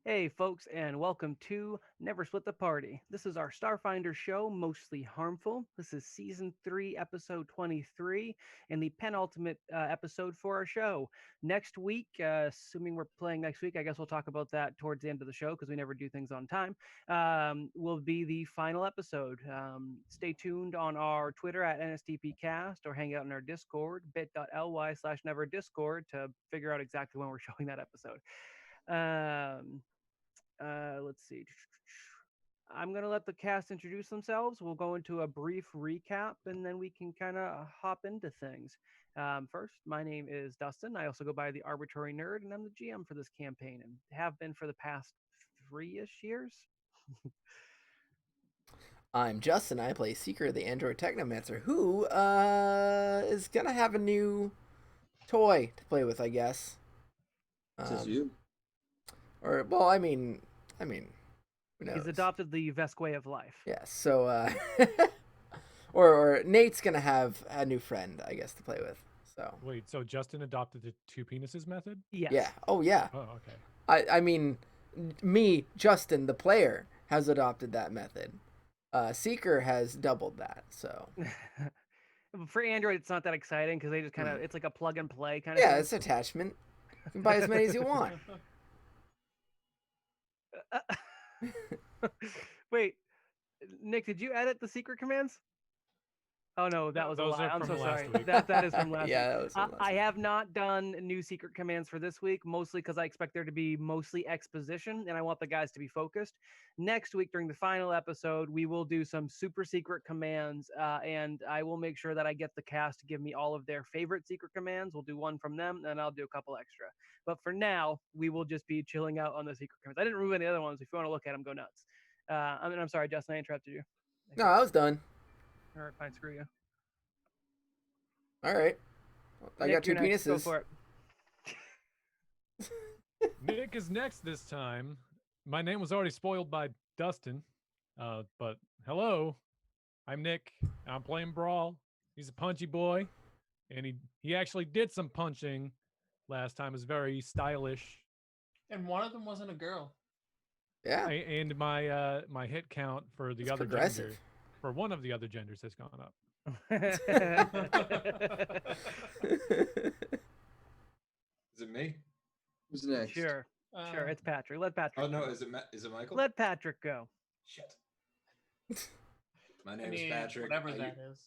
Hey, folks, and welcome to Never Split the Party. This is our Starfinder show, Mostly Harmful. This is season 3, episode 23, and the penultimate episode for our show. Next week, assuming we're playing next week, I guess we'll talk about that towards the end of the show because we never do things on time. Will be the final episode. Stay tuned on our Twitter at NSTPcast or hang out in our Discord, bit.ly/never discord to figure out exactly when we're showing that episode. Um, let's see. I'm going to let the cast introduce themselves. We'll go into a brief recap and then we can kind of hop into things. First, my name is Dustin. I also go by the Arbitrary Nerd, and I'm the GM for this campaign and have been for the past 3-ish years. I'm Justin. I play Seeker, the android technomancer, who is gonna have a new toy to play with, I guess. Says you. Or well, I mean, who knows? He's adopted the Vesk way of life. Yeah. So, or Nate's gonna have a new friend, I guess, to play with. So. Wait, so Justin adopted the two penises method? Yes. Yeah. Oh yeah. Oh, okay. I mean, me, Justin, the player, has adopted that method. Seeker has doubled that. So. For Android, it's not that exciting because they just kind of, it's like a plug and play kind of Yeah, thing. it's attachment. You can buy as many as you want. Wait, Nick, did you edit the secret commands? Oh no, that was a those lie. are I'm from so sorry. last week. That is from last Yeah, week. that was from last I week. have not done new secret commands for this week, mostly because I expect there to be mostly exposition, and I want the guys to be focused. Next week, during the final episode, we will do some super secret commands, and I will make sure that I get the cast to give me all of their favorite secret commands. We'll do one from them, and I'll do a couple extra. But for now, we will just be chilling out on the secret commands. I didn't remove any other ones. If you want to look at them, go nuts. I'm sorry, Justin, I interrupted you. No, I was done. All right, fine, screw you. All right. I Nick, got two you're next. Go penises. for it. Nick is next this time. My name was already spoiled by Dustin. But hello, I'm Nick. I'm playing Brawl. He's a punchy boy. And he actually did some punching last time. It was very stylish. And one of them wasn't a girl. Yeah. And my my hit count for the It's other progressive. gender, for one of the other genders, has gone up. Is it me? Who's next? Sure, Uh, it's Patrick. Let Patrick. Oh no, go. is it Michael? Let Patrick go. Shit. My I name mean, is Patrick. whatever that is.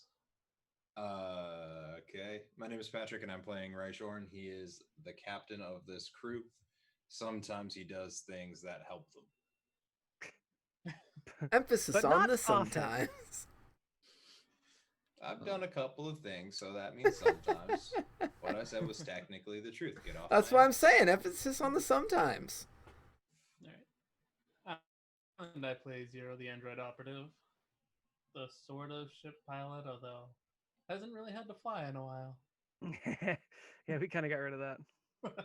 Okay. My name is Patrick, and I'm playing Raishorn. He is the captain of this crew. Sometimes he does things that help them. Emphasis But on not the often. sometimes. I've done a couple of things, so that means sometimes. What I said was technically the truth. Get off. That's my what I'm saying. Emphasis on the sometimes. All right. And I play Zero, the android operative. The sort of ship pilot, although hasn't really had to fly in a while. Yeah, we kind of got rid of that.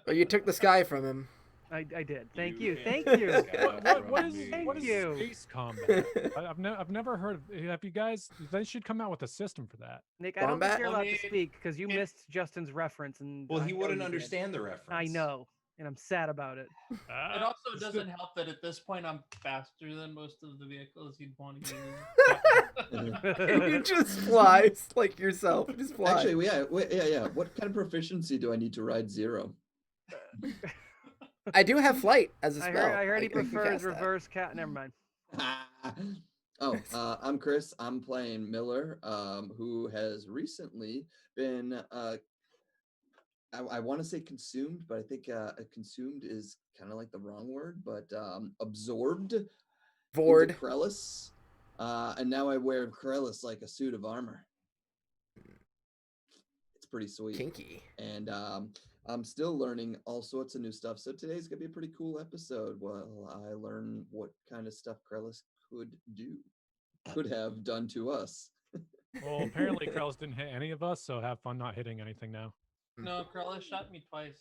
Oh, you took the sky from him. I did. Thank You you. can't Thank you. take the What, sky what, from what is me. what is you. space combat? I've never heard of. Have you guys? They should come out with a system for that. Nick, I don't think Combat? you're I allowed to mean, speak because you it- missed Justin's reference, and Well, I he know wouldn't you did. understand the reference. I know, and I'm sad about it. It also doesn't help that at this point I'm faster than most of the vehicles you'd want to use. You just fly like yourself. You just fly. Actually, yeah. What kind of proficiency do I need to ride Zero? I do have flight as a I spell. heard he can prefers cast that. reverse cat. Never mind. I'm Chris. I'm playing Miller, who has recently been, I want to say consumed, but I think consumed is kind of like the wrong word, but absorbed into Vord. Krellis. And now I wear Krellis like a suit of armor. It's pretty sweet. Kinky. And I'm still learning all sorts of new stuff. So today's gonna be a pretty cool episode. While I learn what kind of stuff Krellis could have done to us. Well, apparently Krells didn't hit any of us, so have fun not hitting anything now. No, Krella shot me twice.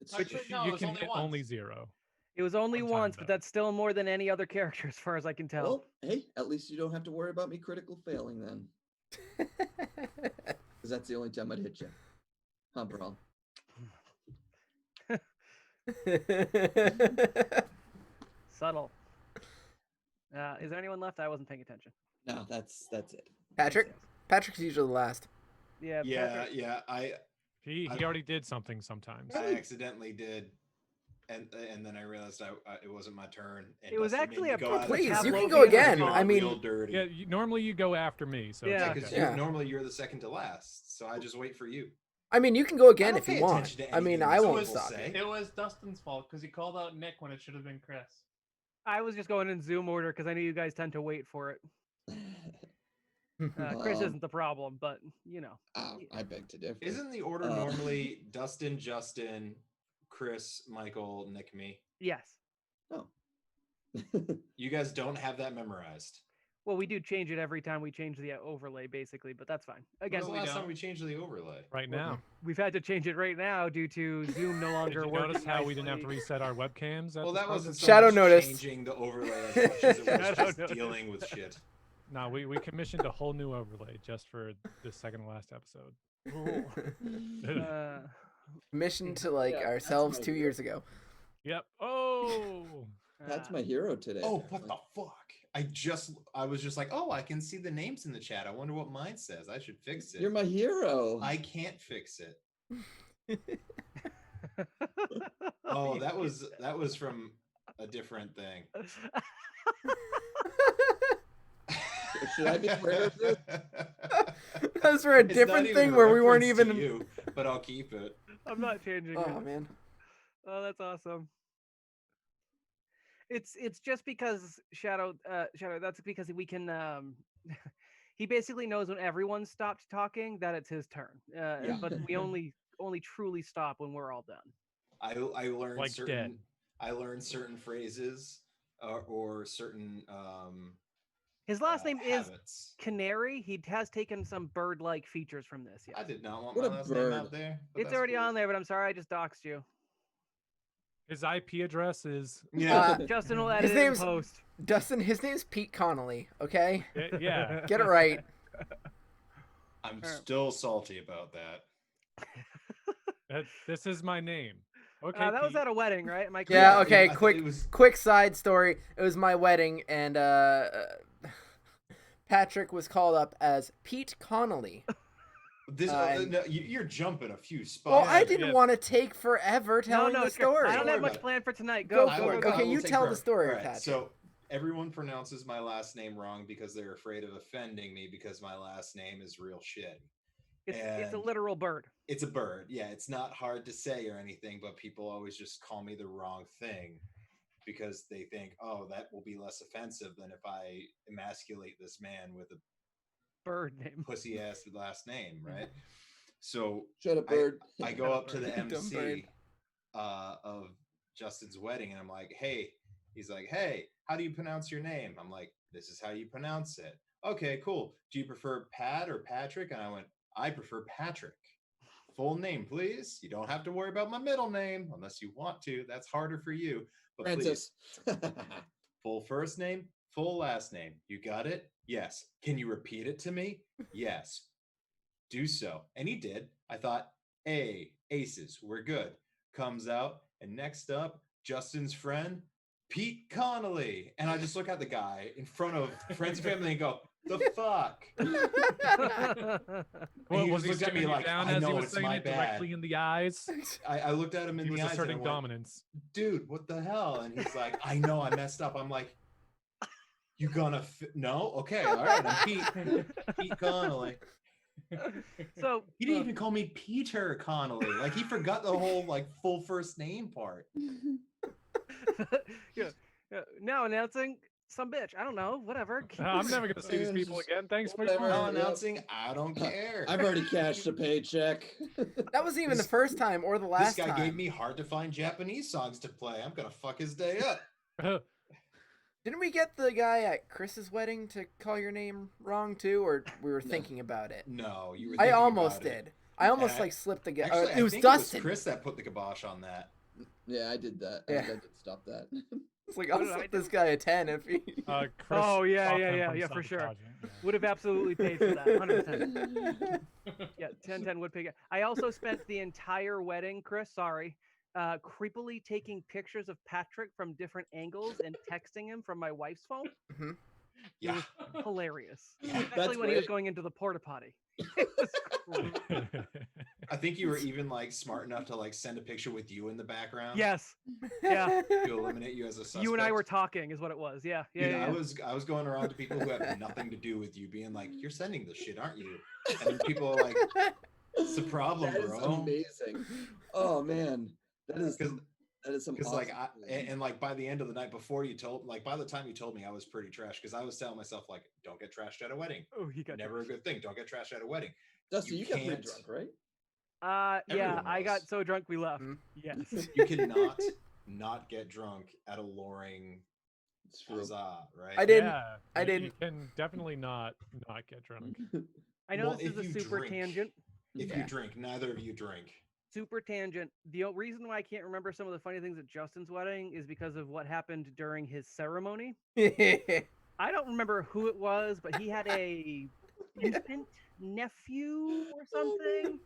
It's Actually, You- no, it you was can only hit once. only 0. It was only One time, once, but though. that's still more than any other character, as far as I can tell. well, hey, at least you don't have to worry about me critical failing then, because that's the only time I'd hit you. Huh, bro? Subtle. Is there anyone left? I wasn't paying attention. No, that's it. Patrick. Yes. Patrick's usually the last. Yeah. Yeah, Patrick- yeah. He I- already did something sometimes. I accidentally did, and then I realized it wasn't my turn. And It was Dustin made actually me a go pretty out of the Please, you Pavlovian can go again. response I mean- real dirty. Yeah, normally you go after me. So Yeah. it's because okay. Yeah. normally you're the second to last, so I just wait for you. I mean, you can go I again don't if you pay want. attention to I mean, anything I these won't people stop say. you. It was Dustin's fault because he called out Nick when it should have been Chris. I was just going in Zoom order because I knew you guys tend to wait for it. Chris Um, isn't the problem, but you know. I beg to differ. Isn't the order normally Dustin, Justin, Chris, Michael, Nick, me? Yes. Oh. You guys don't have that memorized. Well, we do change it every time we change the overlay, basically, but that's fine. Again, When's the we last time don't. we changed the overlay? Right Well, now. we've had to change it right now due to Zoom no Did longer you working. notice how we didn't have to nicely. reset our webcams? Well, that wasn't so Shadow much noticed. changing the overlay as much as it was Shadow just noticed. dealing with shit. No, we commissioned a whole new overlay just for the second to last episode. Cool. Mission to like Yeah, that's ourselves my 2 years ago. Yep. Oh. That's my hero today. Oh, what the fuck? I was just like, oh, I can see the names in the chat. I wonder what mine says. I should fix it. You're my hero. I can't fix it. Oh, that was from a different thing. Should I be aware of this? That's for a It's not different even thing a where we weren't reference to even. you, but I'll keep it. I'm not changing Oh it. man. Oh, that's awesome. It's just because Shadow, that's because we can he basically knows when everyone stopped talking that it's his turn. Yeah. But we only truly stop when we're all done. I learned Like certain dead. I learned certain phrases or certain His last name is habits. Canary. He has taken some bird-like features from this. Yes. I did not want What my a last name bird. out there. but It's that's already cool. on there, but I'm sorry I just doxed you. His IP address is Yeah. Justin will His edit it in name's- post. Dustin, his name's Pete Connolly. Okay, yeah. get it right. I'm Alright. still salty about that. This is my name. Okay. That was Pete. at a wedding, right? Am I Yeah. correct? Okay. I thought Quick. it was- Quick side story. It was my wedding, and Patrick was called up as Pete Connolly. This and- no, you're jumping a few Well, spots. I didn't yeah. want to take forever telling the it's great. story. I don't have Don't worry much about it. planned for tonight. Go Go, I for go, it. will- go, I go. Okay, will you take tell the forever. story, All right, Patrick. so everyone pronounces my last name wrong because they're afraid of offending me because my last name is real shit. It's a and- literal bird. It's a bird. Yeah, it's not hard to say or anything, but people always just call me the wrong thing because they think, oh, that will be less offensive than if I emasculate this man with a Bird name. pussy ass last name, right? So Shut up, bird. I go up to the Dumb MC bird. of Justin's wedding, and I'm like, "Hey," he's like, "Hey, how do you pronounce your name?" I'm like, "This is how you pronounce it." Okay, cool. Do you prefer Pat or Patrick? And I went, "I prefer Patrick. Full name, please. You don't have to worry about my middle name unless you want to. That's harder for you. But Francis. please, full first name, full last name. You got it? Yes. Can you repeat it to me? Yes. Do so." And he did. I thought, hey, aces, we're good. Comes out, and next up, Justin's friend, Pete Connolly. And I just look at the guy in front of friends and family and go, the fuck? Well, he was just he looked at me staring you like, down "I as know he was it's saying my it bad." directly in the eyes? I looked at him in He the was eyes and I asserting went, dominance. dude, what the hell? And he's like, I know I messed up. I'm like, you gonna no? Okay, all right. I'm Pete Connolly. So He didn't even call me Peter Connolly. Like he forgot the whole like full first name part. yeah, now announcing some bitch. I don't know. Whatever. I'm never going to see these Yeah, people just again. Thanks for whatever. your Now time. Yep. announcing, I don't care. I've already cashed a paycheck. That wasn't even This- the first time or the This last guy time. gave me hard to find Japanese songs to play. I'm gonna fuck his day up. Didn't we get the guy at Chris's wedding to call your name wrong too, or we were thinking about it? No, you were. I thinking almost about it. did. I almost And I- like slipped the. Actually, It was I think Dustin. It was Chris that put the kibosh on that. Yeah, I did that. Yeah. I did stop that. It's like What I'll did I slip this do? guy a 10 if he. Chris Oh, yeah, stopped yeah, him yeah, from yeah, for sure. sabotaging, yeah. Would have absolutely paid for that. 100%. Yeah, 10-10 would pay. I also spent the entire wedding, Chris. Sorry. creepily taking pictures of Patrick from different angles and texting him from my wife's phone. Hmm. It Yeah. was hilarious, That's especially when he was great. going into the porta potty. It was great. I think you were even like smart enough to like send a picture with you in the background. Yes, yeah. To eliminate you as a suspect. You and I were talking, is what it was. Yeah, yeah, Dude, yeah. I was going around to people who have nothing to do with you, being like, "You're sending this shit, aren't you?" And people are like, "What's the problem, That is bro?" amazing. Oh man, that is Because some because awesome. like and like by the end of the night before you told like by the time you told me I was pretty trash because I was telling myself like don't get trashed at a wedding. Oh, he got Never a good thing. Don't get trashed at a wedding. Dusty, you got pretty can't- drunk, right? Yeah, Everyone I got was. so drunk we left. Mm. Yes. You cannot not get drunk at a Loring It's true. huzzah, right? I didn't. Yeah, I you didn't. can definitely not get drunk. I know Well, this is if a you super drink- tangent. If Yeah. you drink, neither of you drink. Super tangent. The reason why I can't remember some of the funny things at Justin's wedding is because of what happened during his ceremony. I don't remember who it was, but he had a infant nephew or something.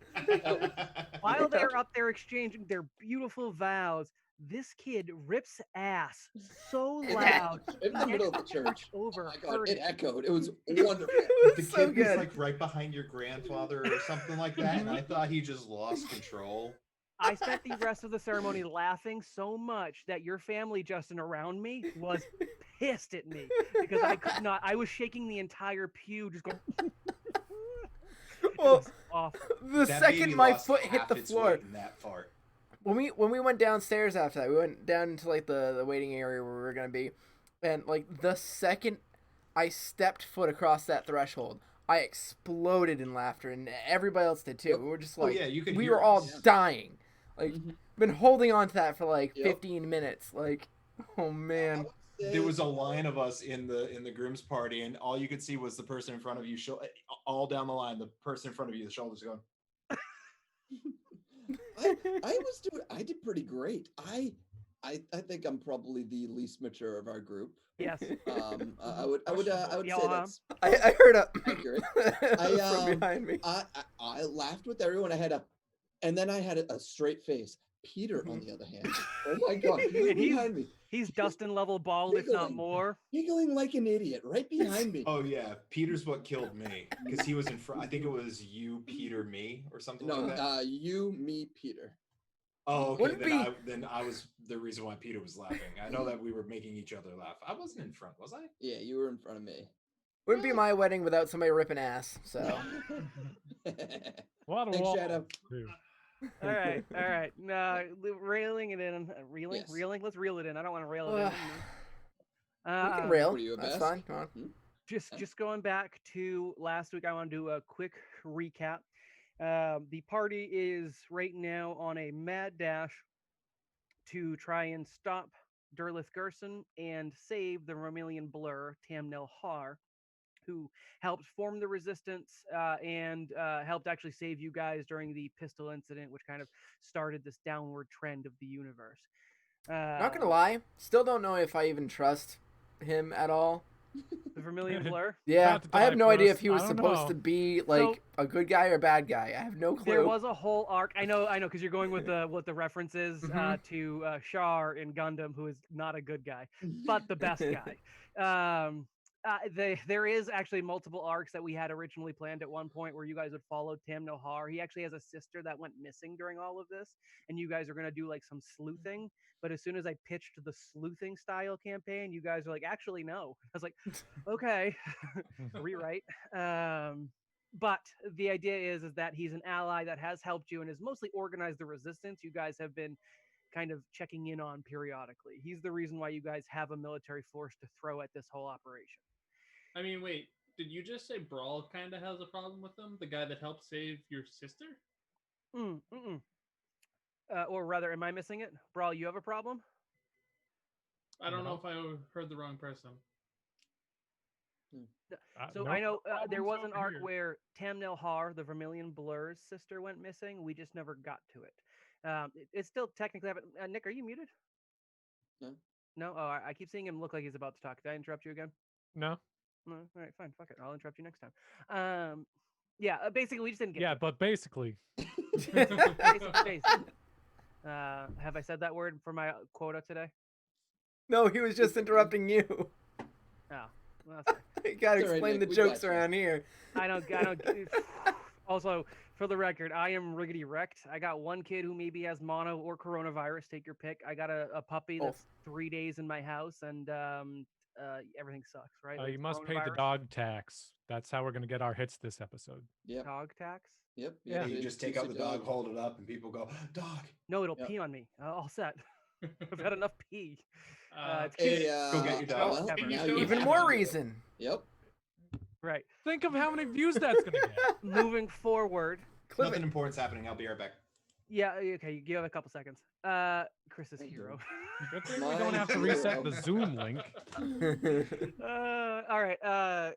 While they're up there exchanging their beautiful vows, this kid rips ass so loud. In the middle of the next church. over Oh my god, heard it it. echoed. It was wonderful. It The was kid so was good. like right behind your grandfather or something like that, and I thought he just lost control. I spent the rest of the ceremony laughing so much that your family, Justin, around me was pissed at me because I could not. I was shaking the entire pew, just going. It Well, was awful. the That second baby my lost foot hit half the its floor, weight in that fart. when we went downstairs after that, we went down into like the waiting area where we were gonna be, and like the second I stepped foot across that threshold, I exploded in laughter, and everybody else did too. Yep. We were just Oh like, yeah, you could we hear were all us. dying. Like, Mhm. been holding on to that for like Yep. 15 minutes. Like, oh man. There was a line of us in the groom's party, and all you could see was the person in front of you. All down the line, the person in front of you, the shoulders going. I did pretty great. I think I'm probably the least mature of our group. Yes. I would say Yeah, that's I heard a accurate. from behind me. I laughed with everyone. And then I had a straight face. Peter, on the other hand, oh my god, he was And he's- behind me, He's Dustin level bald, if not Giggling. more. giggling like an idiot, right behind me. Oh yeah, Peter's what killed me because he was in front. I think it was you, Peter, me, or something No, like that. you, me, Peter. Oh, okay. Wouldn't Then I was the reason why Peter was laughing. I know that we were making each other laugh. I wasn't in front, was I? Yeah, you were in front of me. Wouldn't be my wedding without somebody ripping ass. So A lot of Thanks, walls, Shadow. too. All right. No, railing it in. Reeling? Yes. Reeling? Let's reel it in. I don't want to rail it we in. can rail. Were you a That's best? fine. Come on. Just going back to last week, I want to do a quick recap. The party is right now on a mad dash to try and stop Derlith Gerson and save the Romelian Blur, Tamnel Har, who helped form the resistance and helped actually save you guys during the pistol incident, which kind of started this downward trend of the universe. Not gonna lie, still don't know if I even trust him at all. The Vermilion Blur. Yeah, About to I have die no for idea us. if he was I don't supposed know. to be like a good guy or a bad guy. I have no clue. There was a whole arc. I know, because you're going with the references Mhm. to Shar in Gundam, who is not a good guy, but the best guy. There is actually multiple arcs that we had originally planned at one point where you guys would follow Tam Nohar. He actually has a sister that went missing during all of this, and you guys are gonna do like some sleuthing. But as soon as I pitched the sleuthing style campaign, you guys are like, actually no. I was like, okay, rewrite. But the idea is that he's an ally that has helped you and has mostly organized the resistance. You guys have been kind of checking in on periodically. He's the reason why you guys have a military force to throw at this whole operation. I mean, wait, did you just say Brawl kind of has a problem with them? The guy that helped save your sister? Or rather, am I missing it? Brawl, you have a problem? I don't know No. if I heard the wrong person. So No I know there problems was an over arc here. where Tamnel Har, the Vermilion Blur's sister, went missing. We just never got to it. It's still technically happening. Nick, are you muted? No. No? Oh, I keep seeing him look like he's about to talk. Did I interrupt you again? No. No? All right, fine. Fuck it. I'll interrupt you next time. Yeah, basically, we just didn't get Yeah, to but basically, it. Basically. Have I said that word for my quota today? No, he was just interrupting you. Oh, well, that's fine. You gotta It's all right, explain Nick, the we jokes got you. around here. I don't. Also, for the record, I am riggedy wrecked. I got one kid who maybe has mono or coronavirus. Take your pick. I got a puppy that's Both. 3 days in my house, and everything sucks, right? You With must pay the coronavirus. dog tax. That's how we're gonna get our hits this episode. Yep. Dog tax? Yep. Yeah. You just take out the dog, hold it up, and people go, dog. No, it'll Yep. pee on me. All set. I've had enough pee. It's Hey, cute. Go get your dog. well, Can you now show you us Even have more to do it. reason. Yep. Right. Think of how many views that's gonna get. Moving forward. Clip Nothing it. important's happening. I'll be right back. Yeah. Okay. You have a couple seconds. Chris's Thank you. hero. Good thing we My don't have to hero. reset the Zoom link. All right.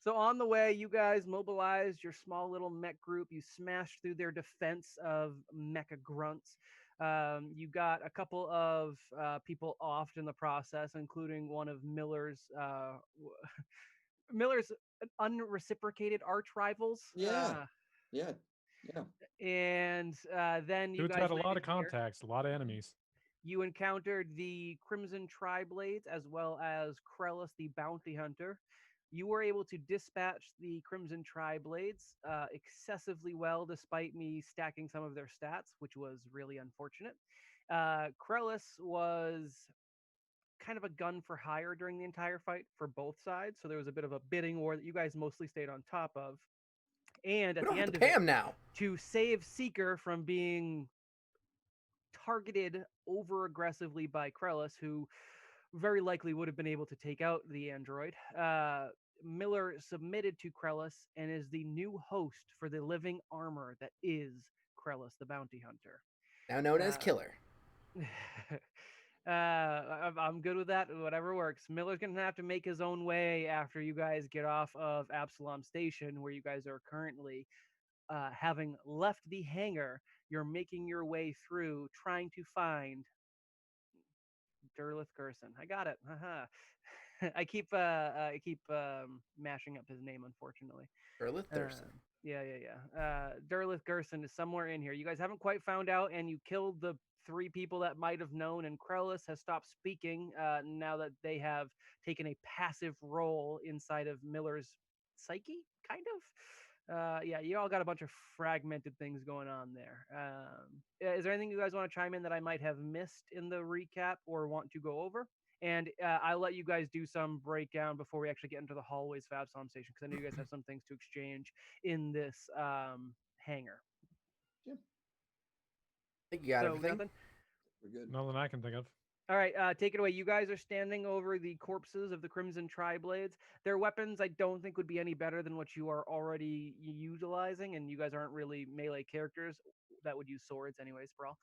So on the way, you guys mobilized your small little mech group. You smashed through their defense of mecha grunts. You got a couple of people offed in the process, including one of Miller's Miller's unreciprocated arch rivals. Yeah. Yeah. And then you Dude's guys got a lot landed of here. contacts, a lot of enemies. You encountered the Crimson Tri-Blades as well as Krellis the Bounty Hunter. You were able to dispatch the Crimson Tri-Blades excessively well, despite me stacking some of their stats, which was really unfortunate. Krellis was kind of a gun for hire during the entire fight for both sides, so there was a bit of a bidding war that you guys mostly stayed on top of. And We at don't the have end to of pay it, him now. to save Seeker from being targeted over aggressively by Krellis, who very likely would have been able to take out the android. Miller submitted to Krellis and is the new host for the living armor that is Krellis the Bounty Hunter. Now known as Killer. I'm good with that. Whatever works. Miller's gonna have to make his own way after you guys get off of Absalom Station, where you guys are currently. Having left the hangar, you're making your way through, trying to find Derlith Gerson. I got it. Haha. I keep mashing up his name, unfortunately. Derlith Thurston. Yeah. Derlith Gerson is somewhere in here. You guys haven't quite found out, and you killed the 3 people that might have known, and Krellis has stopped speaking now that they have taken a passive role inside of Miller's psyche, kind of. Yeah, you all got a bunch of fragmented things going on there. Is there anything you guys want to chime in that I might have missed in the recap or want to go over? And I'll let you guys do some breakdown before we actually get into the hallways of Absalom Station, because I know you guys have some things to exchange in this hangar. I think you got everything. Nothing? We're good. Nothing I can think of. All right, take it away. You guys are standing over the corpses of the Crimson Tri-Blades. Their weapons, I don't think, would be any better than what you are already utilizing, and you guys aren't really melee characters that would use swords anyways, Brawl.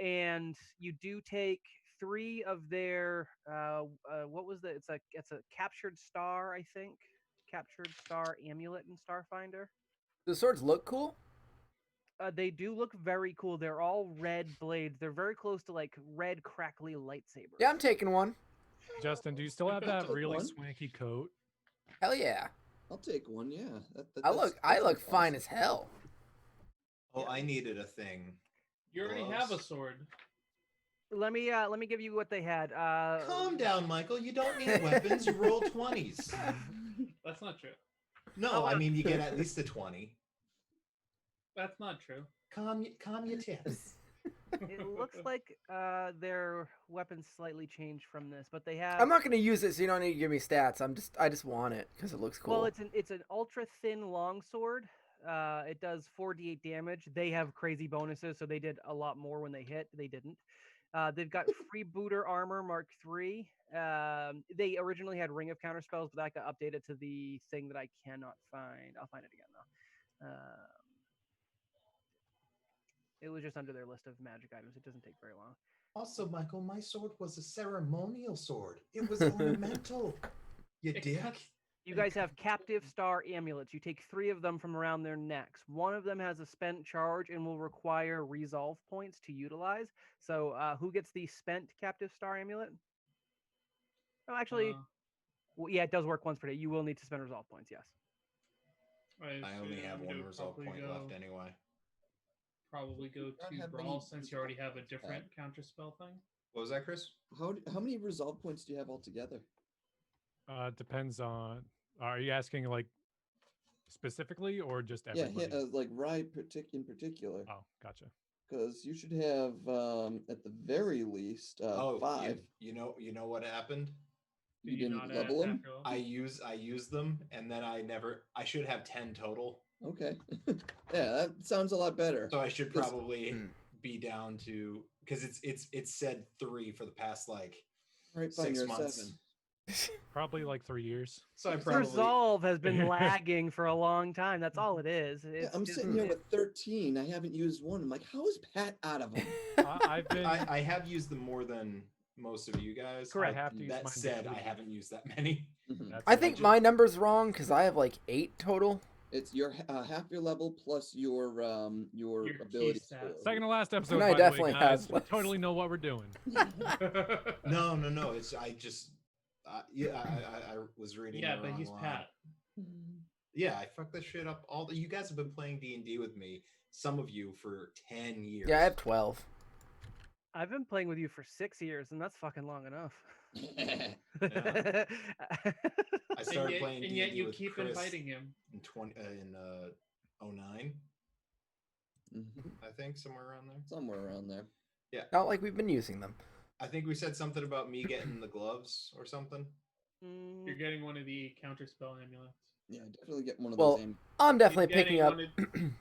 And you do take 3 of their, what was the, it's a captured star, I think. Captured star amulet in Starfinder. The swords look cool. They do look very cool. They're all red blades. They're very close to like red crackly lightsabers. Yeah, I'm taking one. Justin, do you still have that Take really one. swanky coat? Hell yeah. I'll take one. Yeah. I look fine as hell. Oh, I needed a thing. You already have a sword. Let me give you what they had. Calm down, Michael. You don't need weapons. You roll 20s. That's not true. No, I mean you get at least a 20. That's not true. Calm your tits. It looks like their weapons slightly changed from this, but they have. I'm not gonna use it, so you don't need to give me stats. I just want it because it looks cool. Well, it's an ultra thin longsword. It does 4d8 damage. They have crazy bonuses, so they did a lot more when they hit. They didn't. They've got freebooter armor Mark III. They originally had Ring of Counterspells, but that got updated to the thing that I cannot find. I'll find it again though. It was just under their list of magic items. It doesn't take very long. Also, Michael, my sword was a ceremonial sword. It was ornamental. You It dick. cuts- You guys have captive star amulets. You take 3 of them from around their necks. One of them has a spent charge and will require resolve points to utilize. So who gets the spent captive star amulet? Oh, actually, well, yeah, it does work once per day. You will need to spend resolve points, yes. I only have assumed it 1 would resolve probably point go- left anyway. probably go Not to have Brawl many since you already have a resolve points, different counterspell thing. What was that, Chris? How many resolve points do you have altogether? Depends on. Are you asking like specifically or just Yeah, everybody? like Rye in particular, Oh, gotcha. because you should have at the very least Oh, 5. you know what happened? You Did didn't not level half them. your level? I use them, and then I should have 10 total. Okay, yeah, that sounds a lot better. So I should Just- probably be down to, because it's said 3 for the past like Right, fine, 6 you're a months. 7. Probably like 3 years. So I probably Resolve has been lagging for a long time. That's all it is. Yeah, It's I'm just- sitting here with 13. I haven't used one. I'm like, how is Pat out of them? I've been. I have used them more than most of you guys. Correct. I have to use That mine said, daily. I haven't used that many. Mhm. That's I it. think just- my number's wrong because I have like 8 total. It's your half your level plus your Your key ability stats. score. Second to last episode. I by definitely the way, have guys. We less. totally know what we're doing. No. It's I just yeah. I was reading. Yeah, it but he's online. Pat. Yeah, I fucked this shit up. You guys have been playing D&D with me. Some of you for 10 years. Yeah, I have 12. I've been playing with you for 6 years, and that's fucking long enough. I started and playing yet, D&D and yet you with keep Chris inviting him. in 09, Mhm. I think, somewhere around there. Somewhere around there. Yeah, Not like we've been using them. I think we said something about me getting the gloves or something. You're getting one of the counterspell amulets. Yeah, definitely get one of Well, those. I'm definitely You're picking getting up. one of-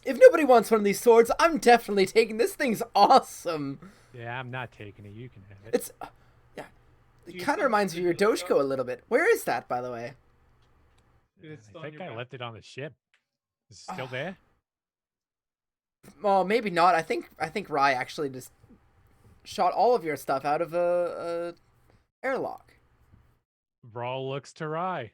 If nobody wants one of these swords, I'm definitely taking this. Thing's awesome. Yeah, I'm not taking it. You can have it. It's yeah. Do It you kind of still reminds have me of the your Doshko? Doshko a little bit. Where is that, by the way? It's still I on think your I back. left it on the ship. Is it still there? Well, maybe not. I think Rye actually just shot all of your stuff out of a airlock. Brawl looks to Rye.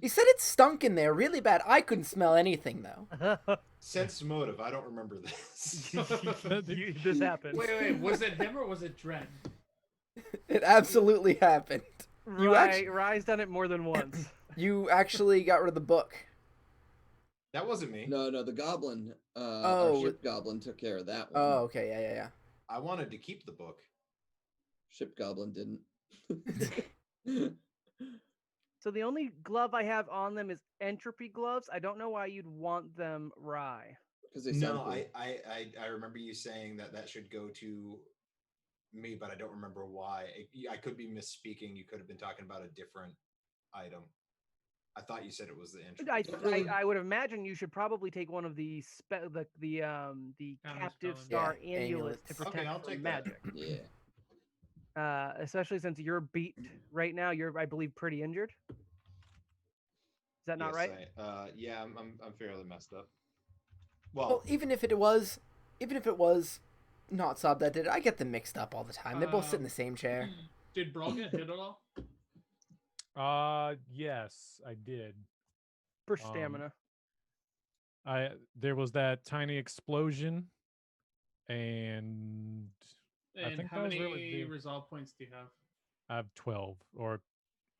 He said it stunk in there really bad. I couldn't smell anything though. Sense motive. I don't remember this. This happened. Wait, was it him or was it Dren? It absolutely happened. You Rye's done it more than once. You actually got rid of the book. That wasn't me. No, the goblin, Oh, our ship goblin took care of that one. Oh, okay, yeah. I wanted to keep the book. Ship goblin didn't. So the only glove I have on them is Entropy Gloves. I don't know why you'd want them Rye. Because they No, sound cool. I remember you saying that should go to me, but I don't remember why. I could be misspeaking. You could have been talking about a different item. I thought you said it was the entropy. I would imagine you should probably take one of the captive star Yeah, amulets to amulets. protect Okay, I'll from take that. magic. Yeah. Especially since you're beat right now. You're, I believe, pretty injured. Is that not Yes, right? Yeah, I'm fairly messed up. Well, Well, even if it was not Sob that did it, I get them mixed up all the time. They both sit in the same chair. Did Brawl get hit at all? Yes, I did. For stamina. There was that tiny explosion, and I And think how that was many really the- resolve points do you have? I have 12, or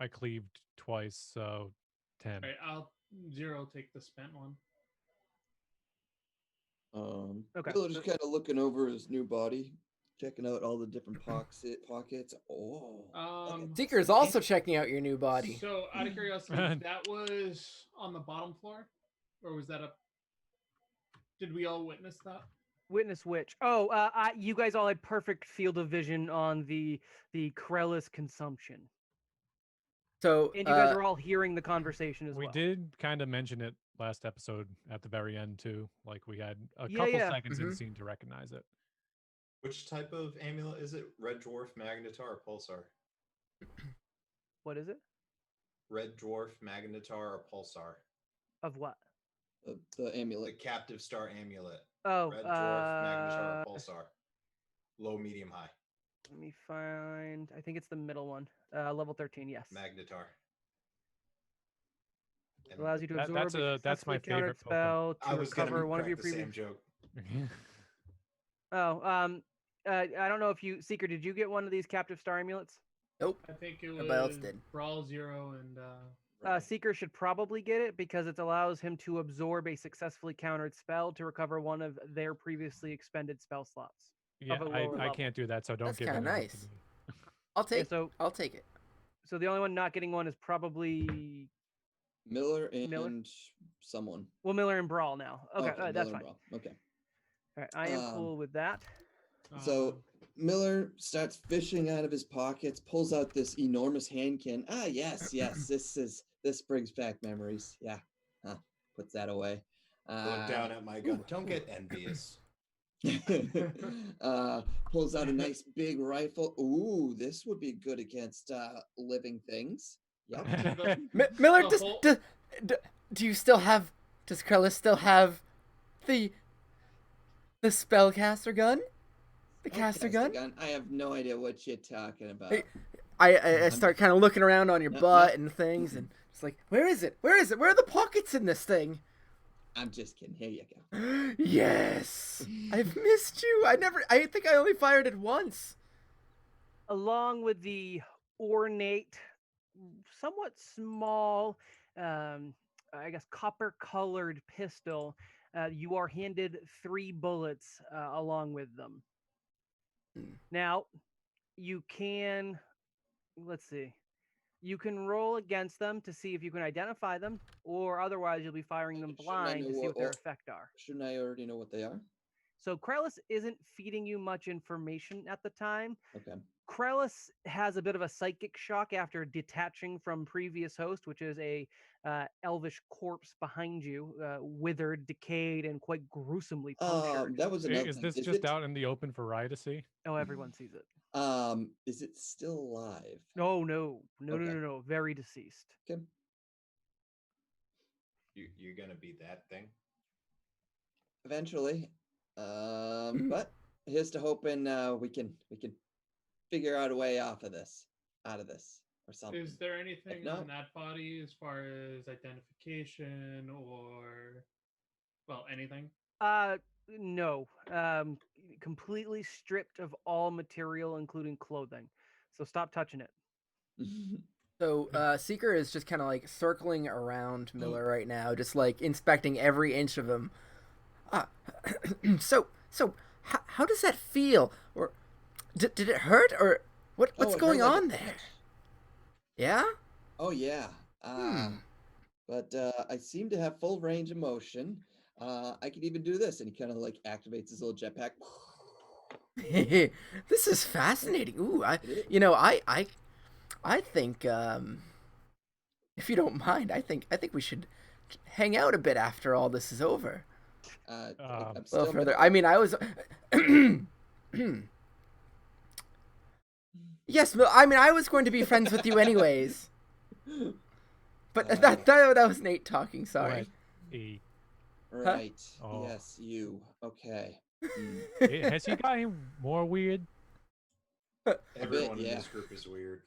I cleaved twice, so 10. All right, I'll Zero take the spent one. Okay. Miller just kind of looking over his new body, checking out all the different pockets. Oh. Seeker's also checking out your new body. So, out of curiosity, that was on the bottom floor, or was that up? Did we all witness that? Witness which? Oh, you guys all had perfect field of vision on the Krellis consumption, So and you guys are all hearing the conversation as We well. did kind of mention it last episode at the very end too. Like we had a Yeah, couple yeah. seconds in Mhm. scene to recognize it. which type of amulet is it? Red dwarf, magnetar, or pulsar? What is it? Red dwarf, magnetar, or pulsar? Of what? The The amulet. captive star amulet. Oh, Red dwarf, magnetar, or pulsar? Low, medium, high. let me find. I think it's the middle one. Level 13. Yes. Magnetar. It allows you to That- absorb. that's a that's my successfully countered favorite spell to I was gonna recover one of crack your the previous. same joke. Oh, I don't know if you, Seeker, did you get one of these captive star amulets? nope. I think it Everybody else was did. Brawl, Zero, and Seeker should probably get it because it allows him to absorb a successfully countered spell to recover one of their previously expended spell slots Yeah, of a lower I level. can't do that, so don't That's give kinda any of it nice. to me. I'll take. so I'll take it. so the only one not getting one is probably Miller and Miller? someone. Miller and Brawl now. Okay, Okay, that's Miller and fine. Brawl. Okay. All right, I am cool with that. So Miller starts fishing out of his pockets, pulls out this enormous hand can. Ah, yes, this brings back memories. Yeah. Puts that away. Look down at my gun. Don't get envious. Pulls out a nice big rifle. Ooh, this would be good against living things. Yep. Miller, The does, whole- do you still have? Does Krellis still have the spellcaster gun? The caster gun? I have no idea what you're talking about. Hey, I start kind of looking around on your No, butt no. and things, and it's like, where is it? Where is it? Where are the pockets in this thing? I'm just kidding. Here you go. Yes, I've missed you. I think I only fired it once. Along with the ornate, somewhat small, I guess copper-colored pistol, you are handed 3 bullets along with them. Now, you can, let's see, you can roll against them to see if you can identify them, or otherwise you'll be firing them Shouldn't I blind know to see what their what- effect are. Shouldn't I already know what they are? So Krellis isn't feeding you much information at the time. Okay. Krellis has a bit of a psychic shock after detaching from previous host, which is a elvish corpse behind you, withered, decayed, and quite gruesomely punctured. That was another Is thing. this just out in the open for Rye to see? Oh, everyone sees it. Is it still alive? No, Okay. no. Very deceased. Okay. You're gonna be that thing. Eventually. But here's to hoping we can figure out a way out of this, or something. Is there anything not- on that body as far as identification or, well, anything? No. Completely stripped of all material, including clothing. So stop touching it. So Seeker is just kind of like circling around Miller right now, just like inspecting every inch of him. So how does that feel? Or did it hurt? Or what's it hurt going like a on there? bitch. Yeah. Oh yeah. But I seem to have full range of motion. I could even do this, and he kind of like activates his little jetpack. This is fascinating. Ooh, I think if you don't mind, I think we should hang out a bit after all this is over. I'm A still little further. I mean, I was. Yes, I was going to be friends with you anyways. But that was Nate talking. Sorry. Right. Oh. Yes, you. Okay. Has he got any more weird? Everyone in yeah. this group is weird.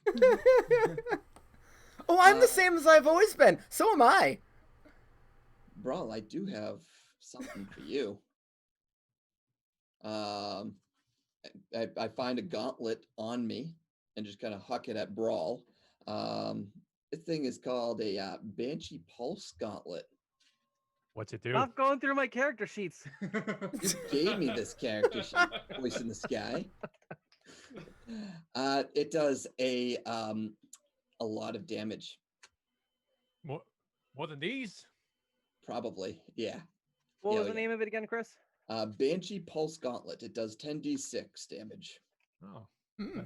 Oh, I'm the same as I've always been. So am I. Brawl, I do have something for you. I find a gauntlet on me and just kind of huck it at Brawl. This thing is called a Banshee Pulse Gauntlet. What's it do? Stop going through my character sheets. You gave me this character sheet, Voice in the Sky. It does a lot of damage. More than these? Probably, yeah. What Yeah, was the yeah. name of it again, Chris? Banshee Pulse Gauntlet. It does 10d6 damage. Oh, Hmm.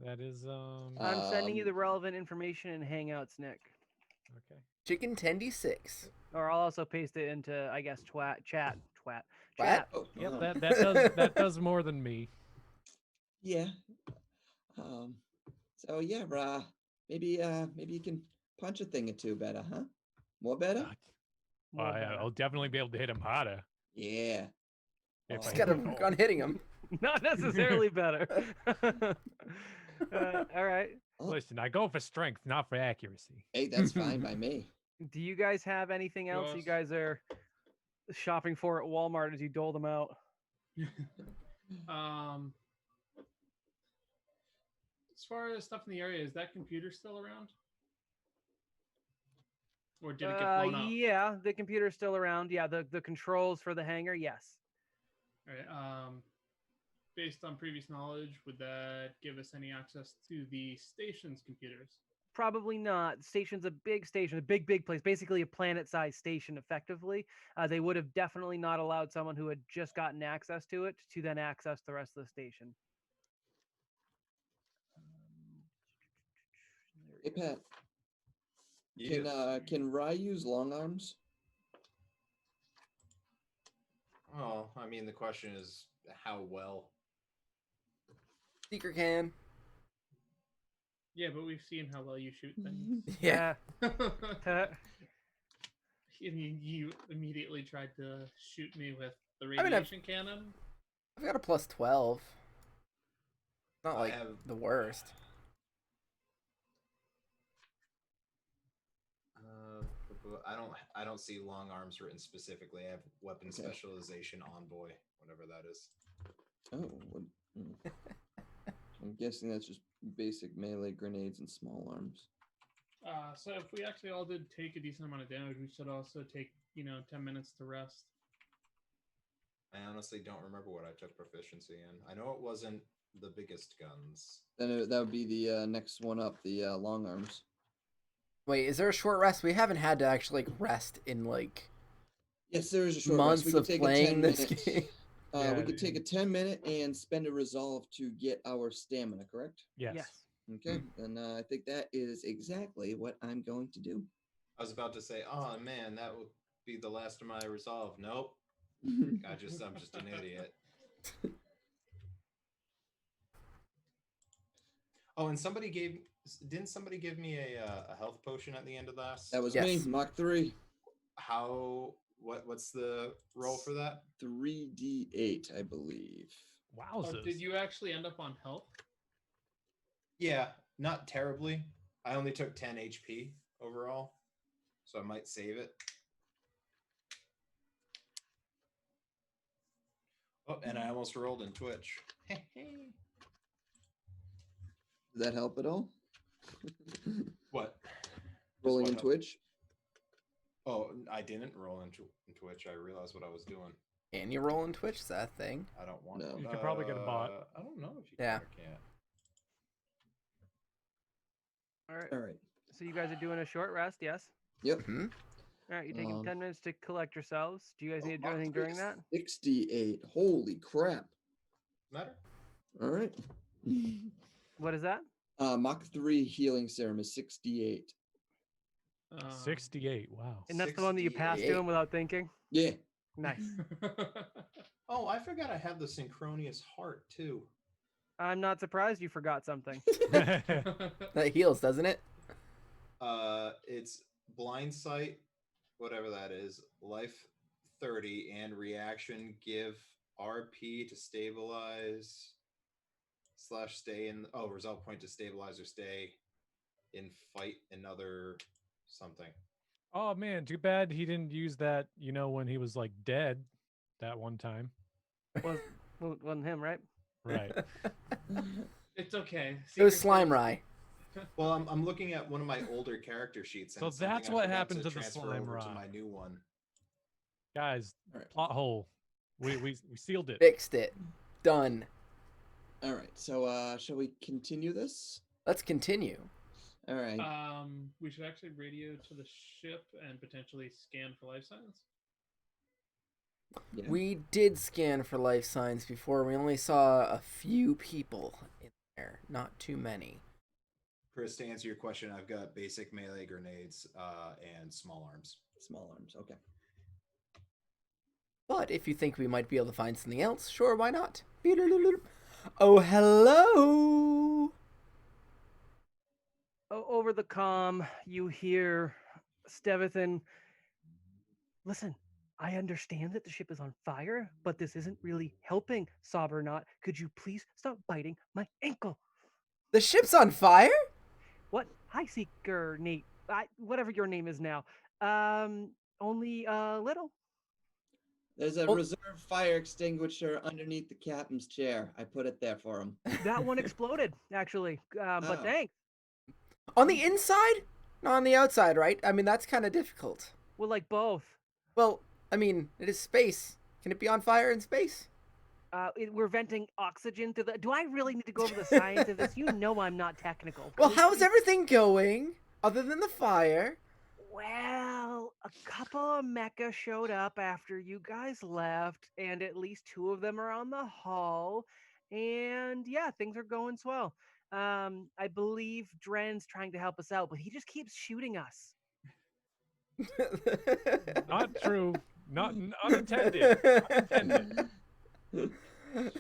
that is I'm sending you the Um, relevant information in Hangouts, Nick. okay. Chicken 10d6. Or I'll also paste it into, I guess, chat. What? Oh, Yep, that does more than me. Yeah. So yeah, maybe you can punch a thing or two better, huh? More better? More better. I'll definitely be able to hit him harder. Yeah. If Oh. Just I gotta hit him. work on hitting him. Not necessarily better. All right. Oh, Listen, I go for strength, not for accuracy. hey, that's fine by me. Do you guys have anything else you Yes. guys are shopping for at Walmart as you dole them out? As far as stuff in the area, is that computer still around? Or did it get blown up? Yeah, the computer's still around. Yeah, the controls for the hangar, yes. All right. Based on previous knowledge, would that give us any access to the station's computers? Probably not. Station's a big station, a big place, basically a planet-sized station. Effectively, they would have definitely not allowed someone who had just gotten access to it to then access the rest of the station. Hey Pat, Yes. can Rye use long arms? Oh, I mean, the question is how well. Seeker can. Yeah, but we've seen how well you shoot things. Yeah. Uh, You immediately tried to shoot me with the I mean, radiation cannon. I've got a plus 12. Not I like have the worst. I don't see long arms written specifically. I have weapon Okay. specialization envoy, whatever that is. Oh, I'm guessing that's just basic melee grenades and small arms. So if we actually all did take a decent amount of damage, we should also take 10 minutes to rest. I honestly don't remember what I took proficiency in. I know it wasn't the biggest guns. Then that would be the next one up, the long arms. Wait, is there a short rest? We haven't had to actually rest in like Yes, there is a short months rest. We of could take playing a 10 this minute. game. Yeah, We could take a 10-minute and spend a resolve to get our stamina, correct? Yes. Okay, then I think that is exactly what I'm going to do. I was about to say, oh man, that would be the last of my resolve. Nope. I'm just an idiot. Oh, and didn't somebody give me a health potion at the end of last? That was Yes. me, Mach 3. What's the roll for that? 3d8, I believe. Wowzers. Did you actually end up on health? Yeah, not terribly. I only took 10 HP overall, so I might save it. Oh, and I almost rolled in Twitch. Does that help at all? What? Rolling what in help? Twitch? Oh, I didn't roll in Twitch. I realized what I was doing. Can you roll in Twitch? Is that a thing? I don't want No. to. You could probably get a bot. I don't know if you Yeah. can or can't. all right. All right. So you guys are doing a short rest, yes? Yep. Hmm? All right, you're taking Um, 10 minutes to collect yourselves. Do you guys need to do Mach anything 3 during is that? 68. Holy crap. Matter? All right. What is that? Mach 3 healing serum is 68. 68. Wow. And that's the one that you passed to 68. him without thinking? Yeah. Nice. Oh, I forgot I have the synchronous heart too. I'm not surprised you forgot something. That heals, doesn't it? It's blind sight, whatever that is, life 30, and reaction give RP to stabilize / stay in. Oh, result point to stabilize or stay in fight another something. Oh man, too bad he didn't use that, when he was like dead that one time. Wasn't him, right? Right. It's okay. It was Secret Slime Santa- Rye. Well, I'm looking at one of my older character sheets. And So it's something that's I what forgot happened to the transfer slime over to rod. my new one. Guys, All right. plot hole. We sealed it. Fixed it. Done. All right. So shall we continue this? Let's continue. All right. We should actually radio to the ship and potentially scan for life signs. Yeah. We did scan for life signs before. We only saw a few people in there, not too many. Chris, to answer your question, I've got basic melee grenades and small arms. Small arms. Okay. But if you think we might be able to find something else, sure, why not? Oh, hello! Over the comm, you hear Stevithan. Listen, I understand that the ship is on fire, but this isn't really helping, Sobernaut. Could you please stop biting my ankle? The ship's on fire? What? Hi, Seeker Nate. Whatever your name is now. Only a little. There's a Oh. reserve fire extinguisher underneath the captain's chair. I put it there for him. That one exploded, actually. But Oh. thanks. On the inside? Not on the outside, right? I mean, that's kind of difficult. Well, like both. Well, I mean, it is space. Can it be on fire in space? We're venting oxygen to the. Do I really need to go over the science of this? You know I'm not technical. Well, Please- how's everything going other than the fire? Well, a couple of mecha showed up after you guys left, and at least two of them are on the hull. And yeah, things are going swell. I believe Dren's trying to help us out, but he just keeps shooting us. Not true. Not unintended. Unintended.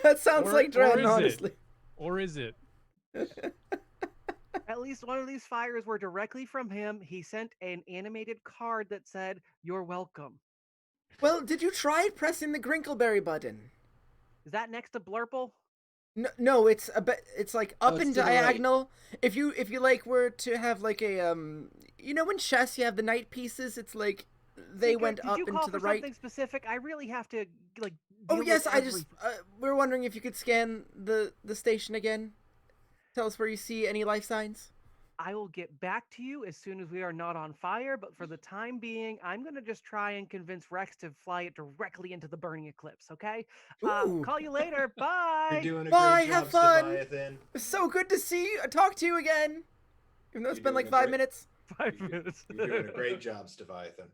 That sounds Or- like or Dren, is it? honestly. Or is it? At least one of these fires were directly from him. He sent an animated card that said, "You're welcome." Well, did you try pressing the Grinkleberry button? Is that next to Blurple? No, no, it's a bit. It's like up it's and to the right. diagonal. If you like were to have like a you know, when chess you have the knight pieces, it's like they Mika, went did up you and call to the for right. something specific? I really have to like. Oh deal yes, with I just everything. we're wondering if you could scan the station again. Tell us where you see any life signs. I will get back to you as soon as we are not on fire, but for the time being, I'm going to just try and convince Rex to fly it directly into the burning eclipse, okay? Ooh. Call you later. You're Bye. doing a Bye, great have job, fun. Leviathan. So good to see you. Talk to you again. Even though it's You're been like doing 5 great. minutes. 5 minutes. You're doing a great job, Leviathan.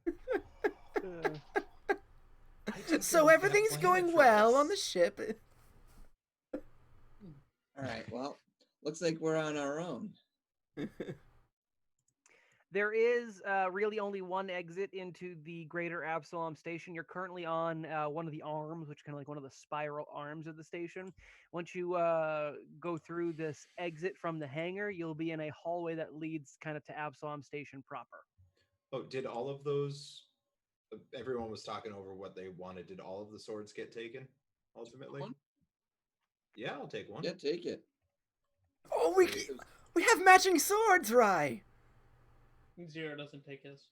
So everything's going well on the ship. All right. Well, looks like we're on our own. There is really only one exit into the Greater Absalom station. You're currently on one of the arms, which is kind of like one of the spiral arms of the station. Once you go through this exit from the hangar, you'll be in a hallway that leads kind of to Absalom station proper. Oh, did all of those? Everyone was talking over what they wanted. Did all of the swords get taken ultimately? One? Yeah, I'll take one. Yeah, take it. Oh, we have matching swords, Rye. Zero doesn't take his.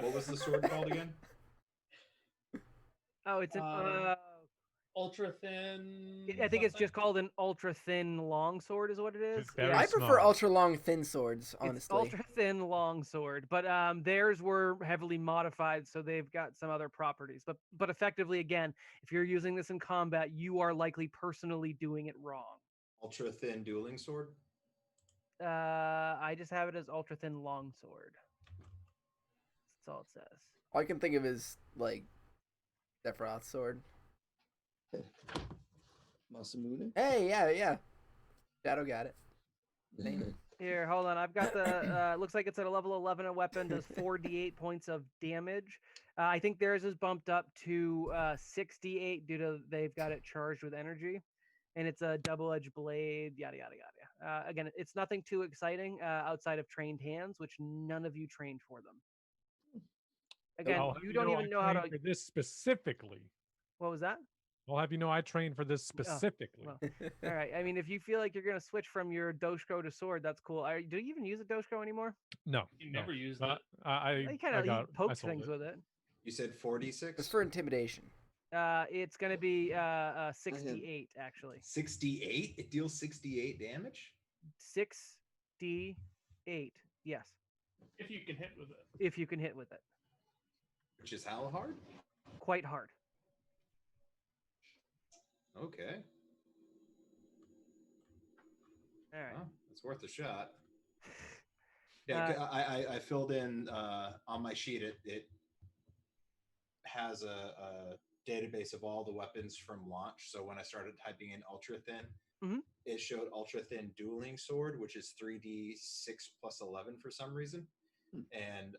What was the sword called again? Oh, it's an. Ultra thin. I think it's something? just called an ultra thin longsword, is what it is. It's very I prefer small. ultra long thin swords, It's honestly. ultra thin longsword, but theirs were heavily modified, so they've got some other properties. But effectively, again, if you're using this in combat, you are likely personally doing it wrong. Ultra thin dueling sword. I just have it as ultra thin longsword. That's all it says. All I can think of is like Sephiroth's sword. Masamune? Hey, yeah. Shadow got it. Same. Here, hold on. I've got the. Looks like it's at a level 11 a weapon. Does 4d8 points of damage. I think theirs is bumped up to 68 due to they've got it charged with energy, and it's a double-edged blade. Yada yada yada. Again, it's nothing too exciting outside of trained hands, which none of you trained for them. Again, I'll have you don't know even I know how to. trained for this specifically. What was that? I'll have you know I trained for this specifically. Well, all right. I mean, if you feel like you're gonna switch from your Doshko to sword, that's cool. Do you even use a Doshko anymore? No, You no. never used it. You kind of I pokes sold things it. with it. You said 46? It's for intimidation. It's gonna be 68 actually. 68? It deals 68 damage? 6d8. Yes, If you can hit with it. if you can hit with it. Which is how hard? Quite hard. Okay. All right. Well, it's worth a shot. Yeah, I filled in on my sheet. It has a database of all the weapons from launch. So when I started typing in ultra thin, Mhm. it showed ultra thin dueling sword, which is 3d6 plus 11 for some reason, and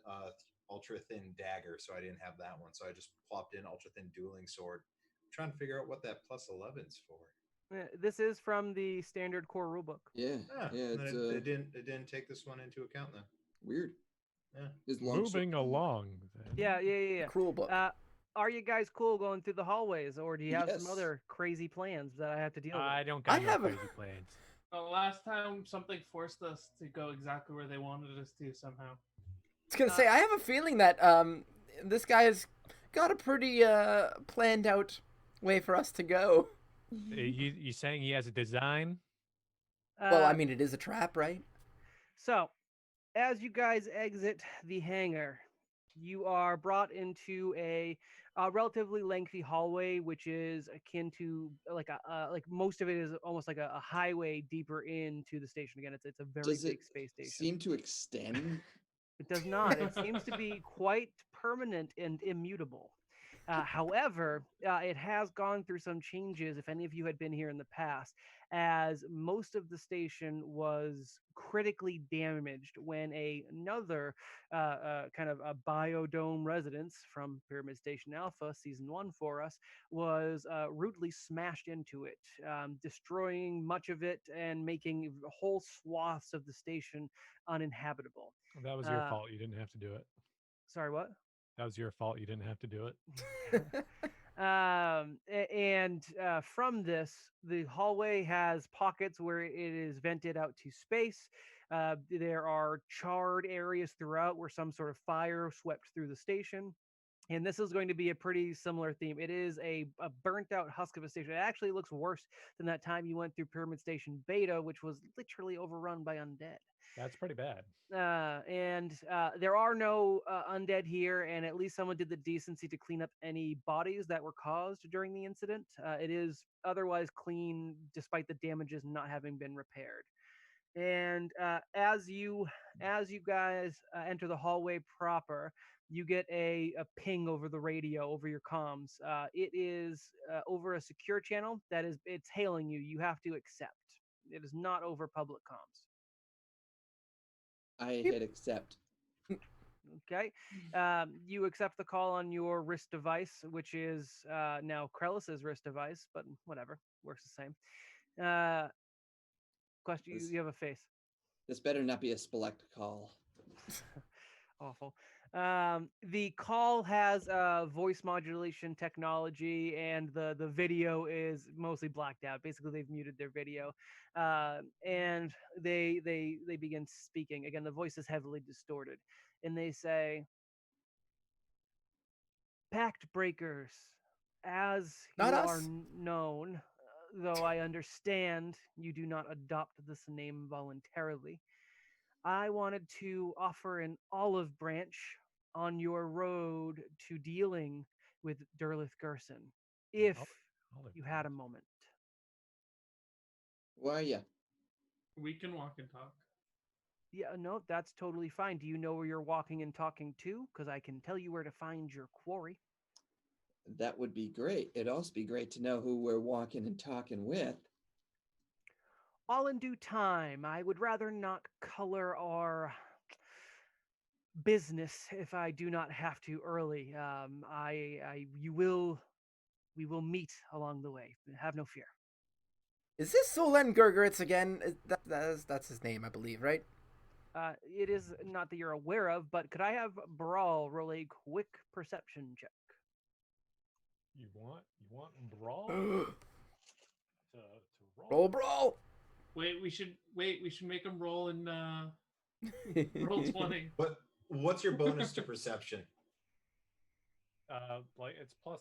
ultra thin dagger. So I didn't have that one. So I just plopped in ultra thin dueling sword. I'm trying to figure out what that plus 11's for. This is from the standard core rulebook. Yeah, Ah, yeah, then it's it didn't take this one into account then. weird. Yeah. Is long Moving along. Then. Yeah. Cruel book. Are you guys cool going through the hallways, or do you have some Yes. other crazy plans that I have to deal with? I don't I got no have a- crazy plans. Last time something forced us to go exactly where they wanted us to somehow. I was gonna say I have a feeling that this guy has got a pretty planned out way for us to go. You saying he has a design? Well, I mean, it is a trap, right? So, as you guys exit the hangar, you are brought into a relatively lengthy hallway, which is akin to like most of it is almost like a highway deeper into the station. Again, it's a very Does it big space station. seem to extend? It does not. It seems to be quite permanent and immutable. However, it has gone through some changes. If any of you had been here in the past, as most of the station was critically damaged when another kind of a biodome residence from Pyramid Station Alpha season 1 for us was rudely smashed into it, destroying much of it and making whole swaths of the station uninhabitable. That was your fault. You didn't have to do it. Sorry, what? That was your fault. You didn't have to do it. And from this, the hallway has pockets where it is vented out to space. There are charred areas throughout where some sort of fire swept through the station. And this is going to be a pretty similar theme. It is a burnt out husk of a station. It actually looks worse than that time you went through Pyramid Station Beta, which was literally overrun by undead. That's pretty bad. And there are no undead here, and at least someone did the decency to clean up any bodies that were caused during the incident. It is otherwise clean, despite the damages not having been repaired. And as you guys enter the hallway proper, you get a ping over the radio, over your comms. It is over a secure channel that is it's hailing you. You have to accept. It is not over public comms. I hit accept. Okay. You accept the call on your wrist device, which is now Krellis's wrist device, but whatever, works the same. Question: you have a face. This better not be a Spelect call. Awful. The call has voice modulation technology, and the video is mostly blacked out. Basically, they've muted their video, and they begin speaking. Again, the voice is heavily distorted, and they say, "Pact breakers, as Not you us. are known, though I understand you do not adopt this name voluntarily. I wanted to offer an olive branch on your road to dealing with Derlith Gerson, if Olive you had a branch. moment." Why, yeah. We can walk and talk. Yeah, no, that's totally fine. Do you know where you're walking and talking to? Because I can tell you where to find your quarry. That would be great. It'd also be great to know who we're walking and talking with. All in due time. I would rather not color our business if I do not have to early. We will meet along the way. Have no fear. Is this Solen Gergeritz again? That's his name, I believe, right? It is not that you're aware of, but could I have Brawl roll a quick perception check? You want brawl to roll? Roll brawl. We should make him roll and roll 20. But what's your bonus to perception? Like it's plus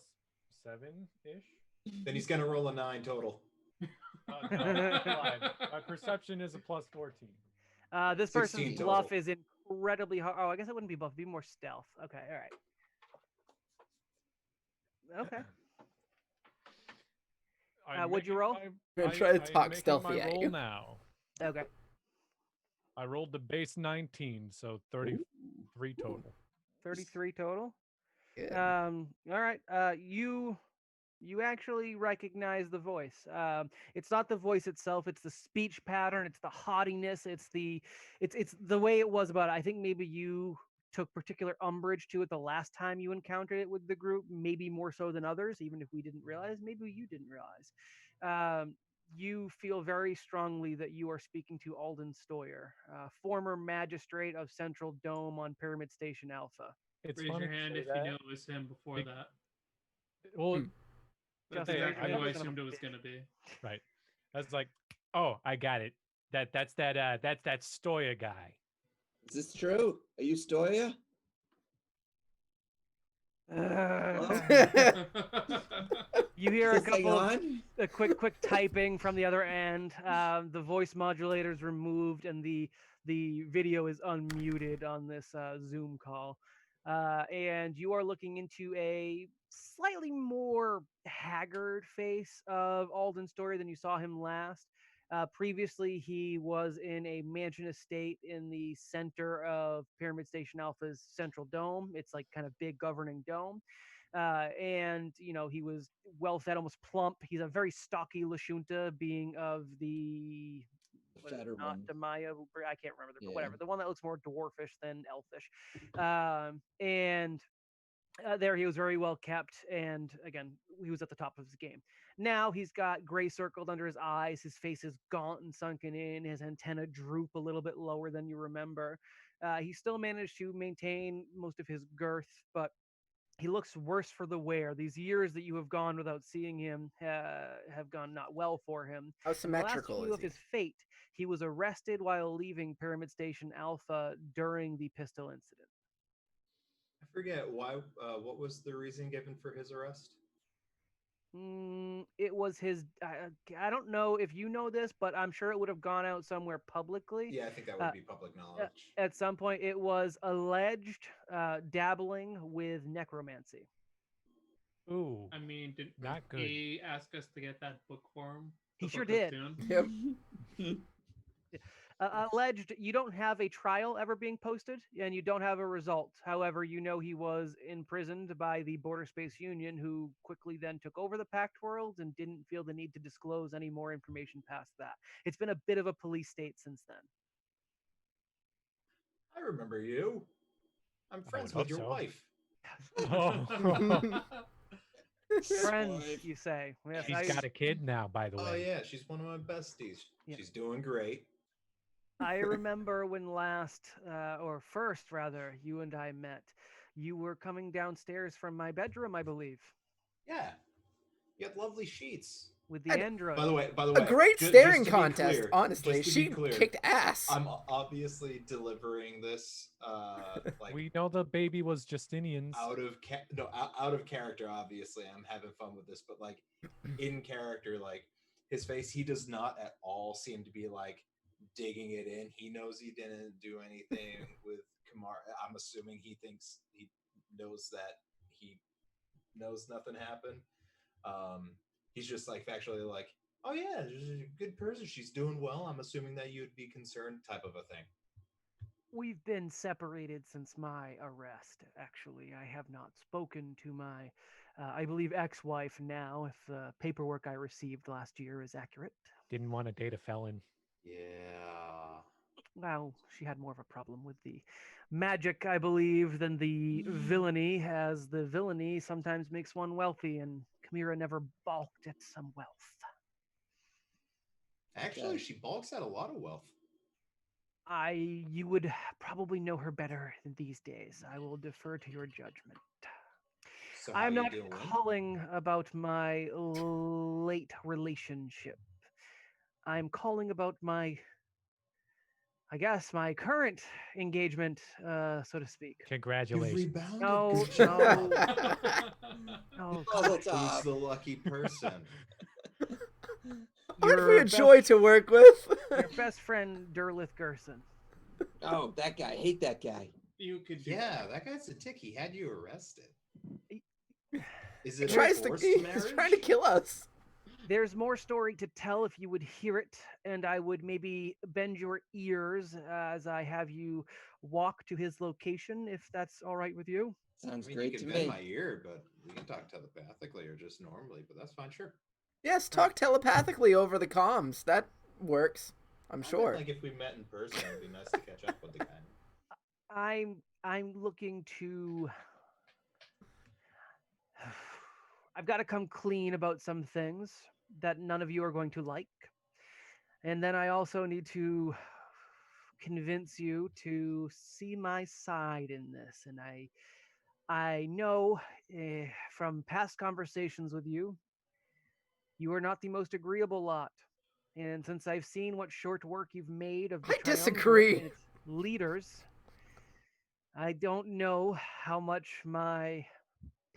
7-ish. Then he's gonna roll a 9 total. No, 5. My perception is a plus 14. This 16 person's total. bluff is incredibly hard. Oh, I guess it wouldn't be bluff. It'd be more stealth. Okay, all right. Okay. What'd you roll? I'm gonna try to talk stealthy my at roll you. now. Okay. I rolled the base 19, so 33 total. 33 total. Good. All right. You actually recognize the voice. It's not the voice itself. It's the speech pattern. It's the haughtiness. It's the way it was about it. I think maybe you took particular umbrage to it the last time you encountered it with the group, maybe more so than others, even if we didn't realize. Maybe you didn't realize. You feel very strongly that you are speaking to Alden Stoyer, former magistrate of Central Dome on Pyramid Station Alpha. It's Raise funny your hand say if that. you know it was him before Be- that. Well, That's Justin, exactly I who I know- assumed it was going to be. right. That's like, oh, I got it. That's that Stoya guy. Is this true? Are you Stoya? Hello? You hear Is a this thing couple of on? a quick typing from the other end. The voice modulator is removed, and the video is unmuted on this Zoom call. And you are looking into a slightly more haggard face of Alden Story than you saw him last. Previously, he was in a mansion estate in the center of Pyramid Station Alpha's central dome. It's like kind of big governing dome. And he was well fed, almost plump. He's a very stocky Lashunta, being of the The fatter not one. Demaya. I can't remember Yeah. whatever, the one that looks more dwarfish than elfish. And there he was very well kept, and again he was at the top of his game. Now he's got gray circled under his eyes, his face is gaunt and sunken in, his antenna droop a little bit lower than you remember. He still managed to maintain most of his girth, but he looks worse for the wear. These years that you have gone without seeing him have gone not well for him. How And the last you symmetrical knew is of he? his fate, he was arrested while leaving Pyramid Station Alpha during the pistol incident. I forget why. What was the reason given for his arrest? It was his. I don't know if you know this, but I'm sure it would have gone out somewhere publicly. Yeah, I think that Uh, would be public knowledge. at some point, it was alleged dabbling with necromancy. Ooh, I mean, did not good. he ask us to get that book for him? He The sure Book of did. Dune? Yep. Alleged. You don't have a trial ever being posted, and you don't have a result. However, you know he was imprisoned by the Border Space Union, who quickly then took over the Pact Worlds and didn't feel the need to disclose any more information past that. It's been a bit of a police state since then. I remember you. I'm I friends would with hope your so. wife. Oh, Friends, Wife. you say? Yes, he's got a kid now, by the Oh way. yeah, she's one of my besties. Yeah. She's doing great. I remember when last, or first rather, you and I met. You were coming downstairs from my bedroom, I believe, Yeah, you have lovely sheets. with the And- android. By the A way, great just staring to be contest, clear, honestly. just to be She clear, kicked ass. I'm obviously delivering this like We know the baby was Justinian's. out of character. Obviously, I'm having fun with this, but like in character, like his face, he does not at all seem to be like digging it in. He knows he didn't do anything with Kamar. I'm assuming he thinks he knows that he knows nothing happened. He's just like factually like, oh yeah, she's a good person. She's doing well. I'm assuming that you'd be concerned, type of a thing. We've been separated since my arrest, actually. I have not spoken to my, I believe, ex-wife now, if the paperwork I received last year is accurate. Didn't want to date a felon. Yeah. Well, she had more of a problem with the magic, I believe, than the villainy, as the villainy sometimes makes one wealthy, and Kamira never balked at some wealth. Actually, Okay. she bulks out a lot of wealth. You would probably know her better these days. I will defer to your judgment. So how I'm you not doing? calling about my late relationship. I'm calling about my, I guess, my current engagement, so to speak. You've Congratulations. rebounded. No, Good job. Oh, Mazel Who's tov. the lucky person? Aren't we your a joy to work with? your best friend, Derlith Gerson. Oh, that guy. Hate that guy. You could do Yeah, that guy's a tick. He had you arrested. Is He it a tries to, forced he's marriage? trying to kill us. There's more story to tell if you would hear it, and I would maybe bend your ears as I have you walk to his location, if that's all right with you. Sounds I mean, great you to can bend me. my ear, but we can talk telepathically or just normally, but that's fine, sure. Yes, talk telepathically over the comms. That works, I'm I meant, sure. like if we met in person, it'd be nice to catch up with the guy. I'm looking to. I've got to come clean about some things that none of you are going to like. And then I also need to convince you to see my side in this. And I know from past conversations with you, you are not the most agreeable lot. And since I've seen what short work you've made of the I Triumvirate disagree. and its leaders, I don't know how much my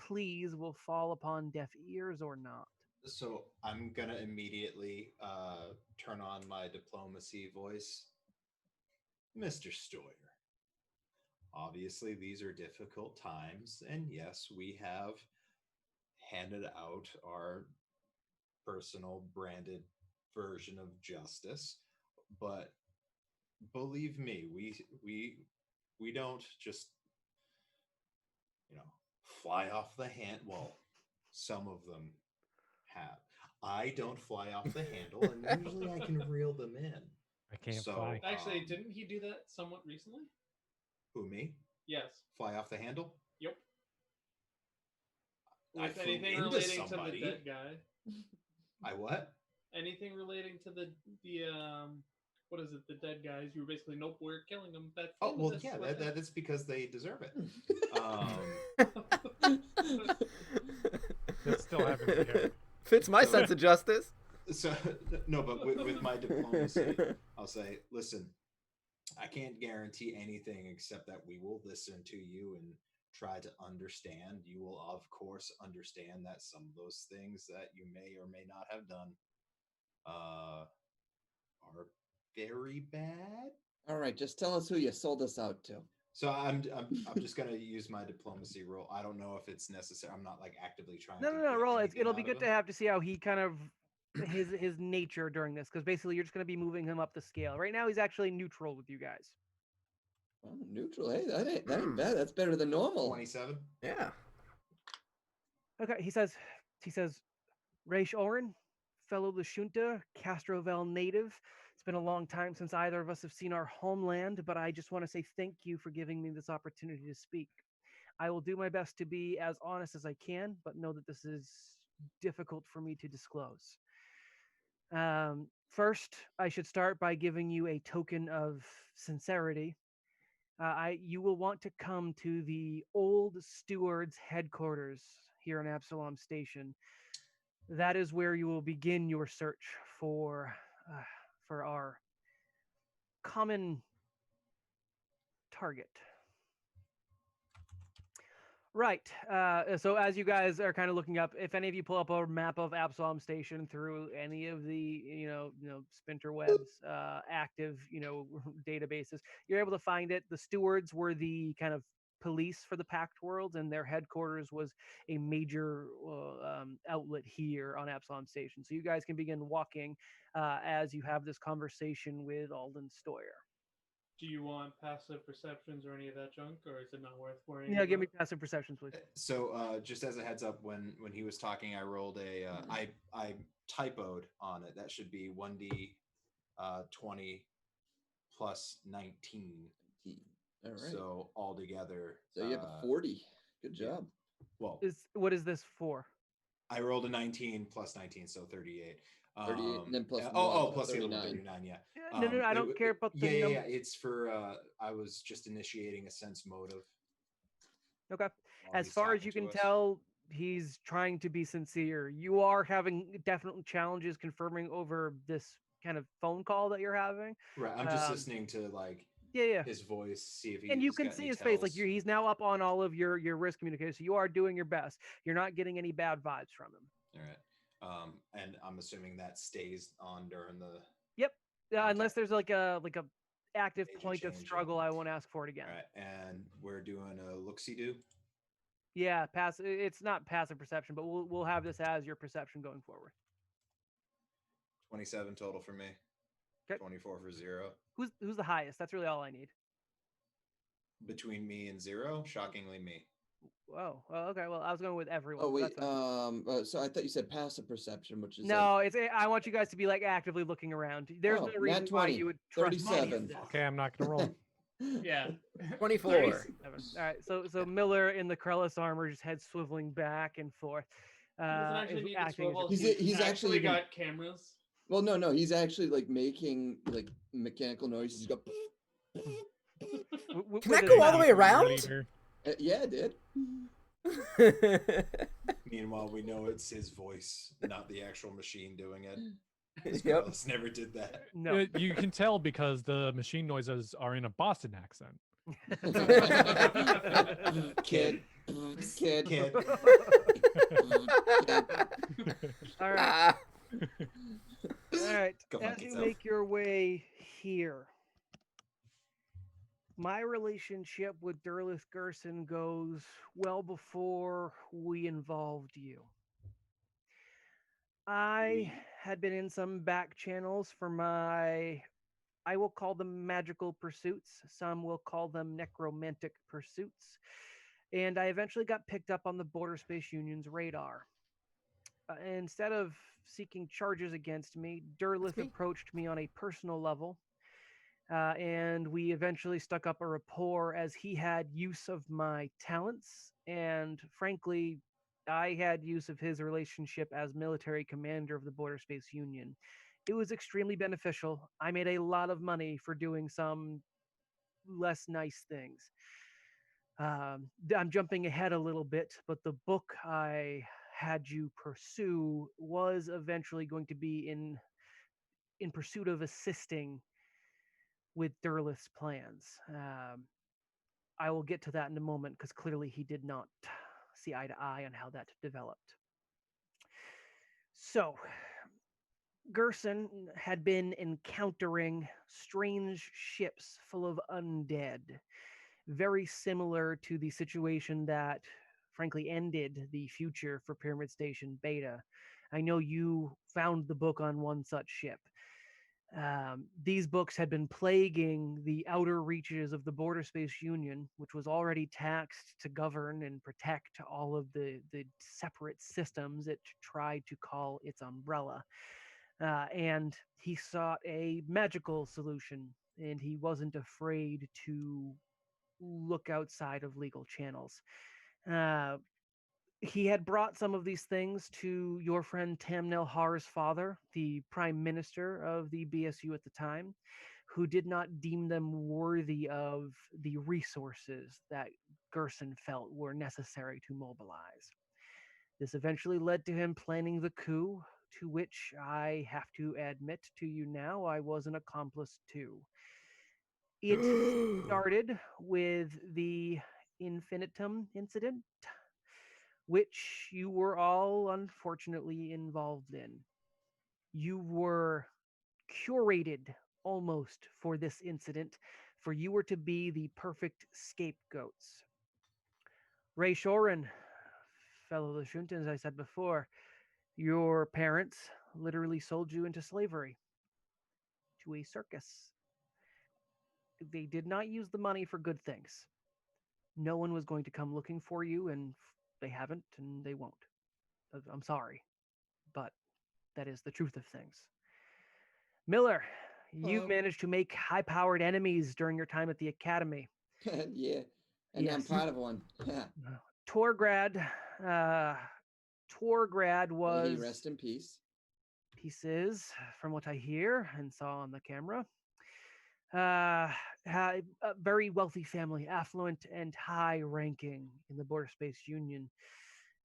pleas will fall upon deaf ears or not. So I'm gonna immediately turn on my diplomacy voice. Mr. Stoyer, obviously these are difficult times, and yes, we have handed out our personal branded version of justice, but believe me, we don't just, you know, fly off the hand. Well, some of them have. I don't fly off the handle, and usually I can reel them in. I can't So, fly. Actually, didn't he do that somewhat recently? Who, me? Yes. Fly off the handle? Yep. I With flew anything into relating somebody. to the dead guy. I what? Anything relating to the what is it? The dead guys. You were basically, nope, we're killing them. That's Oh, well, this, yeah, what's that's because they deserve it. That still happens here. Fits my So- sense of justice. So, no, but with my diplomacy, I'll say, listen, I can't guarantee anything except that we will listen to you and try to understand. You will, of course, understand that some of those things that you may or may not have done are very bad. All right, just tell us who you sold us out to. So I'm just gonna use my diplomacy roll. I don't know if it's necessary. I'm not like actively trying. No, to no, no, get roll it. anything It'll be out good of to him. have to see how he kind of his nature during this, because basically you're just going to be moving him up the scale. Right now, he's actually neutral with you guys. Oh, neutral. Hey, that ain't bad. That's better than normal. 27. Yeah. Okay, he says, Raish Oren, fellow Lashunta, Castrovel native. It's been a long time since either of us have seen our homeland, but I just want to say thank you for giving me this opportunity to speak. I will do my best to be as honest as I can, but know that this is difficult for me to disclose. First, I should start by giving you a token of sincerity. You will want to come to the old steward's headquarters here in Absalom Station. That is where you will begin your search for our common target. Right. So as you guys are kind of looking up, if any of you pull up a map of Absalom Station through any of the Spinter Web's active databases, you're able to find it. The stewards were the kind of police for the Pact Worlds, and their headquarters was a major outlet here on Absalom Station. So you guys can begin walking as you have this conversation with Alden Stoyer. Do you want passive perceptions or any of that junk, or is it not worth worrying? Yeah, give me about? passive perceptions, please. So just as a heads up, when he was talking, I rolled a I typoed on it. That should be 1d 20 plus 19. All right. So altogether, So you have a 40. Good yeah. job. Well, What is this for? I rolled a 19 plus 19, so 38. 38, and then plus oh, one, plus the 39. 39, yeah. No, I don't care about the yeah. number. It's for I was just initiating a sense motive. Okay. while As he's far as talking you to can us. tell, he's trying to be sincere. You are having definite challenges confirming over this kind of phone call that you're having. Right, I'm just Um, listening to like Yeah. his voice, see if he's And you can got see any his face, like tells. he's now up on all of your risk communicators. So you are doing your best. You're not getting any bad vibes from him. All right. And I'm assuming that stays on during the. Yep. Okay. Unless there's like a active Major point of change, yeah. struggle, I won't ask for it again. All right, and we're doing a look-see do. Yeah, it's not passive perception, but we'll have this as your perception going forward. 27 total for me. Okay. 24 for Zero. Who's the highest? That's really all I need. Between me and Zero, shockingly me. Oh, well, okay. Well, I was going with everyone. Oh so wait, that's fine. so I thought you said passive perception, which is No, I want you guys to be like actively looking around. There's Oh, no reason nat why 20, you would trust any of 37. this. Okay, I'm not gonna roll. Yeah. 24. 37. All right, so Miller in the Krellis armor, just head swiveling back and forth. He doesn't actually is need to acting as swivel. your- He's actually even- got cameras. Well, no, he's actually like making like mechanical noises. He's got. with Can that his go all the mouth. way around? Leader. Yeah, it did. Meanwhile, we know it's his voice, not the actual machine doing it. Yep. Skrulls never did that. No. You can tell because the machine noises are in a Boston accent. Kid. Kid. Kid. Kid. All right. Ah. All right. Go fuck As you yourself. make your way here, my relationship with Derlith Gerson goes well before we involved you. I had been in some back channels for my, I will call them magical pursuits. Some will call them necromantic pursuits. And I eventually got picked up on the Border Space Union's radar. Instead of seeking charges against me, That's Derlith me. approached me on a personal level, and we eventually stuck up a rapport as he had use of my talents, and frankly, I had use of his relationship as military commander of the Border Space Union. It was extremely beneficial. I made a lot of money for doing some less nice things. I'm jumping ahead a little bit, but the book I had you pursue was eventually going to be in pursuit of assisting with Derlith's plans. I will get to that in a moment because clearly he did not see eye to eye on how that developed. So, Gerson had been encountering strange ships full of undead, very similar to the situation that frankly ended the future for Pyramid Station Beta. I know you found the book on one such ship. These books had been plaguing the outer reaches of the Border Space Union, which was already taxed to govern and protect all of the separate systems it tried to call its umbrella. And he sought a magical solution, and he wasn't afraid to look outside of legal channels. Uh, he had brought some of these things to your friend Tamnel Har's father, the prime minister of the BSU at the time, who did not deem them worthy of the resources that Gerson felt were necessary to mobilize. This eventually led to him planning the coup, to which I have to admit to you now I was an accomplice to. It started with the Infinitum incident, which you were all unfortunately involved in. You were curated almost for this incident, for you were to be the perfect scapegoats. Ray Shorin, fellow Lashunta, as I said before, your parents literally sold you into slavery to a circus. They did not use the money for good things. No one was going to come looking for you, and they haven't, and they won't. I'm sorry, but that is the truth of things. Miller, you Hello. managed to make high powered enemies during your time at the academy. Yeah. And I'm Yes. proud of one. Yeah. Torgrad, uh, Torgrad May he was rest in peace. pieces, from what I hear and saw on the camera. Had a very wealthy family, affluent and high ranking in the Border Space Union.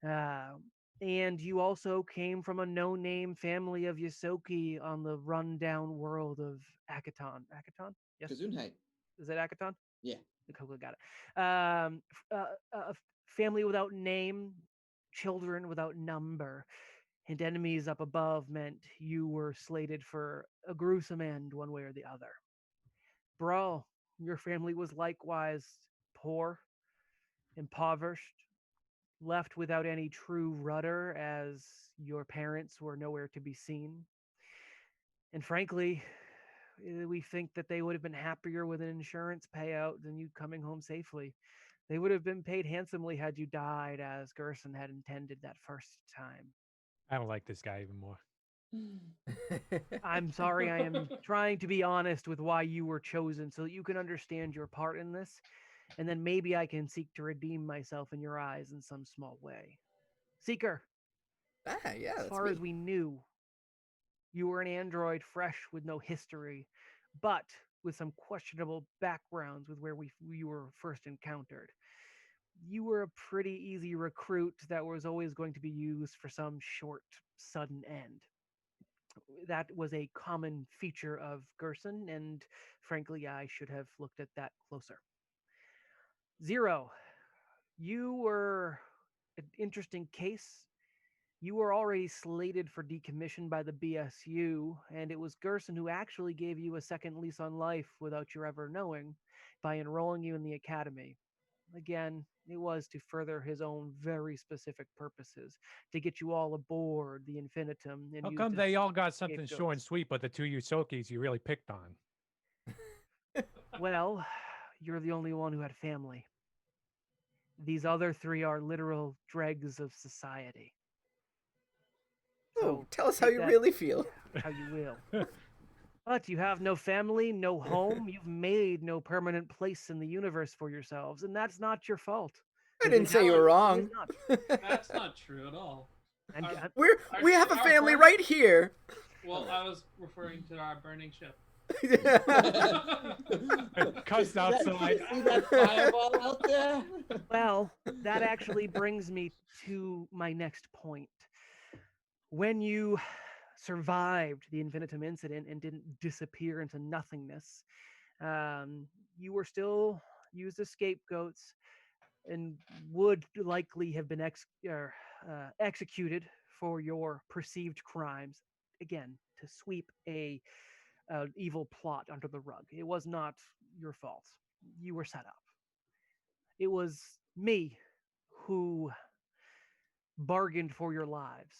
Uh, and you also came from a no-name family of Yosoki on the rundown world of Akaton. Akaton? Yes. Gesundheit. Is it Akaton? Yeah. Okay, got it. A family without name, children without number, and enemies up above meant you were slated for a gruesome end one way or the other. Bro, your family was likewise poor, impoverished, left without any true rudder as your parents were nowhere to be seen. And frankly, we think that they would have been happier with an insurance payout than you coming home safely. They would have been paid handsomely had you died as Gerson had intended that first time. I don't like this guy even more. I'm sorry, I am trying to be honest with why you were chosen so that you can understand your part in this, and then maybe I can seek to redeem myself in your eyes in some small way. Seeker, Yeah, as that's far as me. we knew, you were an android fresh with no history, but with some questionable backgrounds with where you were first encountered. You were a pretty easy recruit that was always going to be used for some short, sudden end. That was a common feature of Gerson, and frankly, I should have looked at that closer. Zero, You were an interesting case. You were already slated for decommission by the BSU, and it was Gerson who actually gave you a second lease on life without your ever knowing by enrolling you in the academy. Again, it was to further his own very specific purposes, to get you all aboard the Infinitum and How used come as they all got something short and scapegoats. sweet, but the two Yusokis you really picked on? Well, you're the only one who had family. These other three are literal dregs of society. Oh, So tell us how take you that really feel. how you will. But you have no family, no home. You've made no permanent place in the universe for yourselves, and that's not your fault. I It didn't is say you yours. were It is wrong. not. That's not true at all. I'm, Our, I'm- We have a our family burn- right here. Well, I was referring to our burning ship. Cuts See that- outside. See that fireball out there? well, that actually brings me to my next point. When you survived the Infinitum incident and didn't disappear into nothingness, you were still used as scapegoats and would likely have been executed for your perceived crimes. Again, to sweep a evil plot under the rug. It was not your fault. You were set up. It was me who bargained for your lives.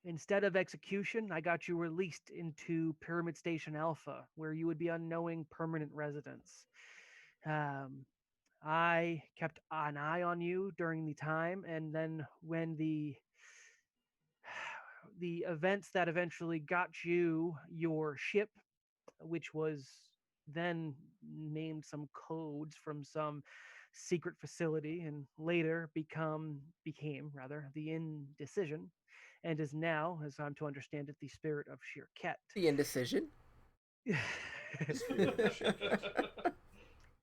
Instead of execution, I got you released into Pyramid Station Alpha, where you would be unknowing permanent residence. Um, I kept an eye on you during the time, and then when the events that eventually got you your ship, which was then named some codes from some secret facility and later became rather the indecision and is now, as I'm to understand it, the spirit of Shirket. The indecision.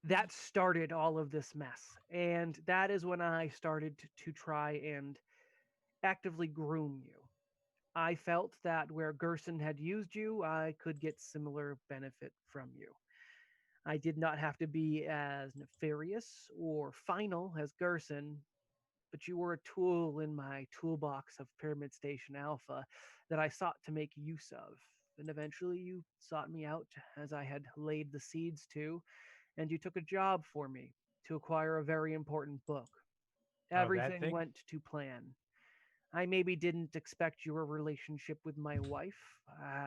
That started all of this mess. And that is when I started to try and actively groom you. I felt that where Gerson had used you, I could get similar benefit from you. I did not have to be as nefarious or final as Gerson, but you were a tool in my toolbox of Pyramid Station Alpha that I sought to make use of. And eventually you sought me out as I had laid the seeds to, and you took a job for me to acquire a very important book. Oh, that Everything thing? went to plan. I maybe didn't expect your relationship with my wife.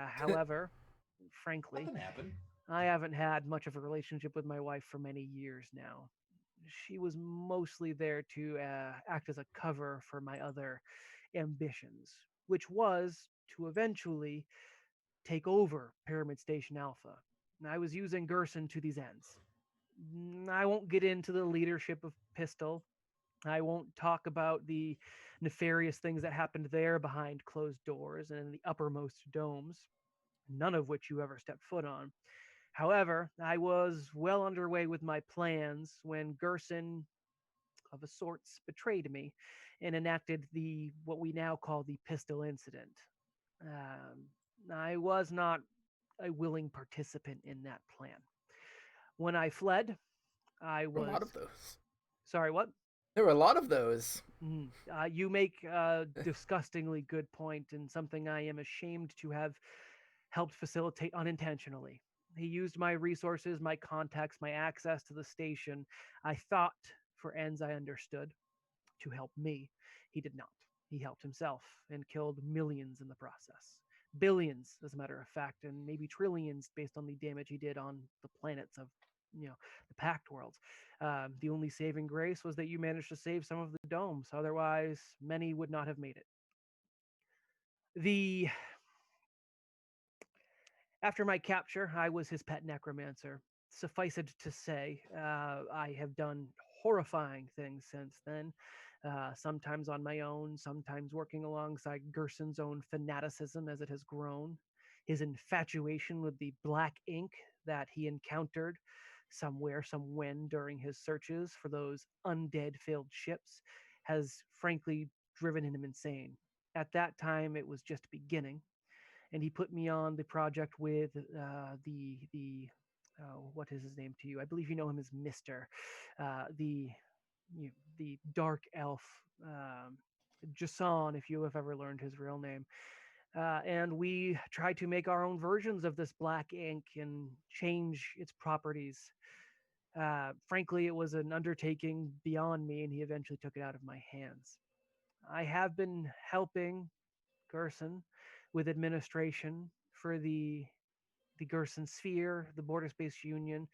However, frankly, Nothing happened. I haven't had much of a relationship with my wife for many years now. She was mostly there to act as a cover for my other ambitions, which was to eventually take over Pyramid Station Alpha. And I was using Gerson to these ends. I won't get into the leadership of Pistol. I won't talk about the nefarious things that happened there behind closed doors and in the uppermost domes, none of which you ever stepped foot on. However, I was well underway with my plans when Gerson, of a sorts, betrayed me and enacted the what we now call the pistol incident. I was not a willing participant in that plan. When I fled, I A lot was of those. sorry. What? There were a lot of those. You make a disgustingly good point and something I am ashamed to have helped facilitate unintentionally. He used my resources, my contacts, my access to the station, I thought, for ends I understood, to help me. He did not. He helped himself and killed millions in the process. Billions, as a matter of fact, and maybe trillions based on the damage he did on the planets of the packed worlds. The only saving grace was that you managed to save some of the domes. Otherwise, many would not have made it. The After my capture, I was his pet necromancer. Suffice it to say, I have done horrifying things since then. Sometimes on my own, sometimes working alongside Gerson's own fanaticism as it has grown. His infatuation with the black ink that he encountered somewhere, somewhen during his searches for those undead filled ships has frankly driven him insane. At that time, it was just beginning, and he put me on the project with the what is his name to you? I believe you know him as Mister. The the dark elf, Jason, if you have ever learned his real name. And we tried to make our own versions of this black ink and change its properties. Frankly, it was an undertaking beyond me, and he eventually took it out of my hands. I have been helping Gerson with administration for the Gerson Sphere, the Border Space Union.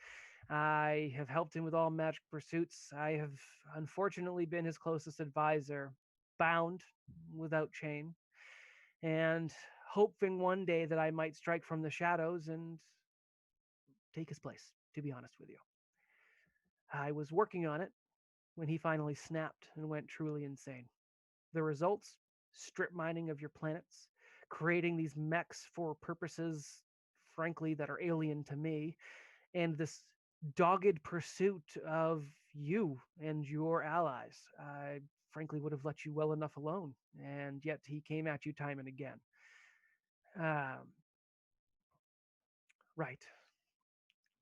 I have helped him with all magic pursuits. I have unfortunately been his closest advisor, bound without chain, and hoping one day that I might strike from the shadows and take his place, to be honest with you. I was working on it when he finally snapped and went truly insane. The results: strip mining of your planets, creating these mechs for purposes, frankly, that are alien to me, and this dogged pursuit of you and your allies. I frankly would have let you well enough alone, and yet he came at you time and again. Um, right.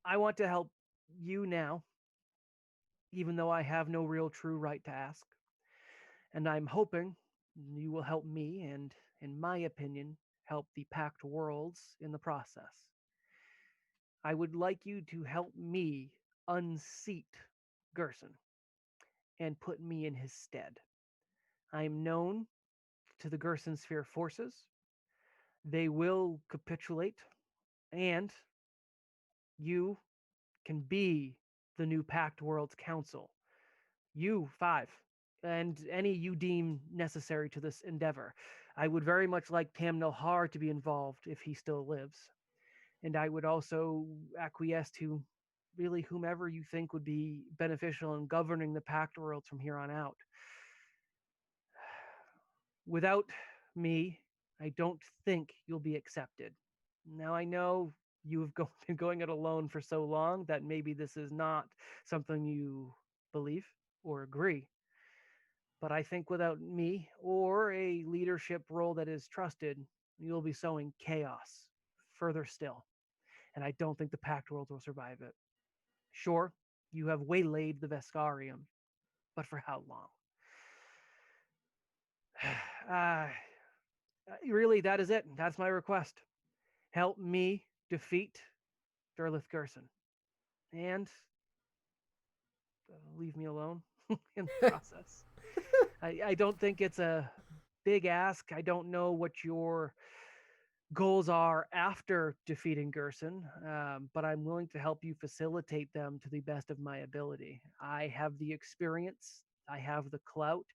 I want to help you now, even though I have no real true right to ask. And I'm hoping you will help me and, in my opinion, help the Packed Worlds in the process. I would like you to help me unseat Gerson and put me in his stead. I am known to the Gerson Sphere forces. They will capitulate, and you can be the new Packed Worlds Council. You, five, and any you deem necessary to this endeavor. I would very much like Tam Nohar to be involved if he still lives. And I would also acquiesce to really whomever you think would be beneficial in governing the Pact Worlds from here on out. Without me, I don't think you'll be accepted. Now, I know you have been going it alone for so long that maybe this is not something you believe or agree. But I think without me or a leadership role that is trusted, you'll be sowing chaos further still. And I don't think the Pact World will survive it. Sure, you have waylaid the Vescarium, but for how long? uh, really, that is it. That's my request. Help me defeat Derlith Gerson. And leave me alone in the process. I don't think it's a big ask. I don't know what your goals are after defeating Gerson, but I'm willing to help you facilitate them to the best of my ability. I have the experience, I have the clout,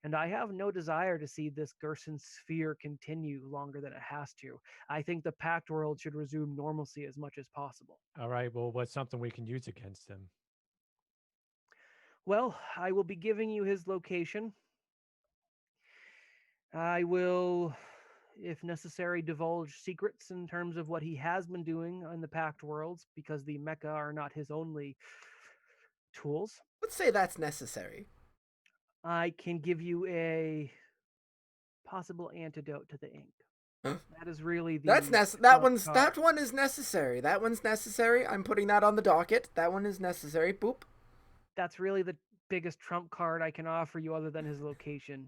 and I have no desire to see this Gerson sphere continue longer than it has to. I think the Pact World should resume normalcy as much as possible. All right. Well, what's something we can use against him? Well, I will be giving you his location. I will, if necessary, divulge secrets in terms of what he has been doing in the Pact Worlds, because the mecha are not his only tools. Let's say that's necessary. I can give you a possible antidote to the ink. Huh? That is really the that one is necessary. That one's necessary. I'm putting that on the docket. That one is necessary. Boop. That's really the biggest trump card I can offer you, other than his location.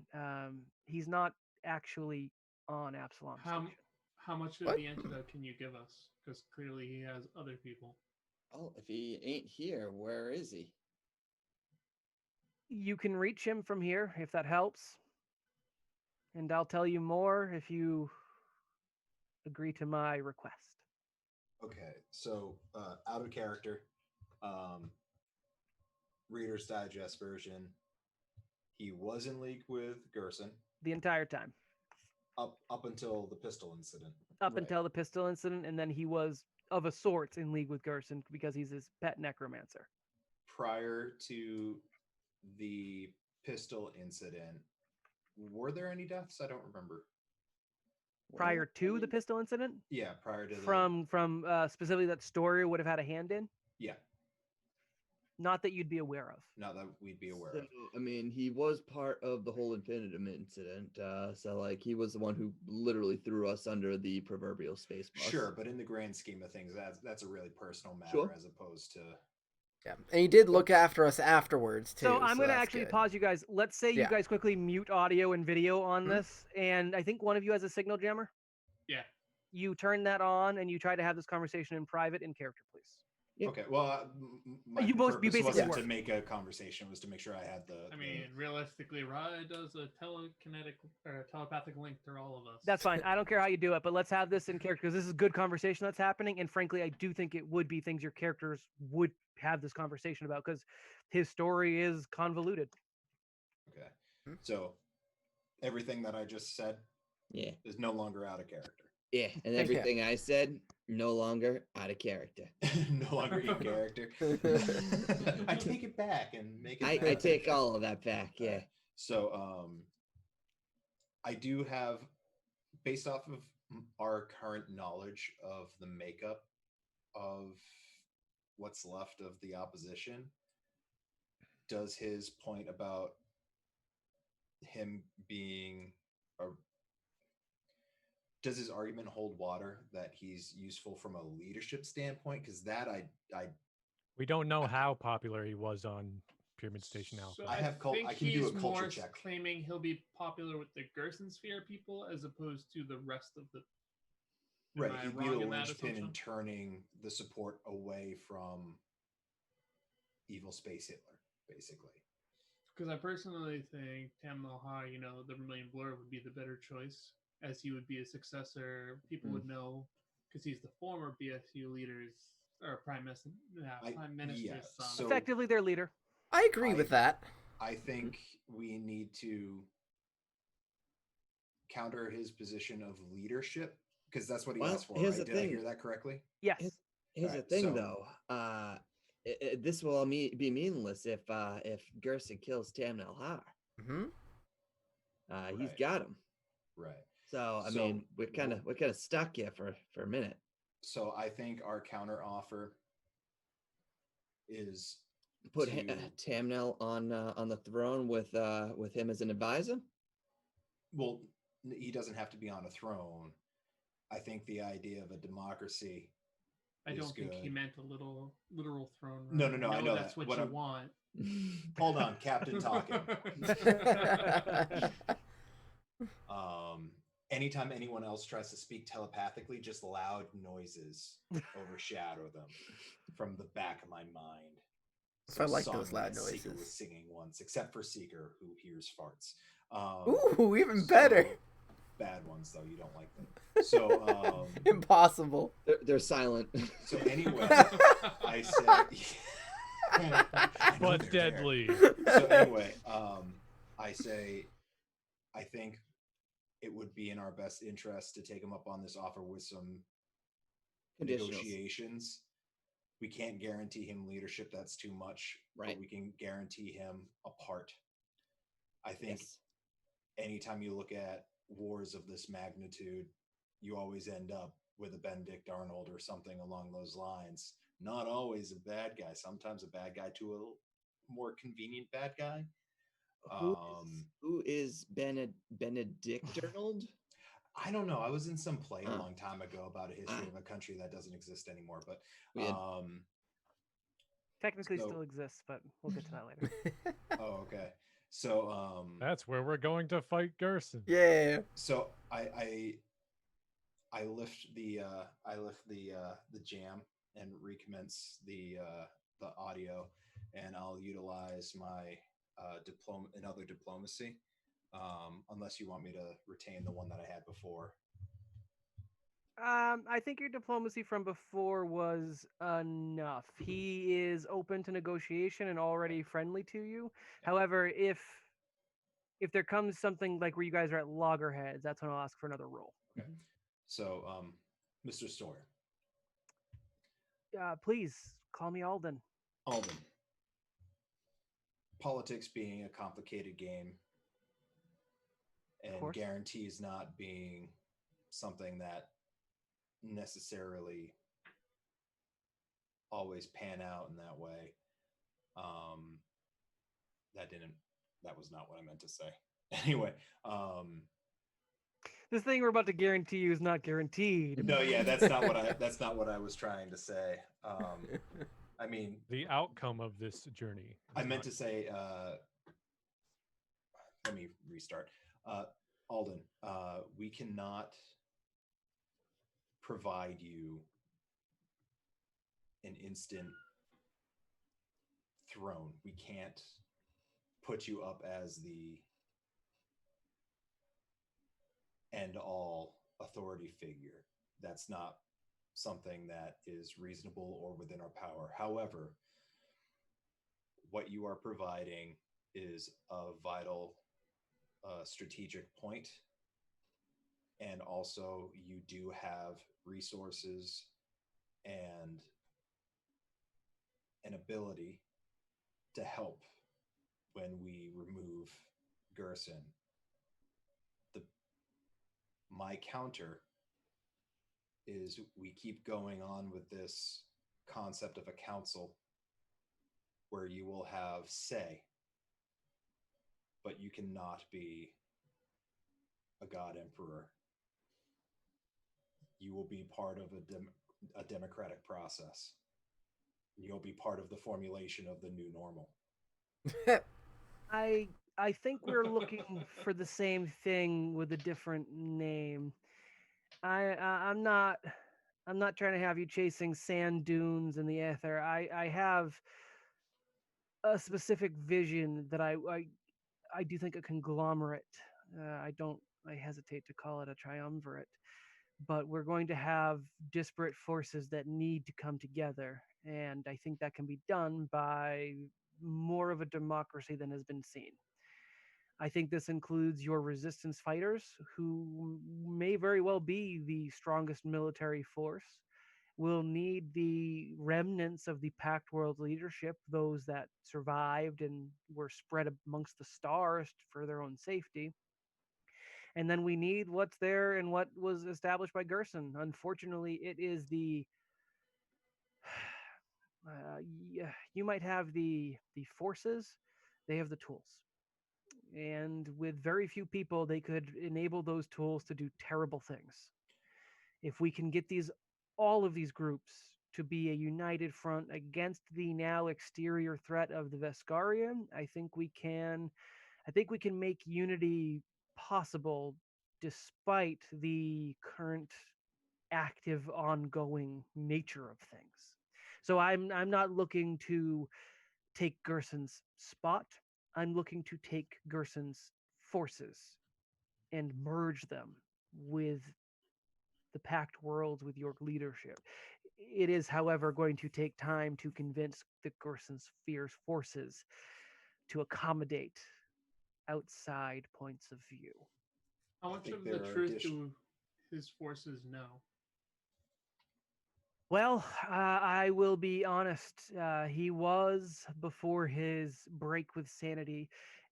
He's not actually on Absalom Station. How much of What? the antidote can you give us? Because clearly he has other people. Oh, if he ain't here, where is he? You can reach him from here if that helps. And I'll tell you more if you agree to my request. Okay, so out of character, um, Reader's Digest version. He was in league with Gerson The entire time. up until the pistol incident. Up Right. until the pistol incident, and then he was of a sort in league with Gerson because he's his pet necromancer. Prior to the pistol incident, were there any deaths? I don't remember. Prior to the pistol incident, Yeah, prior to the from specifically that story would have had a hand in, yeah, not that you'd be aware of. not that we'd be aware So, of. I mean, he was part of the whole Infinitum incident. So, like, he was the one who literally threw us under the proverbial space bus. Sure, but in the grand scheme of things, that's a really personal matter Sure. as opposed to Yeah, and he did look after us afterwards too. So I'm going to that's actually good. pause you guys. Let's say you Yeah. guys quickly mute audio and video on Mhm. this, and I think one of you has a signal jammer. Yeah. You turn that on and you try to have this conversation in private in character, please. Yep. Okay. Well, my You purpose basically wasn't work. to make a conversation; it was to make sure I had the. I mean, realistically, Rye does a telekinetic or telepathic link to all of us. That's fine. I don't care how you do it, but let's have this in character because this is good conversation that's happening. And frankly, I do think it would be things your characters would have this conversation about because his story is convoluted. Okay. Hmm? So everything that I just said Yeah. is no longer out of character. Yeah. And Thank you. everything I said, no longer out of character. No longer in character. I take it back and make it. I take all of that back. Yeah. So I do have, based off of our current knowledge of the makeup of what's left of the opposition, does his point about him being a does his argument hold water that he's useful from a leadership standpoint? Because that I We don't know how popular he was on Pyramid Station Alpha. So I have think I can do a he's culture more check. claiming he'll be popular with the Gerson sphere people as opposed to the rest of the. Right, Am I he'd be wrong the in that linchpin in assumption? turning the support away from evil space Hitler, basically. Because I personally think Tam Malhar, the Vermilion Blur would be the better choice, as he would be a successor. People would know because he's the former BSU leader's or Prime Minister's son. So Effectively, their leader. I agree with that. I think we need to counter his position of leadership because that's what he asked for. Here's Right? the Did I thing. hear that correctly? Yes. Here's the Alright, thing, so- though. This will be meaningless if Gerson kills Tamnel Har. Hmm. He's Right. got him. Right. So I So, mean, we're kind of stuck here for a minute. So I think our counter offer is Put to, Tamnel on the throne with him as an advisor. well, he doesn't have to be on a throne. I think the idea of a democracy. I is don't think he good. meant a literal throne. No, Run. no, I know that's that. what What you I'm- want. Hold on, Captain talking. Anytime anyone else tries to speak telepathically, just loud noises overshadow them from the back of my mind. I like Song those loud that Seeker noises. was singing once, except for Seeker, who hears farts. Ooh, even better. Bad ones though, you don't like them. So Impossible. They're silent. so anyway, I said I know But they're there. deadly. So anyway, I say I think it would be in our best interest to take him up on this offer with some Conditionals. negotiations. We can't guarantee him leadership, that's too much. Right. But we can guarantee him a part. I think Yes. anytime you look at wars of this magnitude, you always end up with a Benedict Arnold or something along those lines. Not always a bad guy, sometimes a bad guy to a more convenient bad guy. Who is Benedict Arnold? I don't know. I was in some play a Huh. long time ago about a history of a country that doesn't exist anymore, but Weird. Technically So- still exists, but we'll get to that later. oh, okay. So That's where we're going to fight Gerson. Yeah. so I lift the jam and recommence the audio, and I'll utilize my another diplomacy, unless you want me to retain the one that I had before. I think your diplomacy from before was enough. He is open to negotiation and already friendly to you. However, if there comes something like where you guys are at loggerheads, that's when I'll ask for another roll. So Mr. Storr, Please call me Alden. Alden, politics being a complicated game and course. guarantees not being something that necessarily always pan out in that way. That was not what I meant to say. Anyway, This thing we're about to guarantee you is not guaranteed. no, yeah, that's not what I was trying to say. I mean, The outcome of this journey. I is meant not- to say, let me restart. Alden, we cannot provide you an instant throne. We can't put you up as the end all authority figure. That's not something that is reasonable or within our power. However, what you are providing is a vital strategic point, and also you do have resources and an ability to help when we remove Gerson. The My counter is we keep going on with this concept of a council where you will have say, but you cannot be a god emperor. You will be part of a democratic process. You'll be part of the formulation of the new normal. I I think we're looking for the same thing with a different name. I'm not trying to have you chasing sand dunes in the ether. I have a specific vision that I do think a conglomerate. I don't. I hesitate to call it a triumvirate, but we're going to have disparate forces that need to come together, and I think that can be done by more of a democracy than has been seen. I think this includes your resistance fighters, who may very well be the strongest military force. We'll need the remnants of the Pact World leadership, those that survived and were spread amongst the stars for their own safety. And then we need what's there and what was established by Gerson. Unfortunately, it is the you might have the forces, they have the tools, and with very few people they could enable those tools to do terrible things. If we can get these all of these groups to be a united front against the now exterior threat of the Vescarian, I think we can make unity possible despite the current active ongoing nature of things. So I'm not looking to take Gerson's spot. I'm looking to take Gerson's forces and merge them with the packed worlds with your leadership. It is, however, going to take time to convince the Gerson's fierce forces to accommodate outside points of view. How I much think of the there are truth do his forces know? Well, I will be honest. He was, before his break with sanity,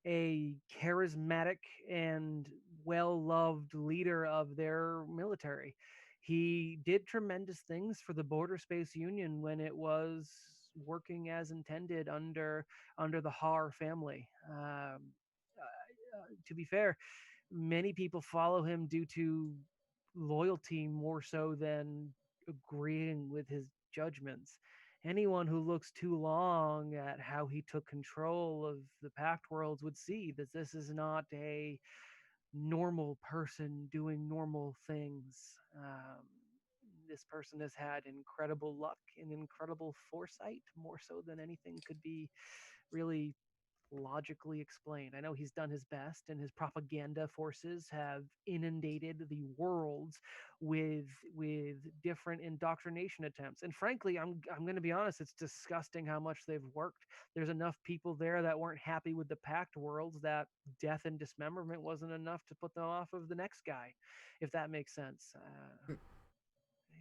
a charismatic and well loved leader of their military. He did tremendous things for the Border Space Union when it was working as intended under the Har family. To be fair, many people follow him due to loyalty more so than agreeing with his judgments. Anyone who looks too long at how he took control of the Pact Worlds would see that this is not a normal person doing normal things. This person has had incredible luck and incredible foresight, more so than anything could be really logically explained. I know he's done his best, and his propaganda forces have inundated the worlds with different indoctrination attempts. And frankly, I'm going to be honest, it's disgusting how much they've worked. There's enough people there that weren't happy with the packed worlds that death and dismemberment wasn't enough to put them off of the next guy, if that makes sense.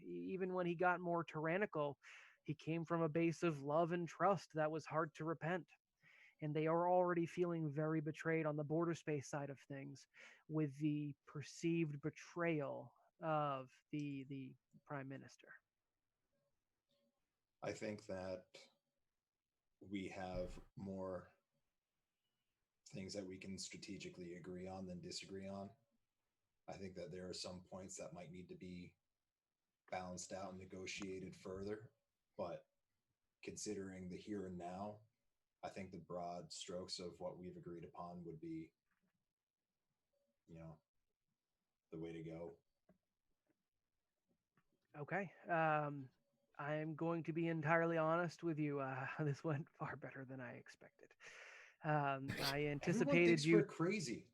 Even when he got more tyrannical, he came from a base of love and trust that was hard to repent, and they are already feeling very betrayed on the border space side of things with the perceived betrayal of the prime minister. I think that we have more things that we can strategically agree on than disagree on. I think that there are some points that might need to be balanced out and negotiated further, but considering the here and now, I think the broad strokes of what we've agreed upon would be, you know, the way to go. Okay. I'm going to be entirely honest with you. This went far better than I expected. I Everyone anticipated thinks you. we're crazy.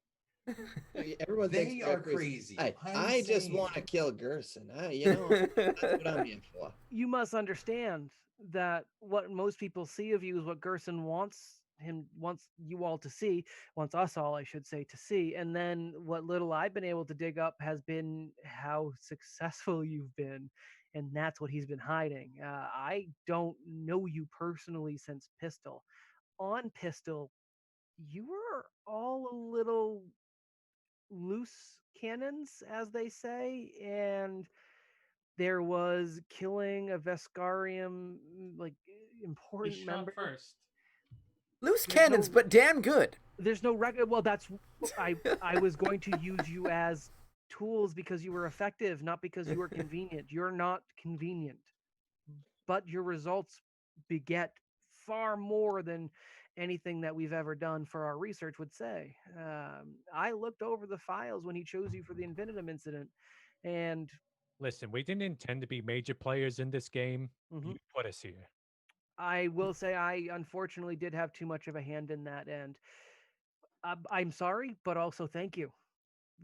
Everyone thinks They they're are crazy. crazy. Hey, I'm I just sane. want to kill Gerson. That's what I'm in for. You must understand that what most people see of you is what Gerson wants you all to see, wants us all, I should say, to see. And then what little I've been able to dig up has been how successful you've been. And that's what he's been hiding. I don't know you personally since Pistol. On Pistol, you were all a little loose cannons, as they say, and there was killing a Vescarium like He important shot member. first. Loose There's cannons, no- but damn good. There's no record. Well, that's I was going to use you as tools because you were effective, not because you were convenient. You're not convenient, but your results beget far more than anything that we've ever done for our research would say. I looked over the files when he chose you for the Infinitum incident, and Listen, we didn't intend to be major players in this game. mhm, You put us here. I will say I unfortunately did have too much of a hand in that, and I'm sorry, but also thank you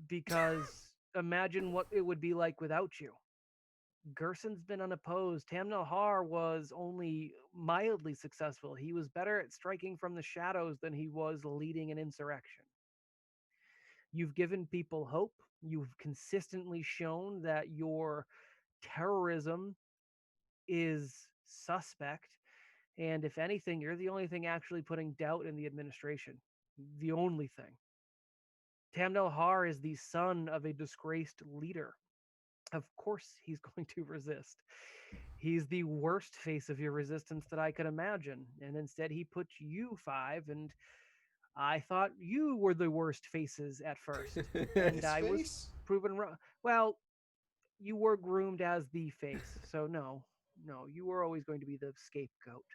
because imagine what it would be like without you. Gerson's been unopposed. Tamnel Har was only mildly successful. He was better at striking from the shadows than he was leading an insurrection. You've given people hope. You've consistently shown that your terrorism is suspect. And if anything, you're the only thing actually putting doubt in the administration. The only thing. Tamnel Har is the son of a disgraced leader. Of course, he's going to resist. He's the worst face of your resistance that I could imagine. And instead, he put you five, and I thought you were the worst faces at first. And This I was face? proven wrong. Well, you were groomed as the face. So, no, you were always going to be the scapegoat.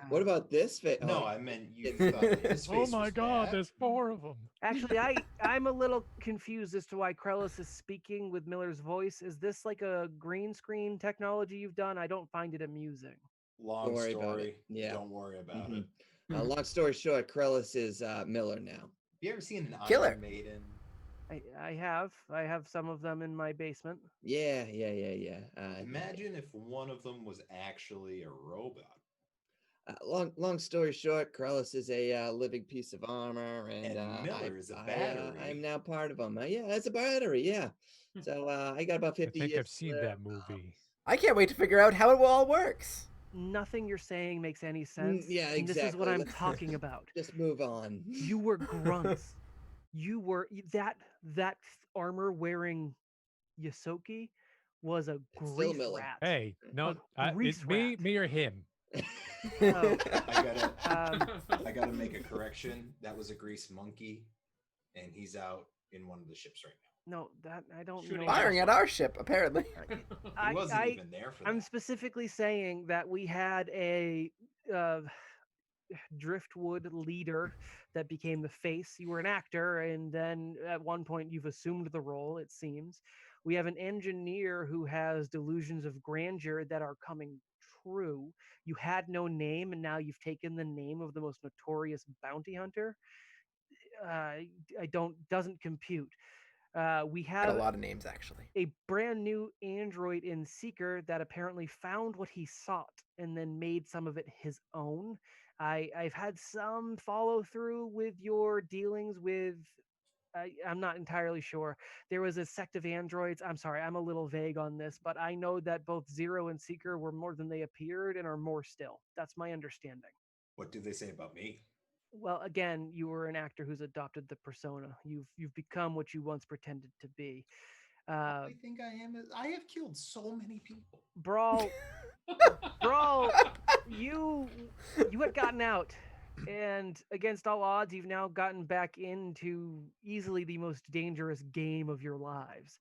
What about this face? No, I meant you thought that his Oh face my was god, bad. there's 4 of them. Actually, I'm a little confused as to why Krellis is speaking with Miller's voice. Is this like a green screen technology you've done? I don't find it amusing. Long Don't worry about story. it. Yeah. Don't worry about Mhm. it. Long story short, Krellis is Miller now. Have you ever seen an Killer. Iron Maiden? I have some of them in my basement. Yeah. Imagine if one of them was actually a robot. Long story short, Krellis is a living piece of armor, and Miller is a I'm battery. now part of him. Yeah, it's a battery. Yeah. So I got about I 50 think years. I've seen that movie. I can't wait to figure out how it all works. Nothing you're saying makes any sense. Yeah, And this is what exactly. I'm Let's talking about. Just move on. You were grunts. You were that armor wearing Yosoki was a It's still grease Miller. rat. Hey, no, grease it's me, rat. me or him. Oh, I gotta make a correction. That was a grease monkey, and he's out in one of the ships right now. no, that I don't Shooting know. Firing at our ship, apparently. He wasn't even there for I'm that. specifically saying that we had a driftwood leader that became the face. You were an actor, and then at one point you've assumed the role, it seems. We have an engineer who has delusions of grandeur that are coming true. You had no name, and now you've taken the name of the most notorious bounty hunter. I don't doesn't compute. We Got a have lot of names, actually. a brand new android in Seeker that apparently found what he sought and then made some of it his own. I've had some follow through with your dealings with. I'm not entirely sure. There was a sect of androids. I'm sorry, I'm a little vague on this, but I know that both Zero and Seeker were more than they appeared and are more still. That's my understanding. What do they say about me? Well, again, you were an actor who's adopted the persona. You've become what you once pretended to be. I think I am. I have killed so many people. Brawl, Brawl, you had gotten out, and against all odds, you've now gotten back into easily the most dangerous game of your lives.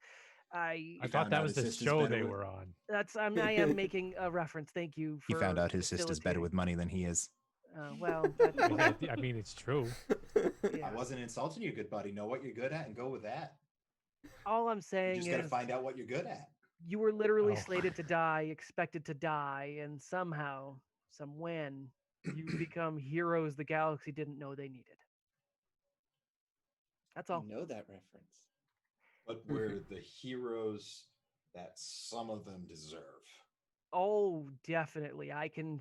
I I He thought found that out was his the sister's show better they with- were on. I am making a reference. Thank you for He found out his sister's better facilitating. with money than he is. Well, Yeah, I mean, it's true. yeah. I wasn't insulting you, good buddy. Know what you're good at and go with that. All I'm You saying just got to is find out what you're good at. you were literally Oh. slated to die, expected to die, and somehow, some when, you become heroes the galaxy didn't know they needed. That's I all. know that reference. But we're the heroes that some of them deserve. Oh, definitely. I can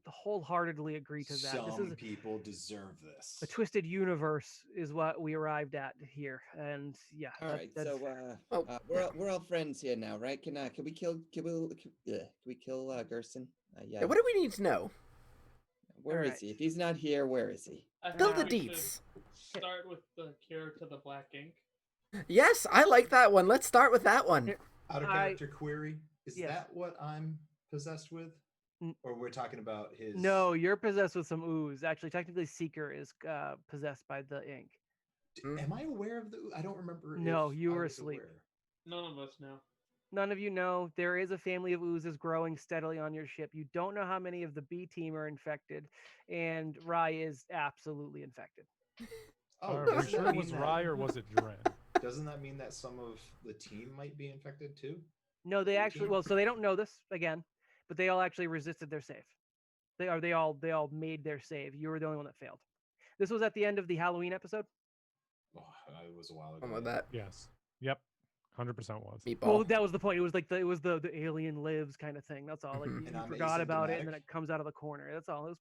wholeheartedly agree to that. This Some is people deserve this. a twisted universe, is what we arrived at here, and yeah. All right, that's so fair. Oh, we're all friends here now, right? Can we kill Gerson? Yeah. yeah, what do we need to know? Where is Alright. he? If he's not here, where is he? I think Spill the we should deets. start with the cure to the black ink. Yes, I like that one. Let's start with that one. Here- Out of I- character query. Is Yes. that what I'm possessed with? N- Or we're talking about his. No, you're possessed with some ooze. Actually, technically, Seeker is possessed by the ink. Am I aware of the? I don't remember. No, if you I were was asleep. aware. None of us know. None of you know there is a family of oozes growing steadily on your ship. You don't know how many of the B team are infected, and Rye is absolutely infected. Oh, Are we doesn't sure that it was mean Rye that- or was it Dren? Doesn't that mean that some of the team might be infected too? No, they Your actually team? well, so they don't know this again, but they all actually resisted their save. They all made their save. You were the only one that failed. This was at the end of the Halloween episode. Oh, it was a while ago. Something like yeah. that. Yes. Yep. 100% was. Meatball. Well, that was the point. It was like the alien lives kind of thing. That's all. Like Mhm. you And I'm forgot about it, and then asymptomatic? it comes out of the corner. That's all. It was,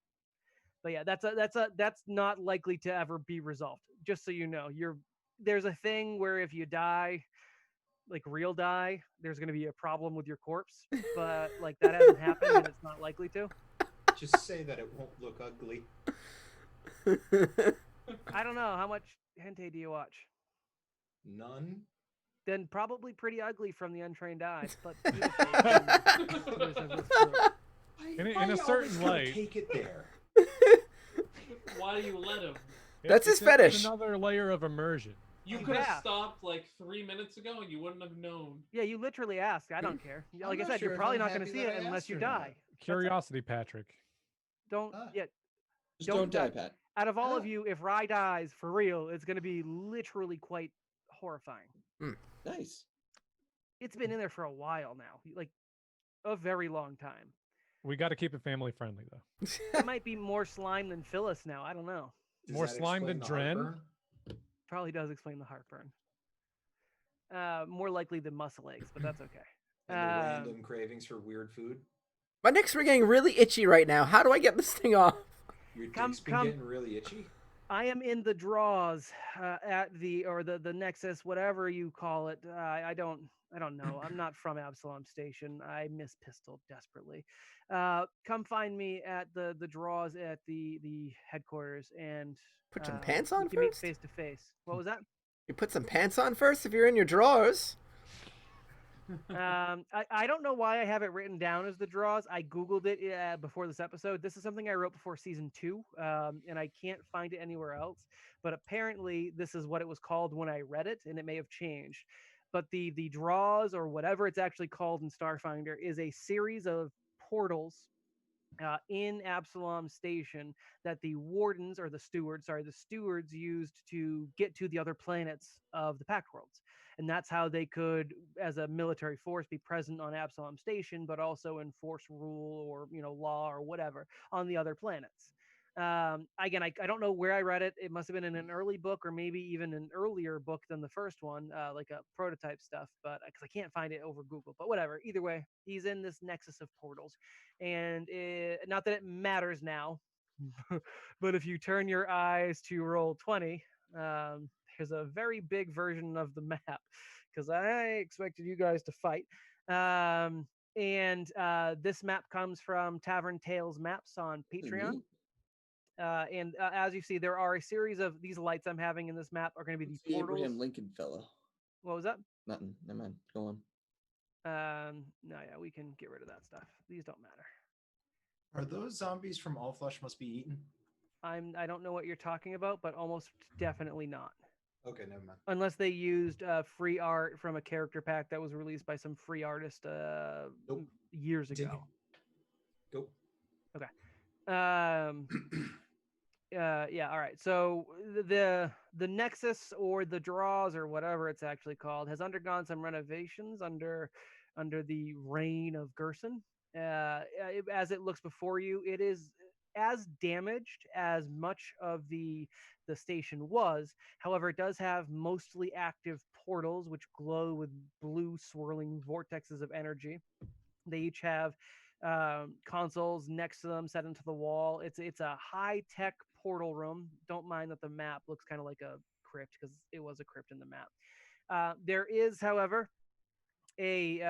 but yeah, that's not likely to ever be resolved. Just so you know, there's a thing where if you die, like real die, there's going to be a problem with your corpse. But like that hasn't happened, and it's not likely to. Just say that it won't look ugly. I don't know how much hentai do you watch. None. Then probably pretty ugly from the untrained eye. But beautiful from others of this group. In a Why you certain always gotta light. Take it there. Why do you let him? That's his It's fetish. another layer of immersion. You Yeah. could have stopped like 3 minutes ago and you wouldn't have known. Yeah, you literally asked. I don't care. I'm Like I not said, sure you're if probably I'm not going to happy see that it I unless asked you or not. die. Curiosity, Patrick. Don't Ah. yet. Just Don't don't die, die. Pat. Out of all of Ah. you, if Rye dies for real, it's going to be literally quite horrifying. Nice. It's been in there for a while now, like a very long time. We got to keep it family friendly, though. It might be more slime than Phyllis now. I don't know. Does More that slime than explain the Dren? heartburn? Probably does explain the heartburn. More likely than muscle aches, but that's okay. And the random cravings for weird food. My necks are getting really itchy right now. How do I get this thing off? Your Come- dick's been come- getting really itchy. I am in the draws at the Nexus, whatever you call it. I don't know. I'm not from Absalom Station. I miss Pistol desperately. Come find me at the draws at the headquarters and Put some pants on we can meet first? face to face. What was that? You put some pants on first if you're in your drawers. I don't know why I have it written down as the draws. I googled it before this episode. This is something I wrote before season 2, and I can't find it anywhere else. But apparently, this is what it was called when I read it, and it may have changed. But the draws, or whatever it's actually called in Starfinder, is a series of portals in Absalom Station that the wardens, or the stewards used to get to the other planets of the Pact Worlds. And that's how they could, as a military force, be present on Absalom Station, but also enforce rule or law or whatever on the other planets. Again, I don't know where I read it. It must have been in an early book or maybe even an earlier book than the first one, like a prototype stuff, but because I can't find it over Google. But whatever. Either way, he's in this nexus of portals. And not that it matters now, but if you turn your eyes to roll 20, there's a very big version of the map because I expected you guys to fight. And this map comes from Tavern Tales Maps on Patreon. Neat. And as you see, there are a series of these lights I'm having in this map are going to be Who's the the portals. Abraham Lincoln fellow? What was that? Nothing. Never mind. Go on. No, yeah, we can get rid of that stuff. These don't matter. Are those zombies from All Flesh Must Be Eaten? I don't know what you're talking about, but almost definitely not. Okay, never mind. unless they used free art from a character pack that was released by some free artist Nope. years Continue. ago. Go. Okay. Um, yeah, all right. So the Nexus or the Draws or whatever it's actually called has undergone some renovations under the reign of Gerson. As it looks before you, it is as damaged as much of the station was. However, it does have mostly active portals which glow with blue swirling vortexes of energy. They each have consoles next to them set into the wall. It's a high tech portal room. Don't mind that the map looks kind of like a crypt because it was a crypt in the map. There is, however, a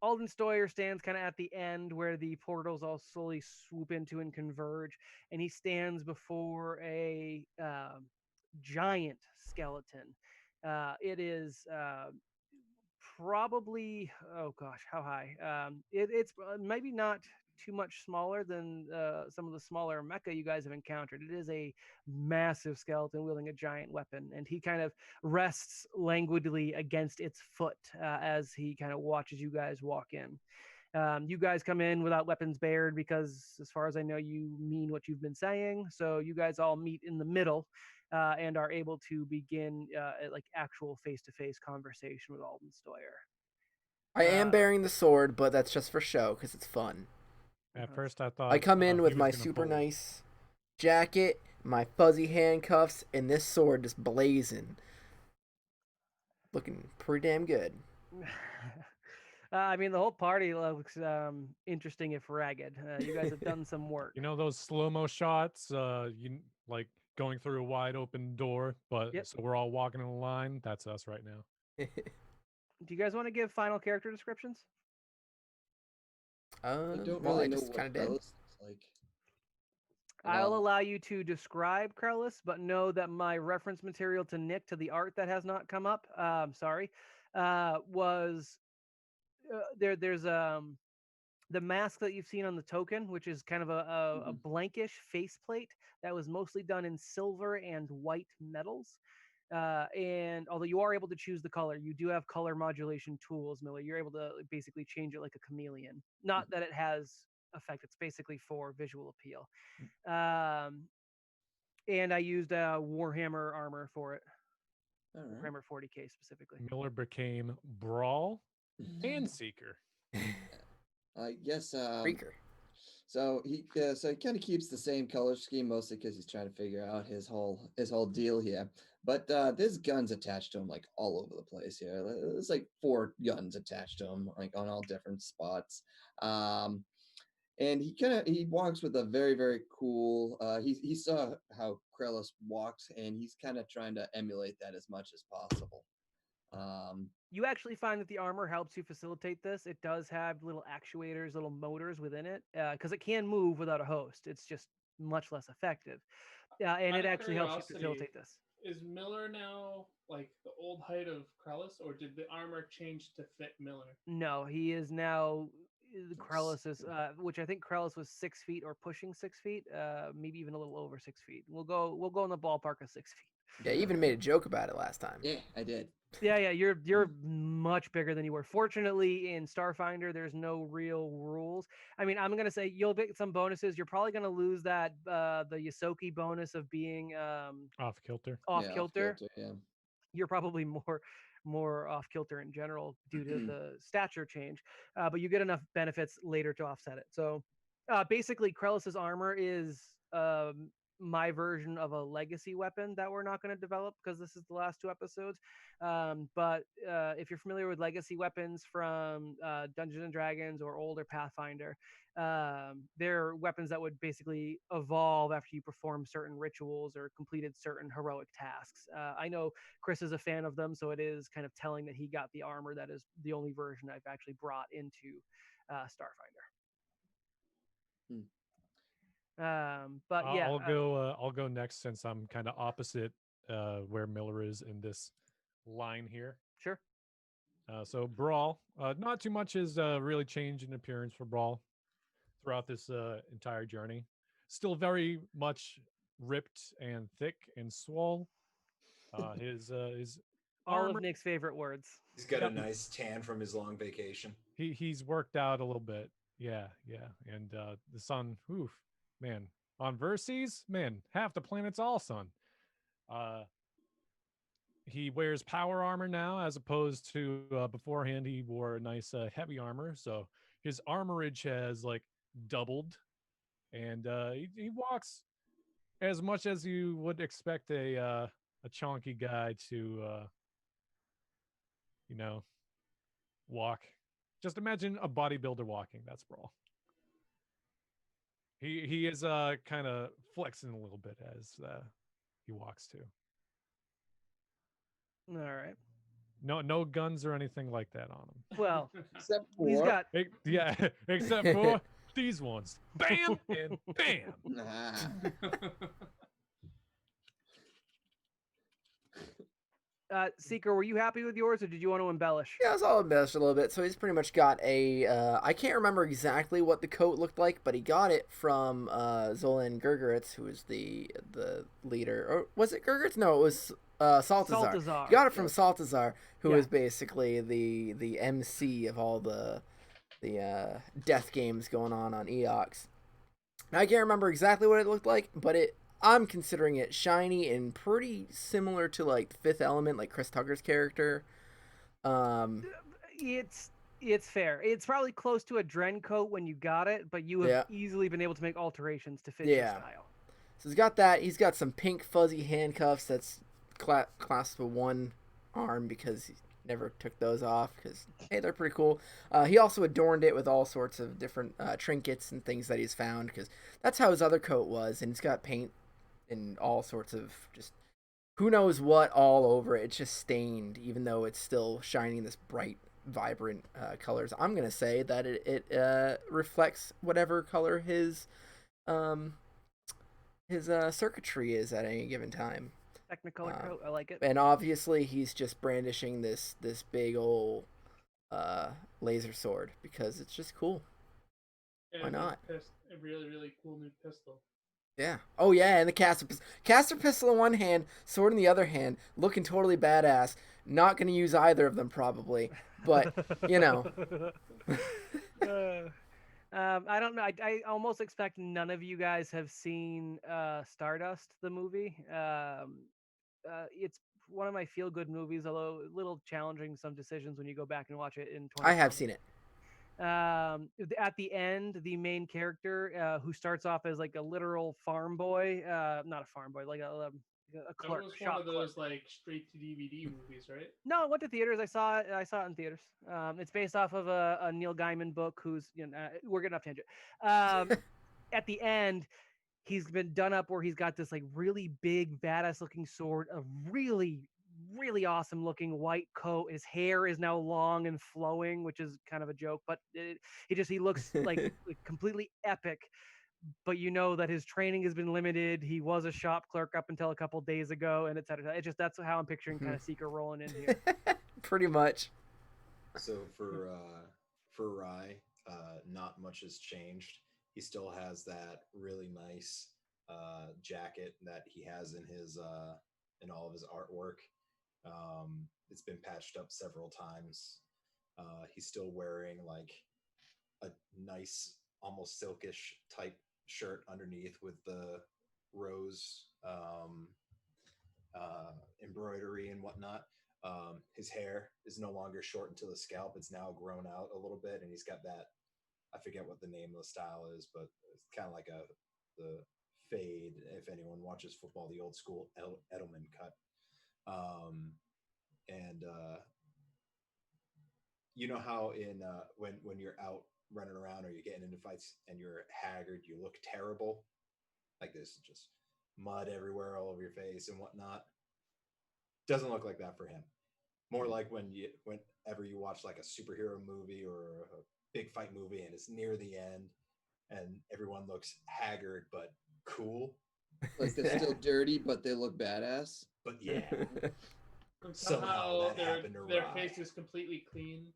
Alden Stoyer stands kind of at the end where the portals all slowly swoop into and converge, and he stands before a giant skeleton. It is probably, oh gosh, how high? It's maybe not too much smaller than some of the smaller mecha you guys have encountered. It is a massive skeleton wielding a giant weapon, and he kind of rests languidly against its foot as he kind of watches you guys walk in. You guys come in without weapons bared because, as far as I know, you mean what you've been saying. So you guys all meet in the middle and are able to begin like actual face-to-face conversation with Alden Stoyer. I am Uh, bearing the sword, but that's just for show because it's fun. At uh, first, I I thought come in he with was my gonna super bolt. nice jacket, my fuzzy handcuffs, and this sword just blazing. Looking pretty damn good. I mean, the whole party looks interesting if ragged. You guys have done some work. You know those slow mo shots, you like going through a wide open door, but Yep. so we're all walking in a line. That's us right now. Do you guys want to give final character descriptions? I don't Well, I really know just what kind of did. Krellis looks like. But I'll allow you to describe Krellis, but know that my reference material to Nick to the art that has not come up. Sorry, was there's the mask that you've seen on the token, which is kind of a Mhm. blankish faceplate that was mostly done in silver and white metals. And although you are able to choose the color, you do have color modulation tools, Miller. You're able to basically change it like a chameleon. Not Mhm. that it has effect; it's basically for visual appeal. Um, and I used Warhammer armor for it, All right. Warhammer 40k specifically. Miller became Brawl and Seeker. Yes. Freaker. So he kind of keeps the same color scheme mostly because he's trying to figure out his whole deal here. But there's guns attached to him like all over the place here. There's like 4 guns attached to him, like on all different spots. Um, and he walks with a very very cool. He saw how Krellis walks, and he's kind of trying to emulate that as much as possible. Um, You actually find that the armor helps you facilitate this. It does have little actuators, little motors within it, because it can move without a host. It's just much less effective. And Out it of actually helps you curiosity, facilitate this. is Miller now like the old height of Krellis, or did the armor change to fit Miller? No, he is now s- Krellis is, which I think Krellis was 6 feet or pushing 6 feet, maybe even a little over 6 feet. We'll go in the ballpark of 6 feet. Yeah, you even made a joke about it last time. yeah, I did. Yeah, you're much bigger than you were. Fortunately, in Starfinder, there's no real rules. I mean, I'm gonna say you'll get some bonuses. You're probably gonna lose that the Yosoki bonus of being Off kilter. off Yeah, off kilter. kilter. Yeah. You're probably more off kilter in general due to the stature change, but you get enough benefits later to offset it. So basically, Krellis's armor is my version of a legacy weapon that we're not going to develop because this is the last 2 episodes. But if you're familiar with legacy weapons from Dungeons and Dragons or older Pathfinder, they're weapons that would basically evolve after you perform certain rituals or completed certain heroic tasks. I know Chris is a fan of them, so it is kind of telling that he got the armor that is the only version I've actually brought into Starfinder. Hmm. But yeah, I'll go next since I'm kind of opposite where Miller is in this line here. sure. So Brawl, not too much has really changed in appearance for Brawl throughout this entire journey. Still very much ripped and thick and swole, His All of armor. Nick's favorite words. He's got a Yep. nice tan from his long vacation. He's worked out a little bit. Yeah, yeah. And the sun, oof, man. On Verces, man, half the planet's all sun. Uh, he wears power armor now, as opposed to beforehand. He wore a nice heavy armor, so his armorage has like doubled, and he walks as much as you would expect a chunky guy to you know walk. Just imagine a bodybuilder walking. That's Brawl. He is kind of flexing a little bit as he walks too. All right. No guns or anything like that on him. Well, Except he's for got Yeah, except for these ones. Bam and bam. nah. Seeker, were you happy with yours, or did you want to embellish? Yeah, it's all embellished a little bit. So he's pretty much got a. I can't remember exactly what the coat looked like, but he got it from Zolan Gurguritz, who is the leader. Or was it Gurguritz? No, it was Saltazar. Saltazar. He got it from Saltazar, who Yeah. is basically the MC of all the death games going on Eox. Now, I can't remember exactly what it looked like, but I'm considering it shiny and pretty similar to like Fifth Element, like Chris Tucker's character. It's fair. It's probably close to a Dren coat when you got it, but you have Yeah. easily been able to make alterations to fit your Yeah. style. So he's got that. He's got some pink fuzzy handcuffs that's clasped with one arm because he never took those off because, hey, they're pretty cool. He also adorned it with all sorts of different trinkets and things that he's found because that's how his other coat was. And it's got paint and all sorts of just who knows what all over it. It's just stained, even though it's still shining this bright, vibrant colors. I'm going to say that it reflects whatever color his circuitry is at any given time. Technicolor coat, I like it. And obviously he's just brandishing this big old laser sword because it's just cool. And Why not? A really, really cool new pistol. Yeah. Oh yeah, and the caster pistol in one hand, sword in the other hand, looking totally badass. Not gonna use either of them probably, but you know. I don't know. I almost expect none of you guys have seen Stardust, the movie. It's one of my feel-good movies, although a little challenging some decisions when you go back and watch it in 2020. I have seen it. At the end, the main character, who starts off as like a literal farm boy, not a farm boy, like a clerk, That was shop one of those clerk. like straight to DVD movies, right? No, I went to theaters. I saw it in theaters. It's based off of a Neil Gaiman book. Who's we're getting off tangent. At the end, he's been done up where he's got this like really big, badass looking sword, a really, really awesome looking white coat. His hair is now long and flowing, which is kind of a joke, but he looks like completely epic. But you know that his training has been limited. He was a shop clerk up until a couple days ago, and et cetera. It's just that's how I'm picturing kind of Seeker rolling in here. Pretty much. So for Rye, not much has changed. He still has that really nice jacket that he has in his in all of his artwork. It's been patched up several times. He's still wearing like a nice, almost silkish type shirt underneath with the rose embroidery and whatnot. His hair is no longer short until the scalp. It's now grown out a little bit, and he's got that. I forget what the name of the style is, but it's kind of like the fade. If anyone watches football, the old school Edelman cut. And you know how in when you're out running around or you're getting into fights and you're haggard, you look terrible. Like there's just mud everywhere all over your face and whatnot. Doesn't look like that for him. More like whenever you watch like a superhero movie or a big fight movie and it's near the end and everyone looks haggard but cool. Like they're still dirty, but they look badass. But yeah, And Somehow that happened to their Rye. face is completely clean.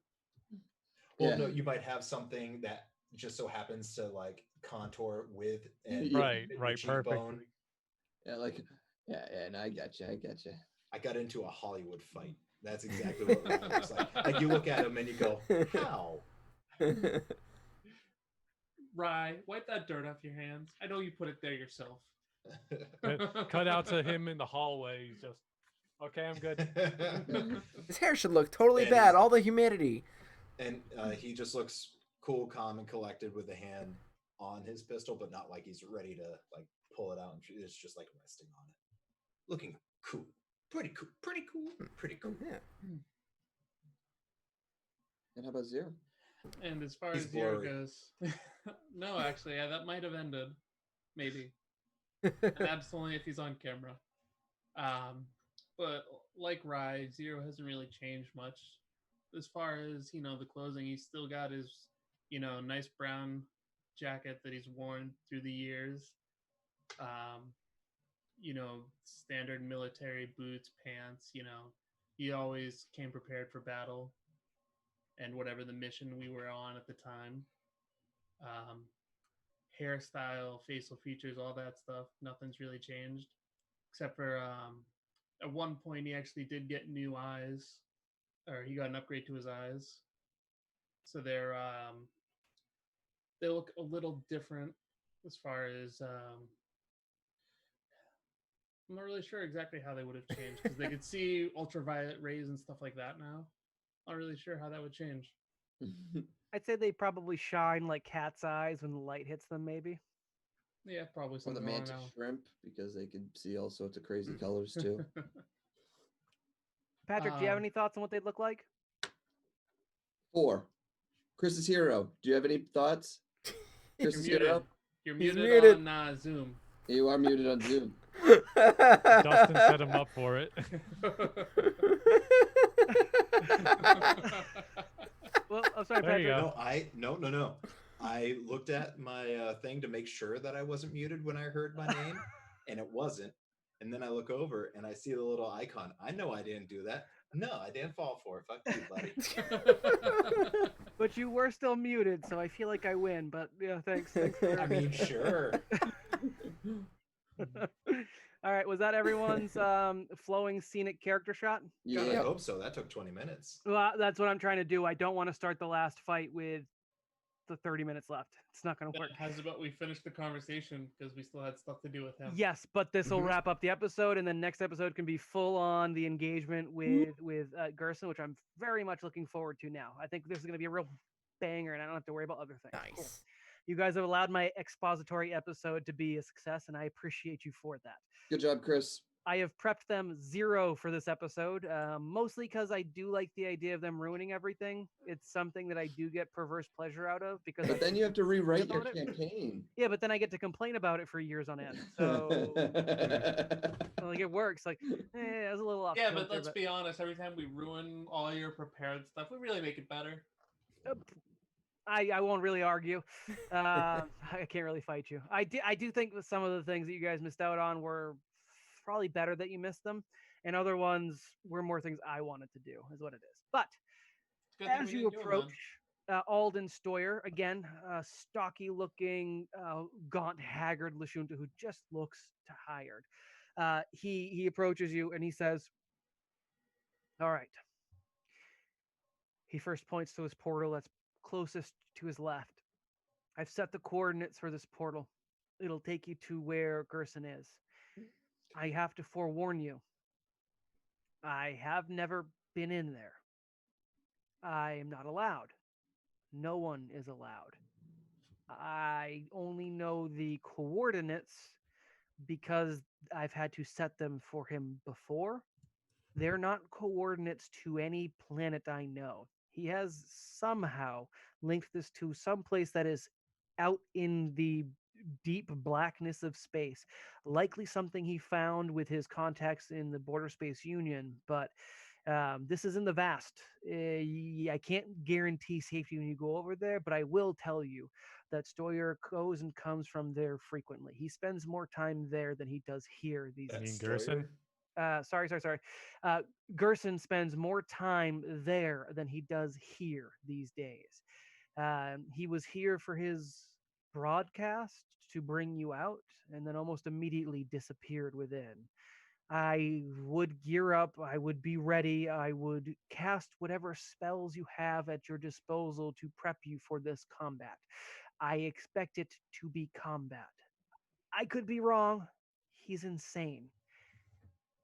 well, Yeah. no, you might have something that just so happens to like contour with and Yeah. Right, your right, cheekbone. perfectly. Yeah, like yeah, and I gotcha. I got into a Hollywood fight. That's exactly what Ryan looks like. Like you look at him and you go, how? Rye, wipe that dirt off your hands. I know you put it there yourself. Cut out to him in the hallway. He's just, okay, I'm good. His hair should look totally And bad. All the humidity. And he just looks cool, calm, and collected with a hand on his pistol, but not like he's ready to like pull it out. And it's just like resting on it, looking cool, pretty cool, pretty cool, pretty cool. Yeah. And how about Zero? And as far He's as Zero blurry. goes, no, actually, yeah, that might have ended, maybe, and that's only if he's on camera. But like Rye, Zero hasn't really changed much. As far as the clothing, he's still got his nice brown jacket that he's worn through the years. Standard military boots, pants. He always came prepared for battle and whatever the mission we were on at the time. Hairstyle, facial features, all that stuff, nothing's really changed. Except for at one point he actually did get new eyes, or he got an upgrade to his eyes. So they look a little different as far as I'm not really sure exactly how they would have changed because they could see ultraviolet rays and stuff like that now. Not really sure how that would change. I'd say they probably shine like cat's eyes when the light hits them, maybe. Yeah, probably Or the something wrong mantis now. shrimp, because they could see all sorts of crazy colors too. Patrick, do you have any thoughts on what they'd look like? 4. Chris's Hero. Do you have any thoughts? Chris's You're muted. Hero? You're He's muted, muted. on Zoom. You are muted on Zoom. Dustin set him up for it. Well, I'm sorry, There you Patrick. go. No. I looked at my thing to make sure that I wasn't muted when I heard my name, and it wasn't. And then I look over and I see the little icon. I know I didn't do that. No, I didn't fall for it. Fuck you, buddy. But you were still muted, so I feel like I win. But yeah, thanks. I mean, sure. All right, was that everyone's flowing scenic character shot? God, I Yeah. hope so. That took 20 minutes. Well, that's what I'm trying to do. I don't want to start the last fight with the 30 minutes left. It's not going to work. How's about we finish the conversation because we still had stuff to do with him. Yes, but this will Mhm. wrap up the episode, and then next episode can be full on the engagement with Gerson, which I'm very much looking forward to now. I think this is going to be a real banger, and I don't have to worry about other things. Nice. Cool. You guys have allowed my expository episode to be a success, and I appreciate you for that. Good job, Chris. I have prepped them 0 for this episode, mostly because I do like the idea of them ruining everything. It's something that I do get perverse pleasure out of because. But then you have to rewrite your about it. campaign. Yeah, but then I get to complain about it for years on end. So like it works. Like, it was a little off. Yeah, but kilter, let's be honest. Every time we ruin all your prepared stuff, we really make it better. I won't really argue. I can't really fight you. I do think that some of the things that you guys missed out on were probably better that you missed them, and other ones were more things I wanted to do, is what it is. But Good thing as we you didn't do 'em approach Alden Stoyer, again, stocky-looking, gaunt, haggard Lashunta who just looks tired. He approaches you and he says, "All right." He first points to his portal that's closest to his left. "I've set the coordinates for this portal. It'll take you to where Gerson is. I have to forewarn you. I have never been in there. I am not allowed. No one is allowed. I only know the coordinates because I've had to set them for him before. They're not coordinates to any planet I know. He has somehow linked this to some place that is out in the deep blackness of space. Likely something he found with his contacts in the Border Space Union, but this is in the vast. I can't guarantee safety when you go over there, but I will tell you that Stoyer goes and comes from there frequently. He spends more time there than he does here these You mean days." Gerson? Sorry. Gerson spends more time there than he does here these days. He was here for his broadcast to bring you out and then almost immediately disappeared within. I would gear up, I would be ready, I would cast whatever spells you have at your disposal to prep you for this combat. I expect it to be combat. I could be wrong. He's insane.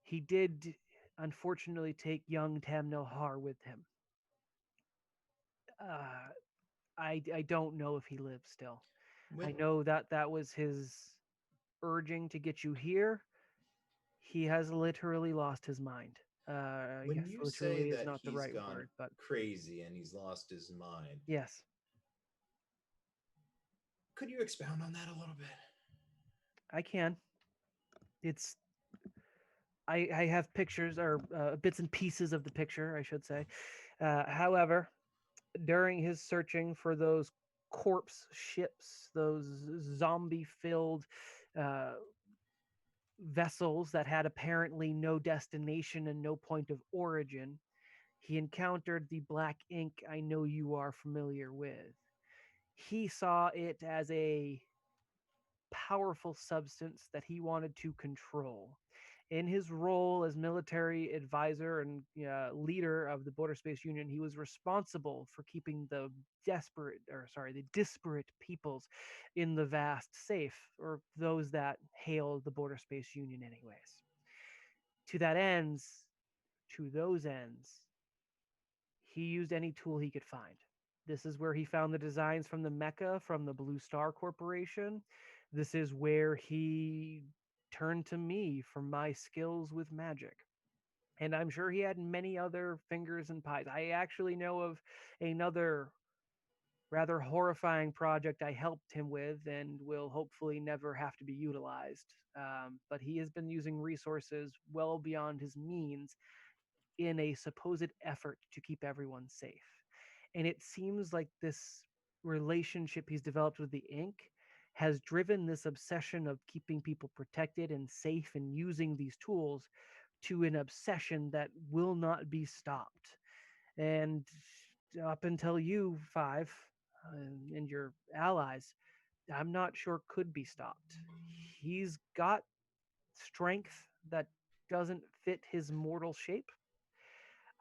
He did unfortunately take young Tamnilhar with him. Uh, I don't know if he lives still. I When know that that was his urging to get you here. He has literally lost his mind. I when guess you say literally is that not the he's right gone word, but crazy and he's lost his mind, yes, could you expound on that a little bit? I can. It's I have pictures or bits and pieces of the picture, I should say. However, during his searching for those corpse ships, those zombie-filled uh, vessels that had apparently no destination and no point of origin, he encountered the black ink I know you are familiar with. He saw it as a powerful substance that he wanted to control. In his role as military advisor and leader of the Border Space Union, he was responsible for keeping the disparate peoples in the vast safe, or those that hailed the Border Space Union, anyways. To that ends, to those ends, he used any tool he could find. This is where he found the designs from the mecha from the Blue Star Corporation. This is where he turned to me for my skills with magic. And I'm sure he had many other fingers and pies. I actually know of another rather horrifying project I helped him with and will hopefully never have to be utilized. But he has been using resources well beyond his means in a supposed effort to keep everyone safe. And it seems like this relationship he's developed with the ink has driven this obsession of keeping people protected and safe and using these tools to an obsession that will not be stopped. And up until you five and your allies, I'm not sure could be stopped. He's got strength that doesn't fit his mortal shape.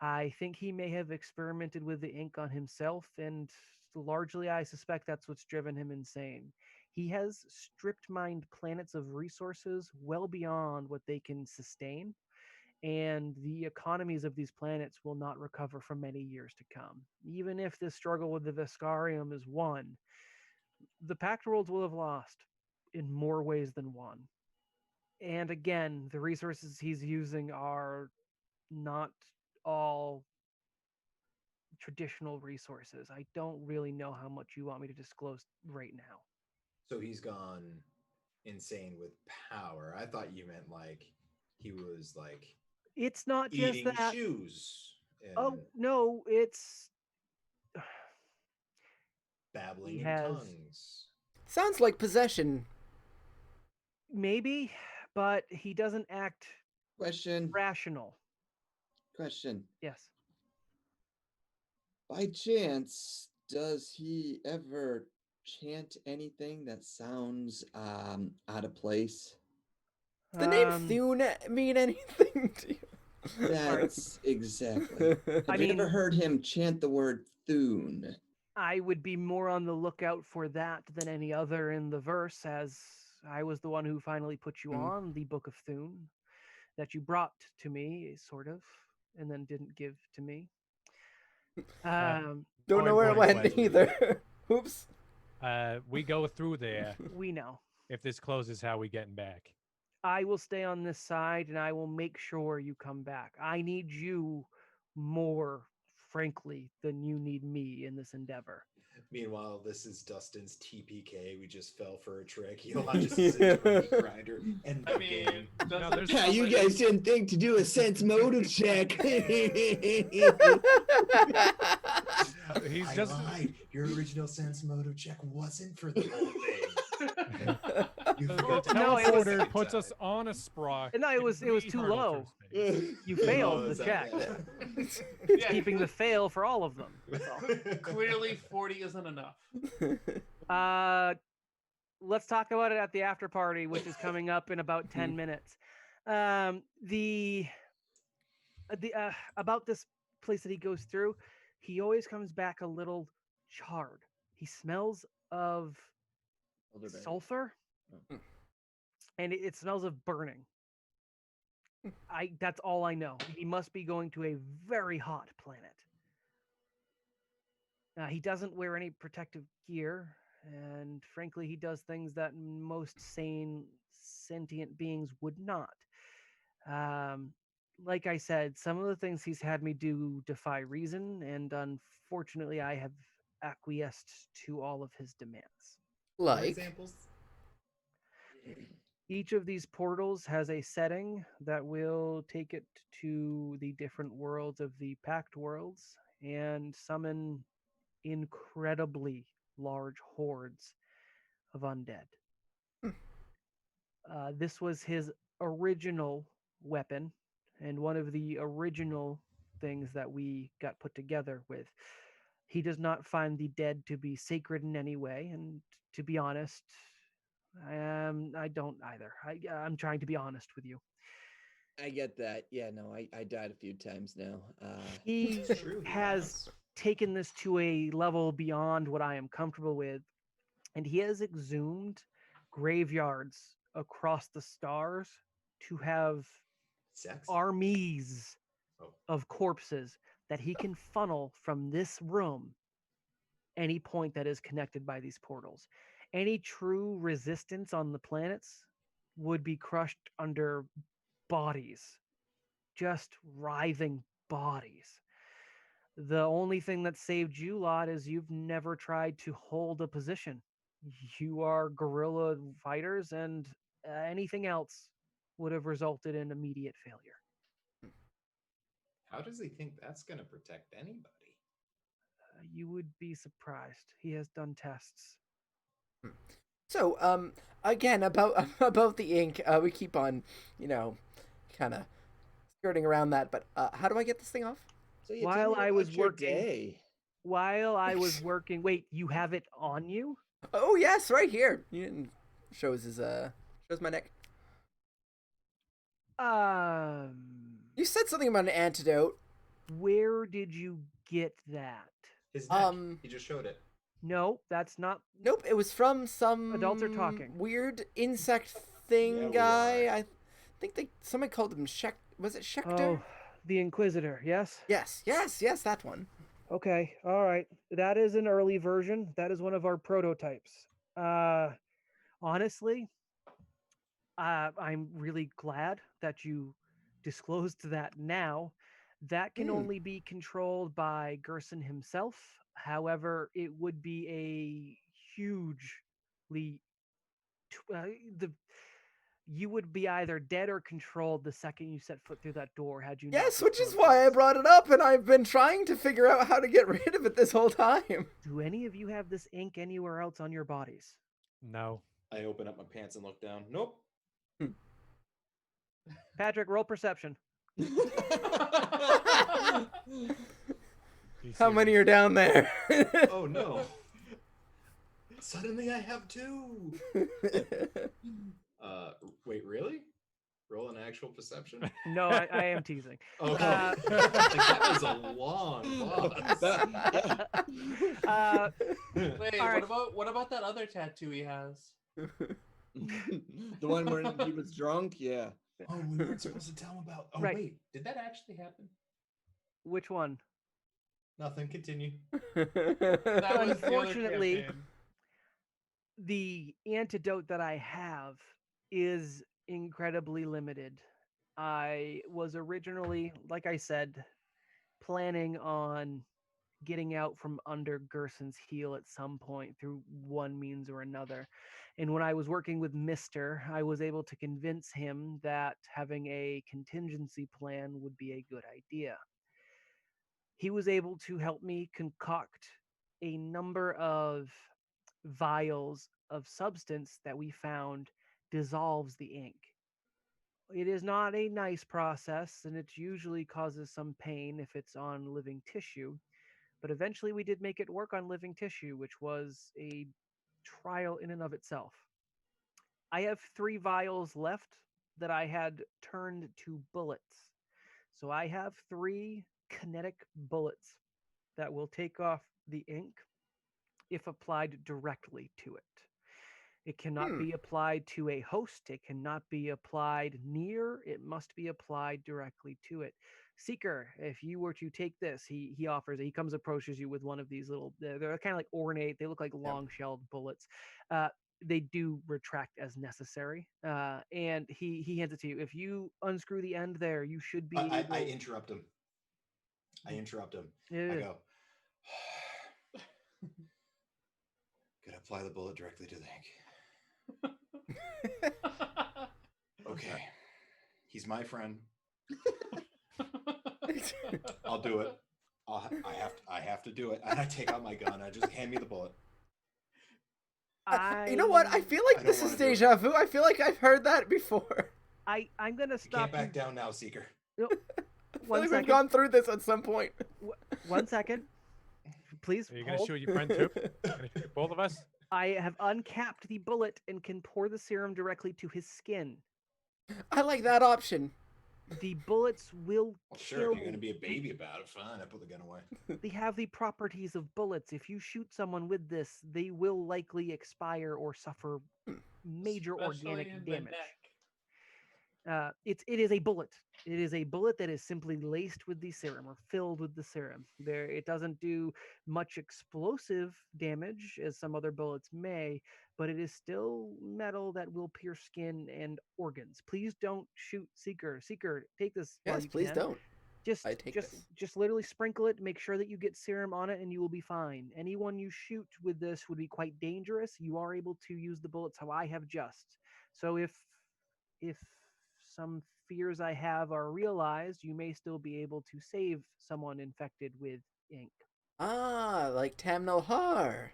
I think he may have experimented with the ink on himself, and largely I suspect that's what's driven him insane. He has stripped mined planets of resources well beyond what they can sustain, and the economies of these planets will not recover for many years to come. Even if this struggle with the Viscarium is won, the Pact Worlds will have lost in more ways than one. And again, the resources he's using are not all traditional resources. I don't really know how much you want me to disclose right now. So he's gone insane with power. I thought you meant like he was like It's not just eating that. shoes and Oh, no, it's he babbling in has tongues. Sounds like possession. maybe, but he doesn't act Question. rational. Question. Yes. By chance, does he ever chant anything that sounds out of place? Does the name Um, Thune mean anything to you? That's exactly. I Have you mean, ever heard him chant the word Thune? I would be more on the lookout for that than any other in the verse, as I was the one who finally put you Mm. on the Book of Thune that you brought to me, sort of, and then didn't give to me. Don't know Point where it blank went question. either. Oops. We go through there. We know. If this closes, how we getting back? I will stay on this side and I will make sure you come back. I need you more, frankly, than you need me in this endeavor. Meanwhile, this is Dustin's TPK. We just fell for a trick. He launches his Eternity Grinder and I mean, doesn't there's- Yeah, you somebody- guys didn't think to do a sense motive check. He's I just lied. Your original sense motive check wasn't for the whole thing. You the forgot to tell us the teleporter second puts us time. on a sprock. No, it and was we too hurtle low. through space. You failed Oh, the is that check. bad? It's Yeah, keeping the fail for all of them. That's all. clearly 40 isn't enough. Let's talk about it at the after party, which is coming up in about 10 minutes. The about this place that he goes through, he always comes back a little charred. He smells of Elderberry. sulfur, Oh. and it smells of burning. I That's all I know. He must be going to a very hot planet. He doesn't wear any protective gear, and frankly, he does things that most sane sentient beings would not. Um, like I said, some of the things he's had me do defy reason, and unfortunately, I have acquiesced to all of his demands. More Like, examples? Each of these portals has a setting that will take it to the different worlds of the Pact Worlds and summon incredibly large hordes of undead. Hmm. This was his original weapon and one of the original things that we got put together with. He does not find the dead to be sacred in any way, and to be honest, I don't either. I'm trying to be honest with you. I get that. Yeah, no, I died a few times now. He It's true. He has has. taken this to a level beyond what I am comfortable with, and he has exhumed graveyards across the stars to have Sex? armies Oh. of corpses that he can funnel from this room any point that is connected by these portals. Any true resistance on the planets would be crushed under bodies, just writhing bodies. The only thing that saved you lot is you've never tried to hold a position. You are guerrilla fighters, and anything else would have resulted in immediate failure. How does he think that's going to protect anybody? You would be surprised. He has done tests. so again about about the ink. We keep on, you know, kind of skirting around that. But how do I get this thing off? So you While tell me I about was your working- day. While I was working, wait, you have it on you? Oh yes, right here. Shows his shows my neck. Um, You said something about an antidote. where did you get that? His neck. Um, He just showed it. No, that's not. Nope, it was from some Adults are talking. weird insect thing Yeah, we guy. are. I think somebody called him Shek. Was it Schecter? Oh, the Inquisitor, yes? Yes, that one. Okay, all right. That is an early version. That is one of our prototypes. Uh, honestly, I'm really glad that you disclosed that now. That can Hmm. only be controlled by Gerson himself. However, it would be a hugely the you would be either dead or controlled the second you set foot through that door had you not Yes, which is disclosed why I this. brought it up, and I've been trying to figure out how to get rid of it this whole time. Do any of you have this ink anywhere else on your bodies? No. I open up my pants and look down. Nope. Patrick, roll perception. Be How many serious. are down there? Oh no. Suddenly I have two. Wait, really? Roll an actual perception? No, I am teasing. Okay. Uh, That was a long pause. Wait, All right. what about that other tattoo he has? The one where he was drunk? Yeah. Oh, we weren't supposed to tell him about. Oh, Right. wait. Did that actually happen? Which one? Nothing. Continue. That was the other Unfortunately, campaign. the antidote that I have is incredibly limited. I was originally, like I said, planning on getting out from under Gerson's heel at some point through one means or another. And when I was working with Mister, I was able to convince him that having a contingency plan would be a good idea. He was able to help me concoct a number of vials of substance that we found dissolves the ink. It is not a nice process, and it usually causes some pain if it's on living tissue. But eventually, we did make it work on living tissue, which was a trial in and of itself. I have 3 vials left that I had turned to bullets. So I have 3 kinetic bullets that will take off the ink if applied directly to it. It cannot Hmm. be applied to a host. It cannot be applied near. It must be applied directly to it. Seeker, if you were to take this, he offers. He comes approaches you with one of these little. They're kind of like ornate. They look like Yep. long-shelled bullets. They do retract as necessary, and he hands it to you. If you unscrew the end there, you should be able. I interrupt him. I interrupt him. Yeah. I go, gonna apply the bullet directly to the ink. Okay. He's my friend. I'll do it. I have to do it. And I take out my gun. I just hand me the bullet. You know what? I feel like I this don't is wanna do it. deja vu. I feel like I've heard that before. I'm gonna You stop can't back down now, Seeker. you. I feel One like second. we've gone through this at some point. 1 second. Please Are you gonna hold. shoot your friend too? Gonna shoot both of us? I have uncapped the bullet and can pour the serum directly to his skin. I like that option. The bullets will Well, sure, kill. if you're gonna be a baby about it, fine. I put the gun away. They have the properties of bullets. If you shoot someone with this, they will likely expire or suffer major Especially organic in the damage. neck. It is a bullet. It is a bullet that is simply laced with the serum or filled with the serum. It doesn't do much explosive damage as some other bullets may, but it is still metal that will pierce skin and organs. Please don't shoot Seeker. Seeker, take this while Yes, you please can. don't. Just I take this. just literally sprinkle it, make sure that you get serum on it, and you will be fine. Anyone you shoot with this would be quite dangerous. You are able to use the bullets how I have just. So if some fears I have are realized, you may still be able to save someone infected with ink. Ah, like Tamnohar.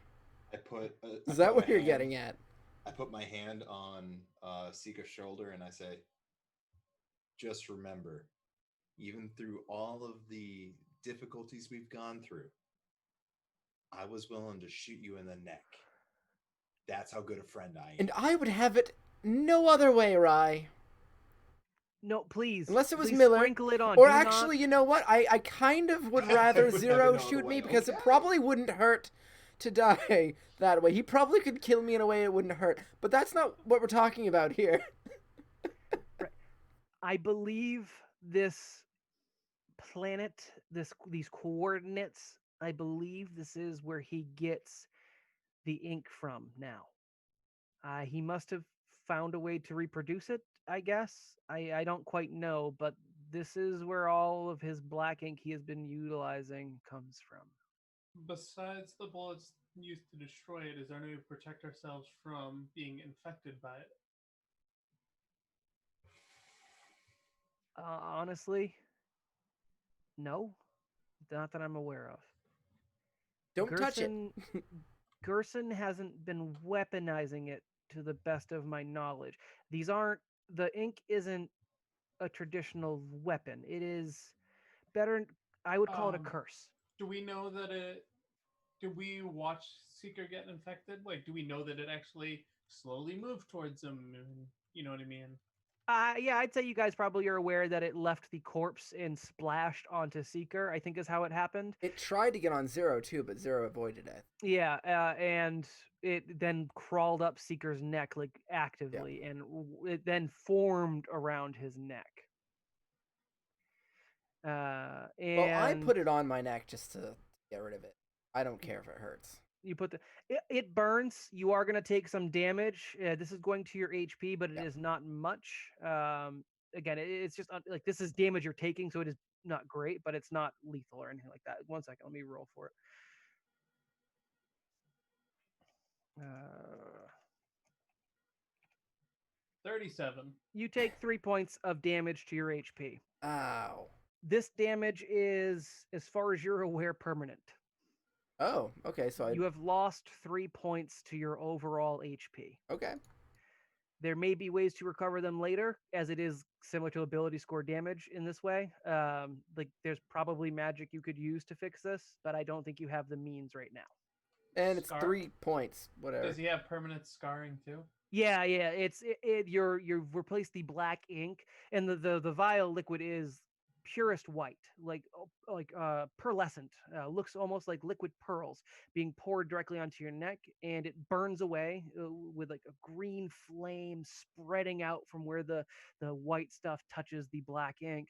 I put. Is that what you're getting at? I put my hand on Seeker's shoulder and I say, "Just remember, even through all of the difficulties we've gone through, I was willing to shoot you in the neck. That's how good a friend I am." And I would have it no other way, Rye. No, please. Unless it was please Miller. Sprinkle it on. Or Do actually, you know what? I kind of would I rather would have Zero it all the shoot me way. because it Okay. probably wouldn't hurt to die that way. He probably could kill me in a way it wouldn't hurt. But that's not what we're talking about here. I believe this planet, these coordinates, I believe this is where he gets the ink from now. He must have found a way to reproduce it, I guess. I don't quite know, but this is where all of his black ink he has been utilizing comes from. Besides the bullets used to destroy it, is there any way to protect ourselves from being infected by it? Honestly, no, not that I'm aware of. Don't touch it. Gerson hasn't been weaponizing it to the best of my knowledge. These aren't the ink isn't a traditional weapon. It is better. I would call it a curse. Do we know that it? Do we watch Seeker get infected? Like, do we know that it actually slowly moved towards him? You know what I mean? Yeah, I'd say you guys probably are aware that it left the corpse and splashed onto Seeker, I think is how it happened. It tried to get on Zero too, but Zero avoided it. Yeah, and it then crawled up Seeker's neck like actively, and it then formed around his neck. And Well, I put it on my neck just to get rid of it. I don't care if it hurts. you put it burns. You are going to take some damage. This is going to your HP, but it is not much. Again, it's just like this is damage you're taking, so it is not great, but it's not lethal or anything like that. 1 second, let me roll for it. 37. You take 3 points of damage to your HP. Ow. This damage is, as far as you're aware, permanent. Oh, okay. So You have lost 3 points to your overall HP. okay. There may be ways to recover them later, as it is similar to ability score damage in this way. Like there's probably magic you could use to fix this, but I don't think you have the means right now. And it's Scar? 3 points. Whatever. Does he have permanent scarring too? Yeah, yeah. You've replaced the black ink, and the vial liquid is purest white, like pearlescent. Looks almost like liquid pearls being poured directly onto your neck, and it burns away with like a green flame spreading out from where the white stuff touches the black ink.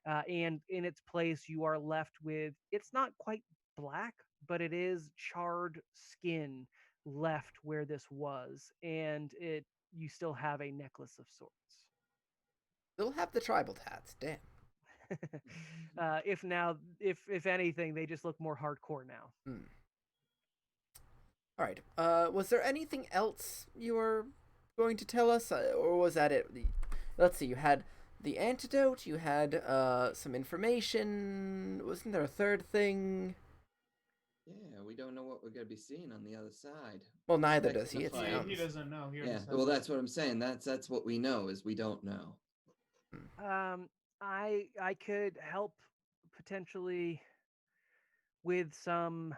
And in its place, you are left with, it's not quite black, but it is charred skin left where this was, and it you still have a necklace of sorts. They'll have the tribal tats. Damn. If now, if anything, they just look more hardcore now. Hmm. All right. Was there anything else you were going to tell us, or was that it? Let's see. You had the antidote. You had some information. Wasn't there a third thing? Yeah, we don't know what we're gonna be seeing on the other side. Well, neither Expect does he. the It fight. sounds. He doesn't know. He already Yeah, said well, that. that's what I'm saying. That's what we know is we don't know. I could help potentially with some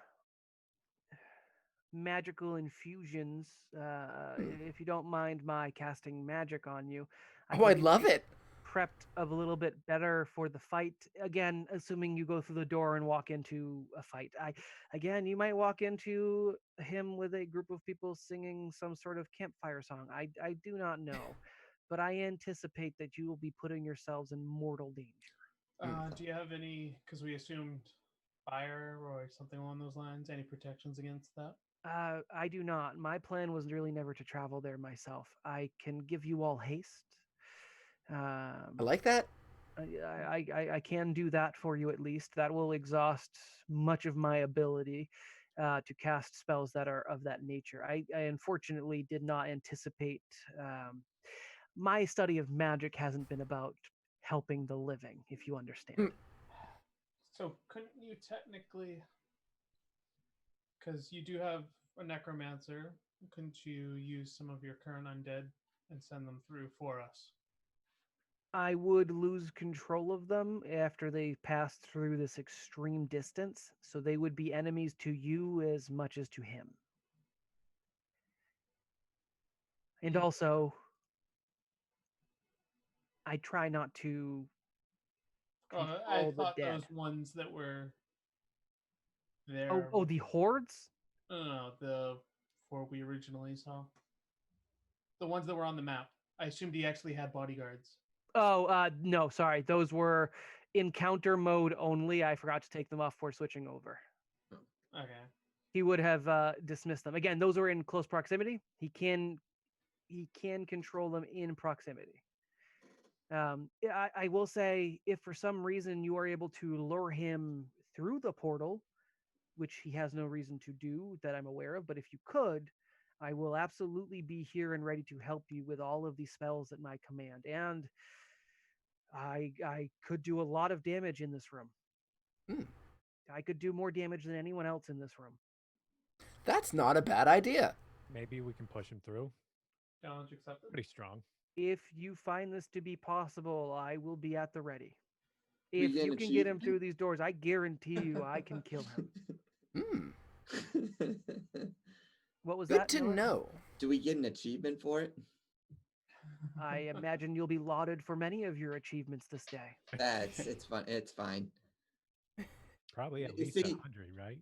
magical infusions. If you don't mind my casting magic on you, I Oh, can I'd get love you it. prepped a little bit better for the fight. Again, assuming you go through the door and walk into a fight. Again, you might walk into him with a group of people singing some sort of campfire song. I do not know, but I anticipate that you will be putting yourselves in mortal danger. Do you have any? Because we assumed fire or something along those lines. Any protections against that? I do not. My plan was really never to travel there myself. I can give you all haste. I Um, like that. I can do that for you at least. That will exhaust much of my ability to cast spells that are of that nature. I unfortunately did not anticipate. My study of magic hasn't been about helping the living, if you understand. So couldn't you technically, because you do have a necromancer, couldn't you use some of your current undead and send them through for us? I would lose control of them after they passed through this extreme distance, so they would be enemies to you as much as to him. And also, I try not to I control the thought dead. those ones that were Oh, there. oh, the hordes? No, the four we originally saw. The ones that were on the map. I assumed he actually had bodyguards. Oh, no, sorry. Those were encounter mode only. I forgot to take them off before switching over. Okay. He would have dismissed them. Again, those were in close proximity. He can control them in proximity. Yeah, I will say, if for some reason you are able to lure him through the portal, which he has no reason to do that I'm aware of, but if you could, I will absolutely be here and ready to help you with all of these spells at my command. And I could do a lot of damage in this room. Hmm. I could do more damage than anyone else in this room. That's not a bad idea. Maybe we can push him through. Challenge accepted. Pretty strong. If you find this to be possible, I will be at the ready. We If get you an can get him achievement? through these doors, I guarantee you I can kill him. Hmm. What was Good that? to Noah? know. Do we get an achievement for it? I imagine you'll be lauded for many of your achievements this day. It's fun. It's fine. Probably at You least see- 100, right?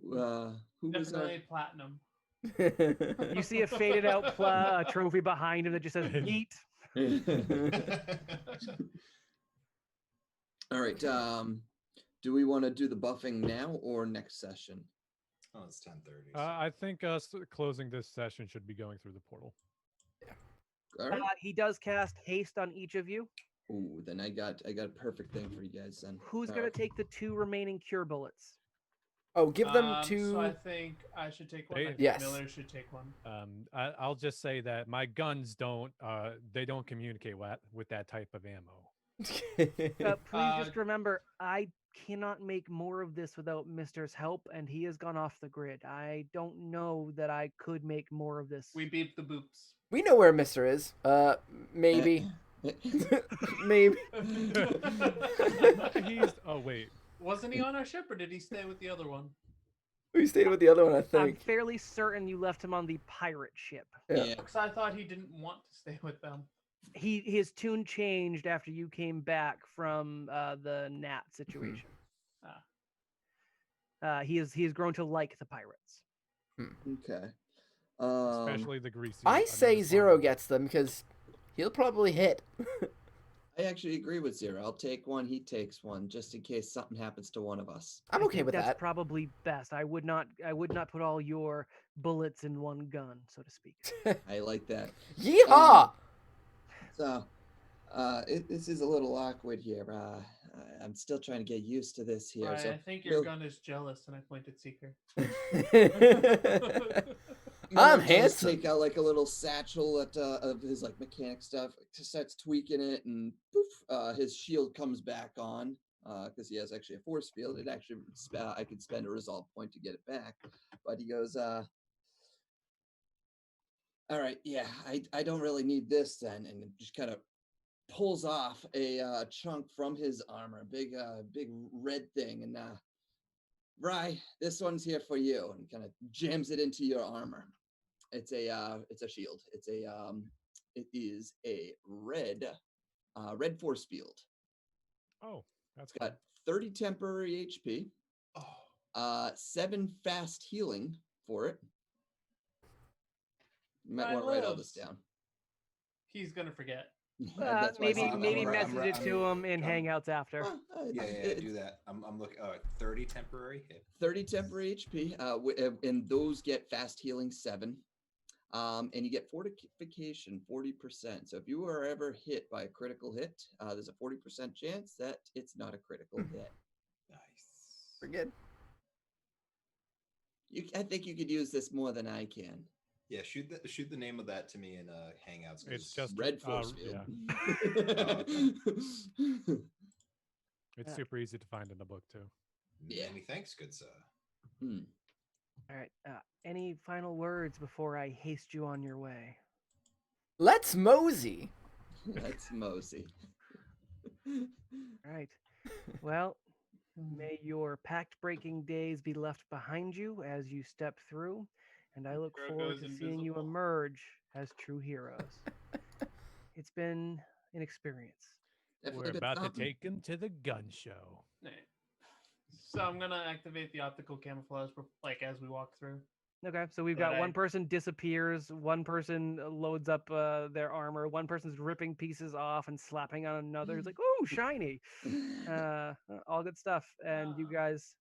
Who was our? Definitely platinum. You see a faded out trophy behind him that just says "Yeet." All right. Do we want to do the buffing now or next session? Oh, it's 10:30. I think us closing this session should be going through the portal. All right. He does cast haste on each of you. Ooh, then I got a perfect thing for you guys then. Who's All going right. to take the 2 remaining cure bullets? Oh, give them So to. I think I should take one. I think Yes. Miller should take one. I'll just say that my guns don't communicate with that type of ammo. Please just remember, I cannot make more of this without Mister's help, and he has gone off the grid. I don't know that I could make more of this. We beep the boops. We know where Mister is. Maybe. Maybe. He's. Oh wait. Wasn't he on our ship, or did he stay with the other one? We stayed with the other one, I I'm think. fairly certain you left him on the pirate ship. Yeah. Yeah. Because I thought he didn't want to stay with them. His tune changed after you came back from the Nat situation. He has grown to like the pirates. Okay. Especially the greasy. I say another Zero farmer. gets them because he'll probably hit. I actually agree with Zero. I'll take one. He takes one, just in case something happens to one of us. I'm I okay think with that's that. probably best. I would not put all your bullets in one gun, so to speak. I like that. Yeehaw! So, this is a little awkward here. I'm still trying to get used to this here. Right, So I think your Mil- gun is jealous, and I pointed Seeker. Miller I'm does handsome. take out like a little satchel of his like mechanic stuff, just starts tweaking it, and poof, his shield comes back on because he has actually a force field. It actually I could spend a resolve point to get it back, but he goes, "All right, yeah, I don't really need this then," and it just kind of pulls off a chunk from his armor, big red thing, and Rye, this one's here for you, and kind of jams it into your armor. It's a shield. It is a red force field. Oh, that's It's got fun. 30 temporary HP, Oh, 7 fast healing for it. You might Rye want to write all this lives. down. He's gonna forget. That's why I Maybe said maybe I'm- message it to him in I'm- Hangouts after. Well, yeah, do that. I'm looking. 30 temporary hit. 30 temporary HP, and those get fast healing 7. And you get fortification 40%. So if you are ever hit by a critical hit, there's a 40% chance that it's not a critical hit. Nice. We're good. I think you could use this more than I can. Yeah, shoot the name of that to me in Hangouts. 'cause- It's just Red force field. Yeah, it's Yeah. super easy to find in the book too. Yeah. Many thanks, good sir. Hmm. All right. Any final words before I haste you on your way? Let's mosey. That's Mosey. All right. Well, may your pact-breaking days be left behind you as you step through, and I look Hero forward goes to seeing you invisible. emerge as true heroes. It's been an experience. Definitely We're been about to something. take him to the gun show. Right. So I'm gonna activate the optical camouflage, like as we walk through. Okay, so we've But got one I- person disappears, one person loads up their armor, one person's ripping pieces off and slapping on another. It's like, ooh, shiny. All good stuff. And you guys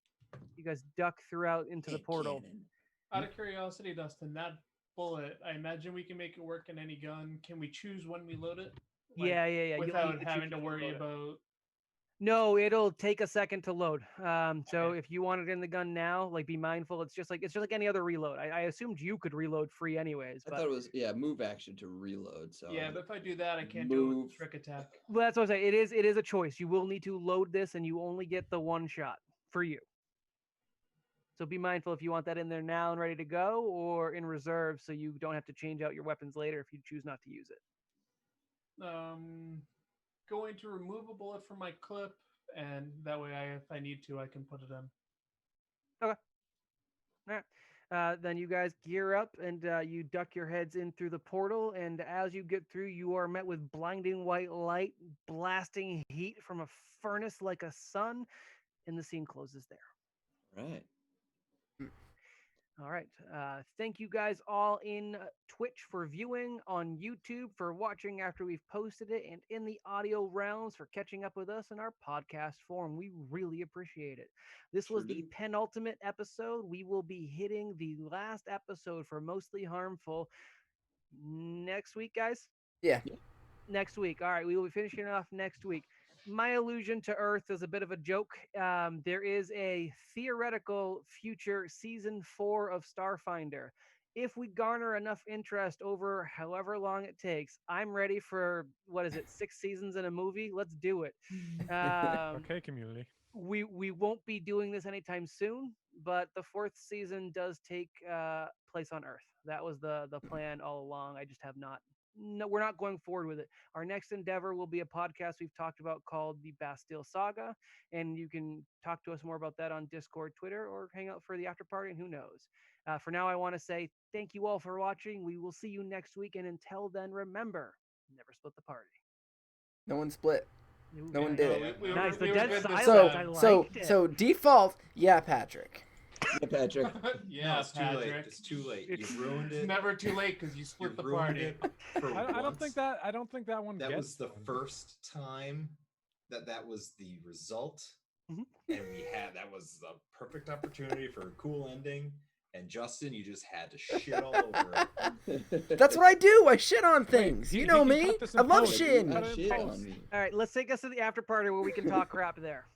duck throughout into the Hey, portal. cannon. Out of curiosity, Dustin, that bullet, I imagine we can make it work in any gun. Can we choose when we load it? Like, Yeah. You Without get to having to choose when worry load it. about. No, it'll take a second to load. So Okay. if you want it in the gun now, like be mindful. It's just like any other reload. I assumed you could reload free anyways, I but thought it was move action to reload. So Yeah, but if I do that, I can't do it Move. with trick attack. well, that's what I'm saying. It is a choice. You will need to load this, and you only get the one shot for you. So be mindful if you want that in there now and ready to go, or in reserve, so you don't have to change out your weapons later if you choose not to use it. Going to remove a bullet from my clip, and that way, if I need to, I can put it in. All right. Then you guys gear up and you duck your heads in through the portal. And as you get through, you are met with blinding white light, blasting heat from a furnace like a sun, and the scene closes there. right. All right. Thank you guys all in Twitch for viewing, on YouTube for watching after we've posted it, and in the audio realms for catching up with us in our podcast form. We really appreciate it. This was Sure the do. penultimate episode. We will be hitting the last episode for Mostly Harmful next week, guys. Yeah. Next week. All right. We will be finishing off next week. My allusion to Earth is a bit of a joke. There is a theoretical future season 4 of Starfinder. If we garner enough interest over however long it takes, I'm ready for 6 seasons in a movie? Let's do it. Okay, community. We won't be doing this anytime soon, but the 4th season does take place on Earth. That was the plan all along. I just have not no, we're not going forward with it. Our next endeavor will be a podcast we've talked about called the Bastille Saga, and you can talk to us more about that on Discord, Twitter, or hang out for the after party, and who knows. For now, I want to say thank you all for watching. We will see you next week, and until then, remember, never split the party. No one split. Ooh, No one nice. did Yeah, it. We Nice, the were dead good this silence. time. I So liked it. so default, yeah, Patrick. Yeah, Patrick. Yeah, No, it's too late. Patrick. It's too late. It's- You ruined It's it. never too late because you You split the ruined party. it for I don't once. think that. I don't think that one. That gets was the one. first time that was the result, Mhm. and that was the perfect opportunity for a cool ending. And Justin, you just had to shit all over it. That's what I do. I shit on things. he- You he know can me. cut this in I love post. shitting. Cut it in Shit post. on me. All right, let's take us to the after party where we can talk crap there.